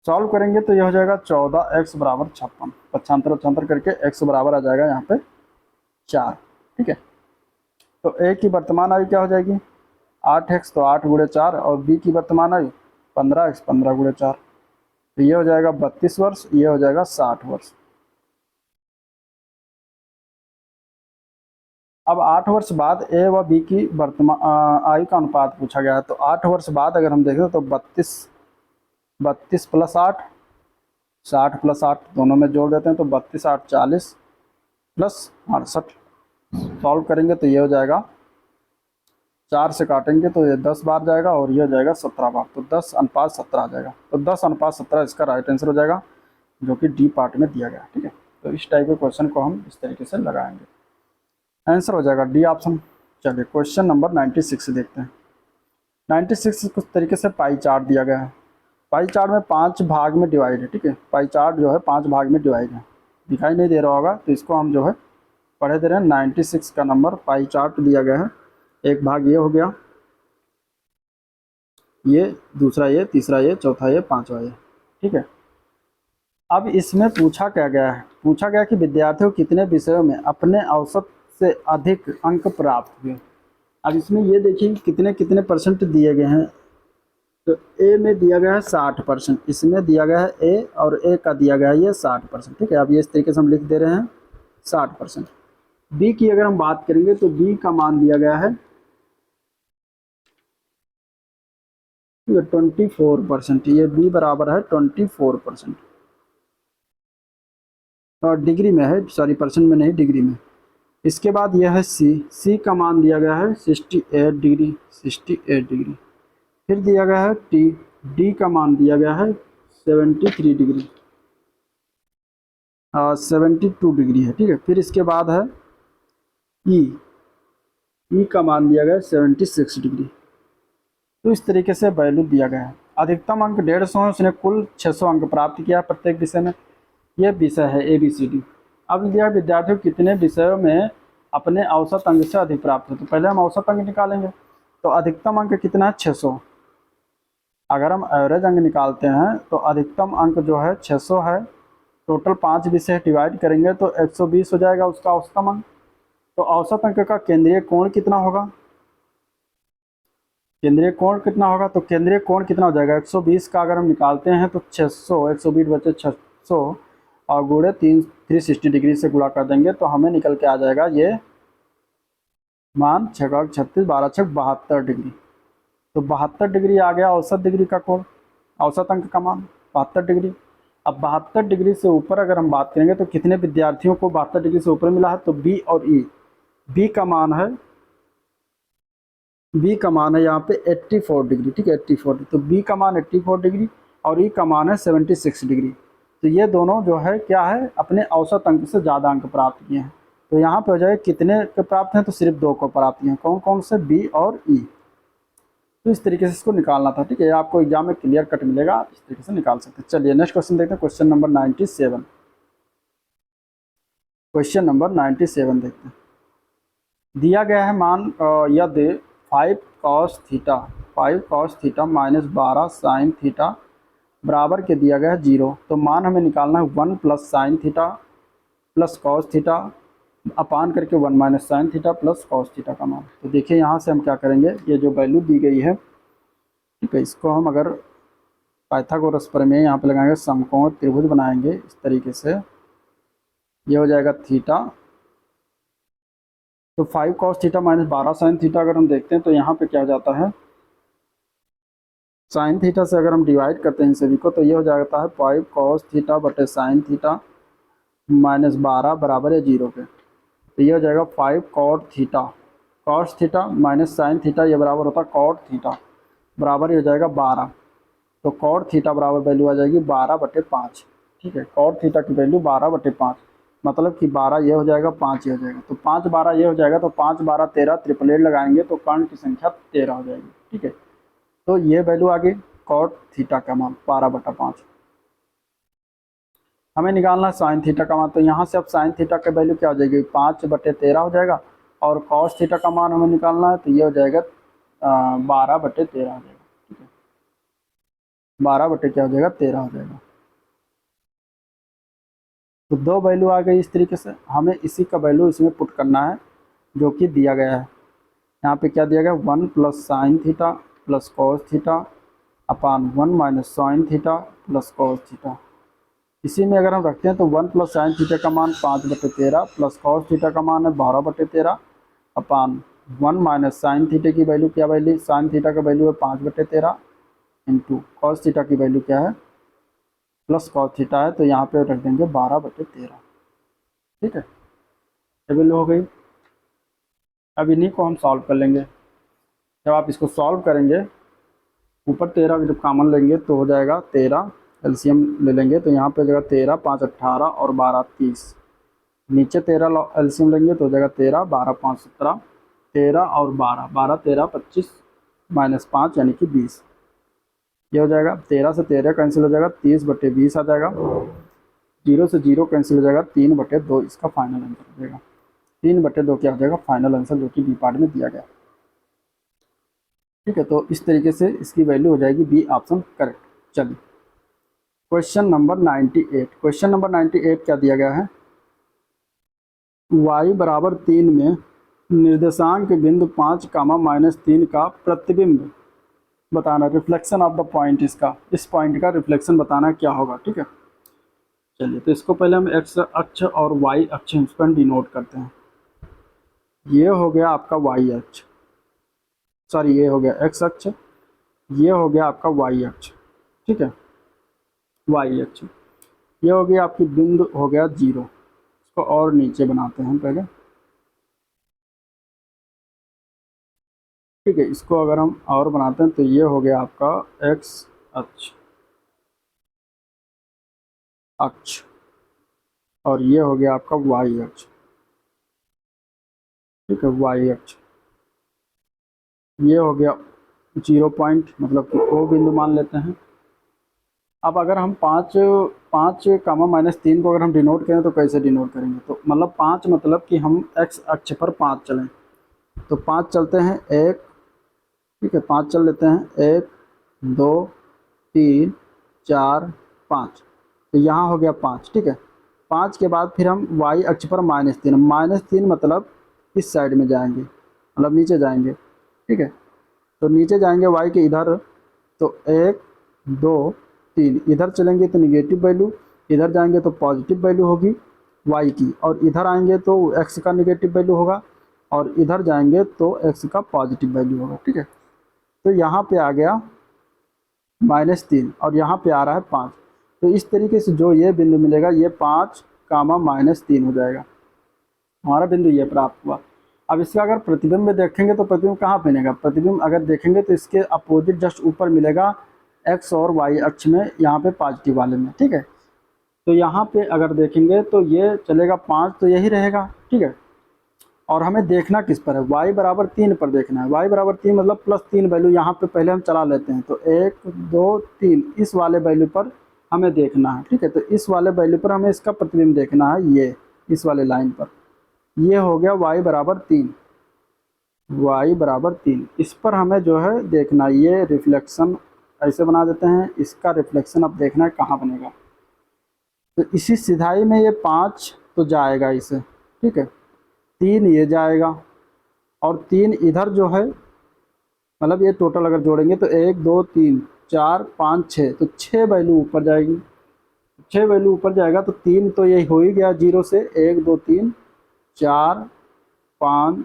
सॉल्व करेंगे तो यह हो जाएगा 14x बराबर 56, पक्षांतर करके x बराबर आ जाएगा यहाँ पे 4। ठीक है, तो ए की वर्तमान आयु क्या हो जाएगी? 8x, तो 8 गुणे 4, और बी की वर्तमान आयु 15x, 15 गुणे 4, तो ये हो जाएगा 32 वर्ष, ये हो जाएगा 60 वर्ष। अब 8 वर्ष बाद ए व बी की वर्तमान आयु का अनुपात पूछा गया है, तो 8 वर्ष बाद अगर हम देखें तो 32 प्लस 8, 60 प्लस 8 दोनों में जोड़ देते हैं, तो 32 8 40 प्लस 68। सॉल्व करेंगे तो ये हो जाएगा, 4 से काटेंगे तो ये 10 बार जाएगा और ये हो जाएगा 17 बार, तो 10:17 आ जाएगा। तो 10:17 इसका राइट आंसर हो जाएगा, जो कि डी पार्ट में दिया गया। ठीक है, तो इस टाइप के क्वेश्चन को हम इस तरीके से लगाएंगे, आंसर हो जाएगा डी ऑप्शन। चलिए क्वेश्चन नंबर 96 देखते हैं। 96 कुछ तरीके से पाई चार्ट दिया गया है। पाई चार्ट में 5 भाग में डिवाइड है। ठीक है, पाई चार्ट जो है 5 भाग में डिवाइड है, दिखाई नहीं दे रहा होगा तो इसको हम जो है पढ़े दे रहे हैं। 96 का नंबर पाई चार्ट दिया गया है, एक भाग ये हो गया, ये दूसरा, ये तीसरा, ये चौथा, ये पांचवा, ये। ठीक है, अब इसमें पूछा क्या गया है? पूछा गया कि विद्यार्थियों कितने विषयों में अपने औसत से अधिक अंक प्राप्त हुए। अब इसमें ये देखिए कितने कितने परसेंट दिए गए हैं। तो ए में दिया गया है 60%, इसमें दिया गया है ए, और ए का दिया गया है ये 60%। ठीक है, अब ये इस तरीके से हम लिख दे रहे हैं 60%। बी की अगर हम बात करेंगे तो बी का मान दिया गया है 24%, ये बी बराबर है 24%, और डिग्री में है, सॉरी परसेंट में नहीं, डिग्री में। इसके बाद यह है सी, सी का मान दिया गया है 68 डिग्री, 68 डिग्री। फिर दिया गया है टी, डी का मान दिया गया है 73 डिग्री, 72 डिग्री है। ठीक है, फिर इसके बाद है ई, ई का मान दिया गया 76 डिग्री। तो इस तरीके से वैल्यू दिया गया है। अधिकतम अंक 150 है, उसने कुल 600 अंक प्राप्त किया प्रत्येक विषय में। यह विषय है ABCD। अब दिया विद्यार्थियों कितने विषयों में अपने औसत अंक से अधिक प्राप्त हो। तो पहले हम औसत अंक निकालेंगे। तो अधिकतम अंक कितना है 600। अगर हम एवरेज अंक निकालते हैं तो अधिकतम अंक जो है 600 है। टोटल 5 विषय डिवाइड करेंगे तो 120 हो जाएगा उसका औसतम अंक। तो औसत अंक का केंद्रीय कोण कितना होगा, केंद्रीय कोण कितना होगा, तो केंद्रीय कोण कितना हो जाएगा 120 का अगर हम निकालते हैं तो 600, 120 बचे 600 और गुणे 360 डिग्री से गुणा कर देंगे तो हमें निकल के आ जाएगा ये मान 6 36 12 6 72 डिग्री। तो 72 डिग्री आ गया औसत डिग्री का कोण, औसत अंक का मान 72 डिग्री। अब 72 डिग्री से ऊपर अगर हम बात करेंगे तो कितने विद्यार्थियों को 72 डिग्री से ऊपर मिला है, तो बी और ई। बी का मान है, बी का मान है यहाँ पे 84 डिग्री, ठीक है 84। तो बी का मान 84 डिग्री और ई का मान है 76 डिग्री। तो ये दोनों जो है क्या है, अपने औसत अंक से ज़्यादा अंक प्राप्त किए हैं। तो यहाँ पे हो जाएगा कितने के प्राप्त हैं, तो सिर्फ 2 को प्राप्त किए हैं। कौन कौन से, बी और ई। तो इस तरीके से इसको निकालना था, ठीक है। आपको एग्जाम में क्लियर कट मिलेगा, आप इस तरीके से निकाल सकते हैं। चलिए नेक्स्ट क्वेश्चन देखते हैं, क्वेश्चन नंबर 97। क्वेश्चन नंबर 97 देखते हैं। दिया गया है मान यदि 5 cos theta, 5 cos theta minus 12 sine theta बराबर के दिया गया है 0। तो मान हमें निकालना है 1 plus sine theta plus cos theta upon करके 1 minus sine theta plus cos theta का मान। तो देखिए यहाँ से हम क्या करेंगे, ये जो वैल्यू दी गई है, ठीक है, इसको हम अगर पाइथागोरस प्रमेय यहाँ पे लगाएंगे, समकोण त्रिभुज बनाएंगे इस तरीके से, ये हो जाएगा थीटा। तो 5 cos theta minus 12 sine theta अगर हम देखते हैं तो यहाँ पे क्या हो जाता है, साइन थीटा से अगर हम डिवाइड करते हैं इन सभी को तो ये हो जाता है 5 cos थीटा बटे साइन थीटा माइनस 12 बराबर है 0 के। तो ये हो जाएगा 5 cot theta, cos theta minus sine theta, ये बराबर होता है cot थीटा बराबर हो जाएगा 12। तो cot थीटा बराबर वैल्यू आ जाएगी 12/5, ठीक है। cot थीटा की वैल्यू 12/5, मतलब कि 12 ये हो जाएगा, 5 ये हो जाएगा। तो 5 12 ये हो जाएगा, तो 5 12 13, ट्रिपलेट लगाएंगे तो कर्ण की संख्या 13 हो जाएगी, ठीक है। तो ये वैल्यू आ गई cot थीटा का मान 12/5। हमें निकालना है साइन थीटा का मान। तो यहाँ से अब साइन थीटा का वैल्यू क्या हो जाएगी, 5/13 हो जाएगा। और कॉस थीटा का मान हमें निकालना है तो ये हो जाएगा 12/13 हो जाएगा, ठीक है। 12 बटे क्या हो जाएगा, 13 हो जाएगा। तो 2 वैल्यू आ गई इस तरीके से। हमें इसी का वैल्यू इसमें पुट करना है जो कि दिया गया है। यहाँ पे क्या दिया गया, 1 plus sine theta plus cos theta upon 1 minus sine theta plus cos theta. इसी में अगर हम रखते हैं तो 1 प्लस साइन थीटा का मान 5/13 प्लस कॉस थीटा का मान है 12/13 अपान 1 माइनस साइन थीटा की वैल्यू क्या, वैल्यू साइन थीटा का वैल्यू है 5/13 इंटू कॉस थीटा की वैल्यू क्या है, प्लस कॉस थीटा है, तो यहाँ पे रख देंगे 12/13, ठीक है। ये वैल्यू हो गई। अब इन्हीं को हम सॉल्व कर लेंगे। जब आप इसको सॉल्व करेंगे, ऊपर 13 जब कॉमन लेंगे तो हो जाएगा 13, एलसीएम ले लेंगे तो यहाँ पे हो जाएगा 13 5 18 और 12 30। नीचे 13 एलसीएम लेंगे तो हो जाएगा 13 12 5 17, 13 और 12 12 13 25 माइनस 5 यानी कि 20। ये हो जाएगा 13 से 13 कैंसिल हो जाएगा, 30/20 आ जाएगा। 0 से 0 कैंसिल हो जाएगा, 3/2 इसका फाइनल आंसर हो जाएगा। 3/2 क्या हो जाएगा, फाइनल आंसर, जो कि बी पार्ट में दिया गया, ठीक है। तो इस तरीके से इसकी वैल्यू हो जाएगी बी ऑप्शन करेक्ट। चलिए क्वेश्चन नंबर 98। क्वेश्चन नंबर 98 क्या दिया गया है, y बराबर 3 में निर्देशांक बिंदु 5 -3 का प्रतिबिंब बताना, रिफ्लेक्शन ऑफ द पॉइंट, इसका इस पॉइंट का रिफ्लेक्शन बताना क्या होगा, ठीक है। चलिए तो इसको पहले हम एक्स अक्ष और वाई अक्ष इस पर डिनोट करते हैं। ये हो गया आपका वाई अक्ष, सॉरी ये हो गया एक्स अक्ष, ये हो गया आपका वाई अक्ष, ठीक है, वाई अक्ष। ये हो गया आपकी बिंदु हो गया 0। इसको और नीचे बनाते हैं पहले, ठीक है। इसको अगर हम और बनाते हैं तो ये हो गया आपका एक्स अक्ष अक्ष और ये हो गया आपका वाई अक्ष, ठीक है, वाई अक्ष। ये हो गया 0 पॉइंट, मतलब कि ओ बिंदु मान लेते हैं। अब अगर हम 5 5 - 3 को अगर हम डिनोट करें तो कैसे डिनोट करेंगे, तो मतलब 5 मतलब कि हम एक्स अक्ष पर 5 चलें, तो 5 चलते हैं, एक, ठीक है, 5 चल लेते हैं, 1 2 3 4 5, तो यहाँ हो गया 5, ठीक है। 5 के बाद फिर हम वाई अक्ष पर -3 मतलब इस साइड में जाएंगे, मतलब नीचे जाएंगे, ठीक है। तो नीचे जाएंगे वाई के इधर, तो 1 2 3, इधर चलेंगे तो निगेटिव वैल्यू, इधर जाएंगे तो पॉजिटिव वैल्यू होगी वाई की, और इधर आएंगे तो एक्स का निगेटिव वैल्यू होगा, और इधर जाएंगे तो एक्स का पॉजिटिव वैल्यू होगा, ठीक है। तो यहाँ पे आ गया -3 और यहाँ पे आ रहा है 5, तो इस तरीके से जो ये बिंदु मिलेगा ये 5 कामा -3 हो जाएगा, हमारा बिंदु ये प्राप्त हुआ। अब इसका अगर प्रतिबिंब में देखेंगे तो प्रतिबिंब कहाँ मिलेगा, प्रतिबिंब अगर देखेंगे तो इसके अपोजिट जस्ट ऊपर मिलेगा एक्स और वाई अक्ष में, यहाँ पे पॉजिटिव वाले में, ठीक है। तो यहाँ पे अगर देखेंगे तो ये चलेगा 5, तो यही रहेगा, ठीक है। और हमें देखना किस पर है, y बराबर 3 पर देखना है, y बराबर 3 मतलब +3 वैल्यू यहाँ पे पहले हम चला लेते हैं, तो 1 2 3 इस वाले वैल्यू पर हमें देखना है, ठीक है। तो इस वाले वैल्यू पर हमें इसका प्रतिबिंब देखना है, ये इस वाले लाइन पर, ये हो गया y बराबर 3, y बराबर 3, इस पर हमें जो है देखना, ये रिफ्लेक्शन ऐसे बना देते हैं, इसका रिफ्लेक्शन अब देखना है कहाँ बनेगा, तो इसी सिधाई में ये 5 तो जाएगा इसे, ठीक है, 3 ये जाएगा, और 3 इधर जो है, मतलब ये टोटल अगर जोड़ेंगे तो 1 2 3 4 5 6, तो 6 वैल्यू ऊपर जाएगी, 6 वैल्यू ऊपर जाएगा, तो 3 तो ये हो ही गया 0 से, 1 2 3 4 5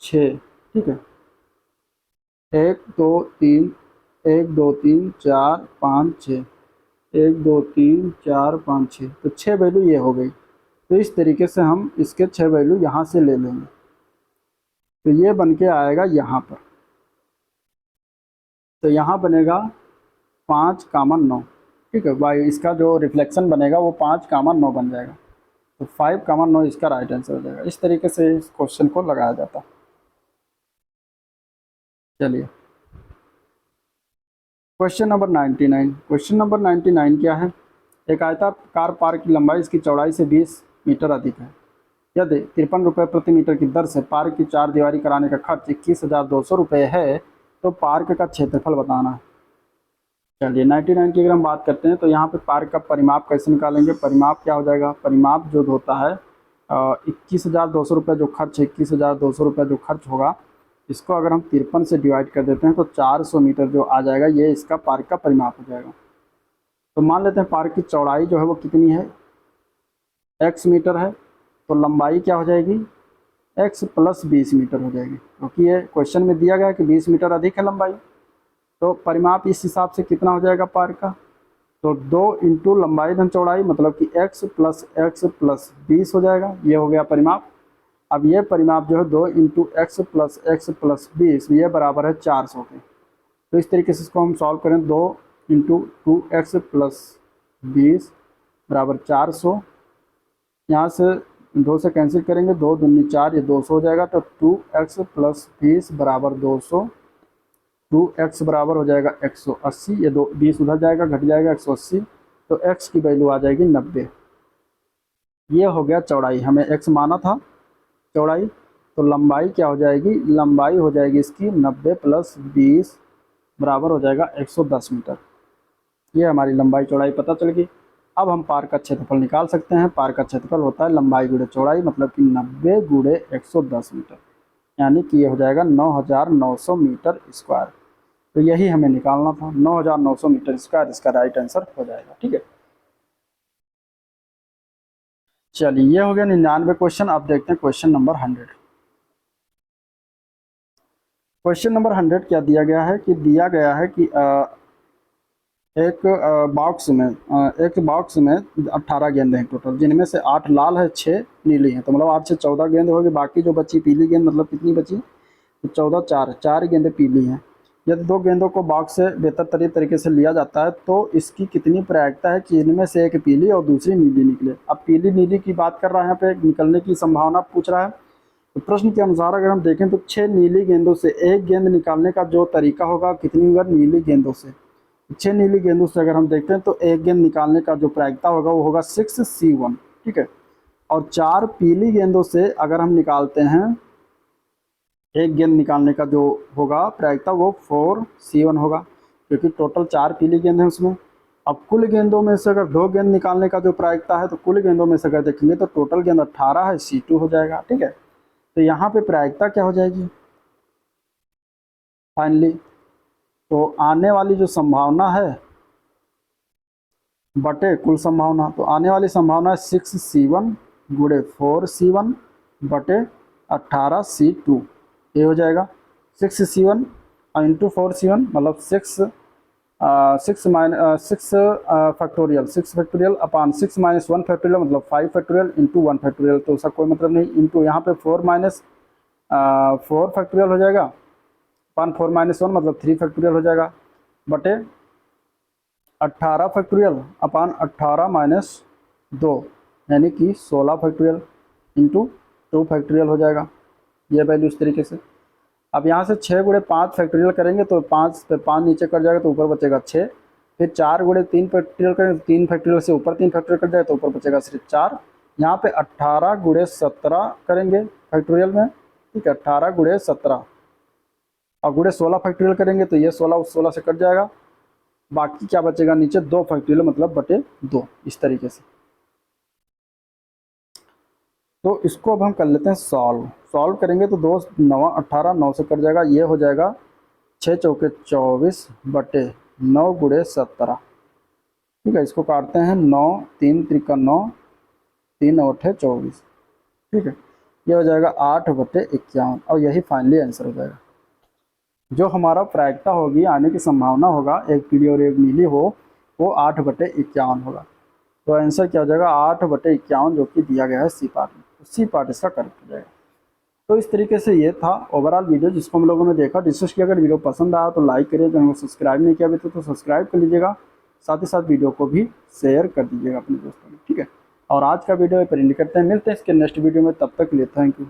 6, ठीक है, 1 2 3 1 2 3 4 5 6, 1 2 3 4 5 6, तो 6 वैल्यू ये हो गई। तो इस तरीके से हम इसके 6 वैल्यू यहाँ से ले लेंगे, तो ये बन के आएगा यहाँ पर, तो यहाँ बनेगा 5 कामा 9, ठीक है, वाई इसका जो रिफ्लेक्शन बनेगा वो 5 कामा 9 बन जाएगा, तो 5 कामा 9 इसका राइट आंसर हो जाएगा। इस तरीके से इस क्वेश्चन को लगाया जाता है। चलिए क्वेश्चन नंबर 99, क्वेश्चन नंबर 99 क्या है, एक आयताकार पार्क की लंबाई इसकी चौड़ाई से 20 मीटर अधिक है, यदि 53 रुपये प्रति मीटर की दर से पार्क की 4 दीवारी कराने का खर्च 21,200 रुपये है, तो पार्क का क्षेत्रफल बताना है। चलिए 99 की अगर हम बात करते हैं तो यहाँ पे पार्क का परिमाप कैसे निकालेंगे, परिमाप क्या हो जाएगा, परिमाप जो होता है 21,200 रुपये जो खर्च है, 21,200 रुपये जो खर्च होगा, इसको अगर हम 53 से डिवाइड कर देते हैं तो 400 मीटर जो आ जाएगा, ये इसका पार्क का परिमाप हो जाएगा। तो मान लेते हैं पार्क की चौड़ाई जो है वो कितनी है, x मीटर है, तो लंबाई क्या हो जाएगी, x + 20 मीटर हो जाएगी, क्योंकि ये क्वेश्चन में दिया गया है कि 20 मीटर अधिक है लंबाई, तो परिमाप इस हिसाब से कितना हो जाएगा पार्क का, तो 2 इंटू लंबाई धन चौड़ाई, मतलब कि x + 20 हो जाएगा, ये हो गया परिमाप। अब ये परिमाप जो है 2 इंटू x + 20 ये बराबर है 400 के, तो इस तरीके से इसको हम सॉल्व करें, 2 इंटू 2x + 20 बराबर 400, यहाँ से 2 से कैंसिल करेंगे, 2 दूनी 4, ये 200 हो जाएगा, तो 2x + 20 बराबर 200, 2x बराबर हो जाएगा 180, ये 20 उधर जाएगा, घट जाएगा 180, तो x की वैल्यू आ जाएगी 90। ये हो गया चौड़ाई, हमें x माना था चौड़ाई, तो लंबाई क्या हो जाएगी, लंबाई हो जाएगी इसकी 90 + 20 बराबर हो जाएगा 110 मीटर। ये हमारी लंबाई चौड़ाई पता चल गई। अब हम पार्क का क्षेत्रफल निकाल सकते हैं। पार्क का क्षेत्रफल होता है लंबाई गुणे चौड़ाई, मतलब कि 90 गुणे 110 मीटर, यानी कि ये हो जाएगा 9,900 मीटर स्क्वायर। तो यही हमें निकालना था, 9,900 मीटर स्क्वायर इसका राइट आंसर हो जाएगा, ठीक है। चलिए ये हो गया 99 क्वेश्चन। अब देखते हैं क्वेश्चन नंबर 100। क्वेश्चन नंबर 100 क्या दिया गया है कि दिया गया है कि एक बॉक्स में 18 गेंद हैं टोटल, जिनमें से 8 लाल है, 6 नीली हैं, तो मतलब 8 से 14 गेंद होगी। बाकी जो बची पीली गेंद, मतलब कितनी बची, तो 14 4 गेंदें पीली हैं। यदि 2 गेंदों को बॉक्स से बेहतर तरीके से लिया जाता है तो इसकी कितनी प्रायिकता है कि इनमें से एक पीली और दूसरी नीली निकले। अब पीली नीली की बात कर रहा है, यहाँ पे निकलने की संभावना पूछ रहा है। तो प्रश्न के अनुसार अगर हम देखें तो 6 नीली गेंदों से एक गेंद निकालने का जो तरीका होगा कितनी बार नीली गेंदों से, 6 नीली गेंदों से अगर हम देखते हैं तो एक गेंद निकालने का जो प्रायिकता होगा वो होगा 6C1, ठीक है। और 4 पीली गेंदों से अगर हम निकालते हैं, एक गेंद निकालने का जो होगा प्रायिकता वो 4C1 होगा, क्योंकि टोटल 4 पीली गेंद है उसमें। अब कुल गेंदों में से अगर 2 गेंद निकालने का जो प्रायिकता है तो कुल गेंदों में से अगर देखेंगे तो टोटल गेंद 18 है, C2 हो जाएगा, ठीक है। तो यहाँ पे प्रायिकता क्या हो जाएगी फाइनली, तो आने वाली जो संभावना है बटे कुल संभावना, तो आने वाली संभावना है 6C1 गुणे 4C1 बटे 18C2, ये हो जाएगा 6C1 इंटू 4C1 मतलब 6 फैक्टोरियल, 6 फैक्टोरियल अपान 6 माइनस 1 फैक्टोरियल मतलब 5 फैक्टोरियल इंटू 1 फैक्टोरियल, तो उसका कोई मतलब नहीं, इंटू यहाँ पे 4 माइनस 4 फैक्टोरियल हो जाएगा अपान 4 माइनस 1 मतलब 3 फैक्टोरियल हो जाएगा बटे 18 फैक्टोरियल अपान 18 माइनस 2 यानी कि 16 फैक्टोरियल इंटू 2 फैक्टोरियल हो जाएगा, ये वैल्यू इस तरीके से। अब यहाँ से 6 गुणे 5 फैक्टोरियल करेंगे तो 5 पे 5 नीचे कट जाएगा तो ऊपर बचेगा 6, फिर 4 गुणे 3 फैक्टोरियल करेंगे तो 3 फैक्टोरियल से ऊपर 3 फैक्टोरियल कट जाए तो ऊपर बचेगा सिर्फ 4। यहाँ पे 18 गुणे 17 करेंगे फैक्टोरियल में, ठीक है, 18 गुणे 17 और गुणे 16 फैक्टोरियल करेंगे तो ये 16 उस 16 से कट जाएगा, बाकी क्या बचेगा नीचे 2 फैक्टोरियल मतलब बटे 2, इस तरीके से। तो इसको अब हम कर लेते हैं सॉल्व करेंगे तो 2 9 18 9 से कट जाएगा, ये हो जाएगा 6 चौके 24 बटे 9 गुणे 17, ठीक है। इसको काटते हैं 9 3 त्रिका 9 3 8 24, ठीक है, ये हो जाएगा 8 बटे 51 और यही फाइनली आंसर हो जाएगा। जो हमारा प्रायिकता होगी आने की संभावना होगा एक पीली और एक नीली हो वो 8 बटे 51 होगा। तो आंसर क्या हो जाएगा 8 बटे 51 जो कि दिया गया है सी पार्ट में, तो सी पार्ट इसका करेक्ट हो जाएगा। तो इस तरीके से ये था ओवरऑल वीडियो जिसको हम लोगों ने देखा डिस्कस किया। अगर वीडियो पसंद आया तो लाइक करिए, चैनल को सब्सक्राइब नहीं किया अभी तो सब्सक्राइब कर लीजिएगा, साथ ही साथ वीडियो को भी शेयर कर दीजिएगा अपने दोस्तों में, ठीक है। और आज का वीडियो पर एंड करते हैं, मिलते हैं इसके नेक्स्ट वीडियो में, तब तक के लिए थैंक यू।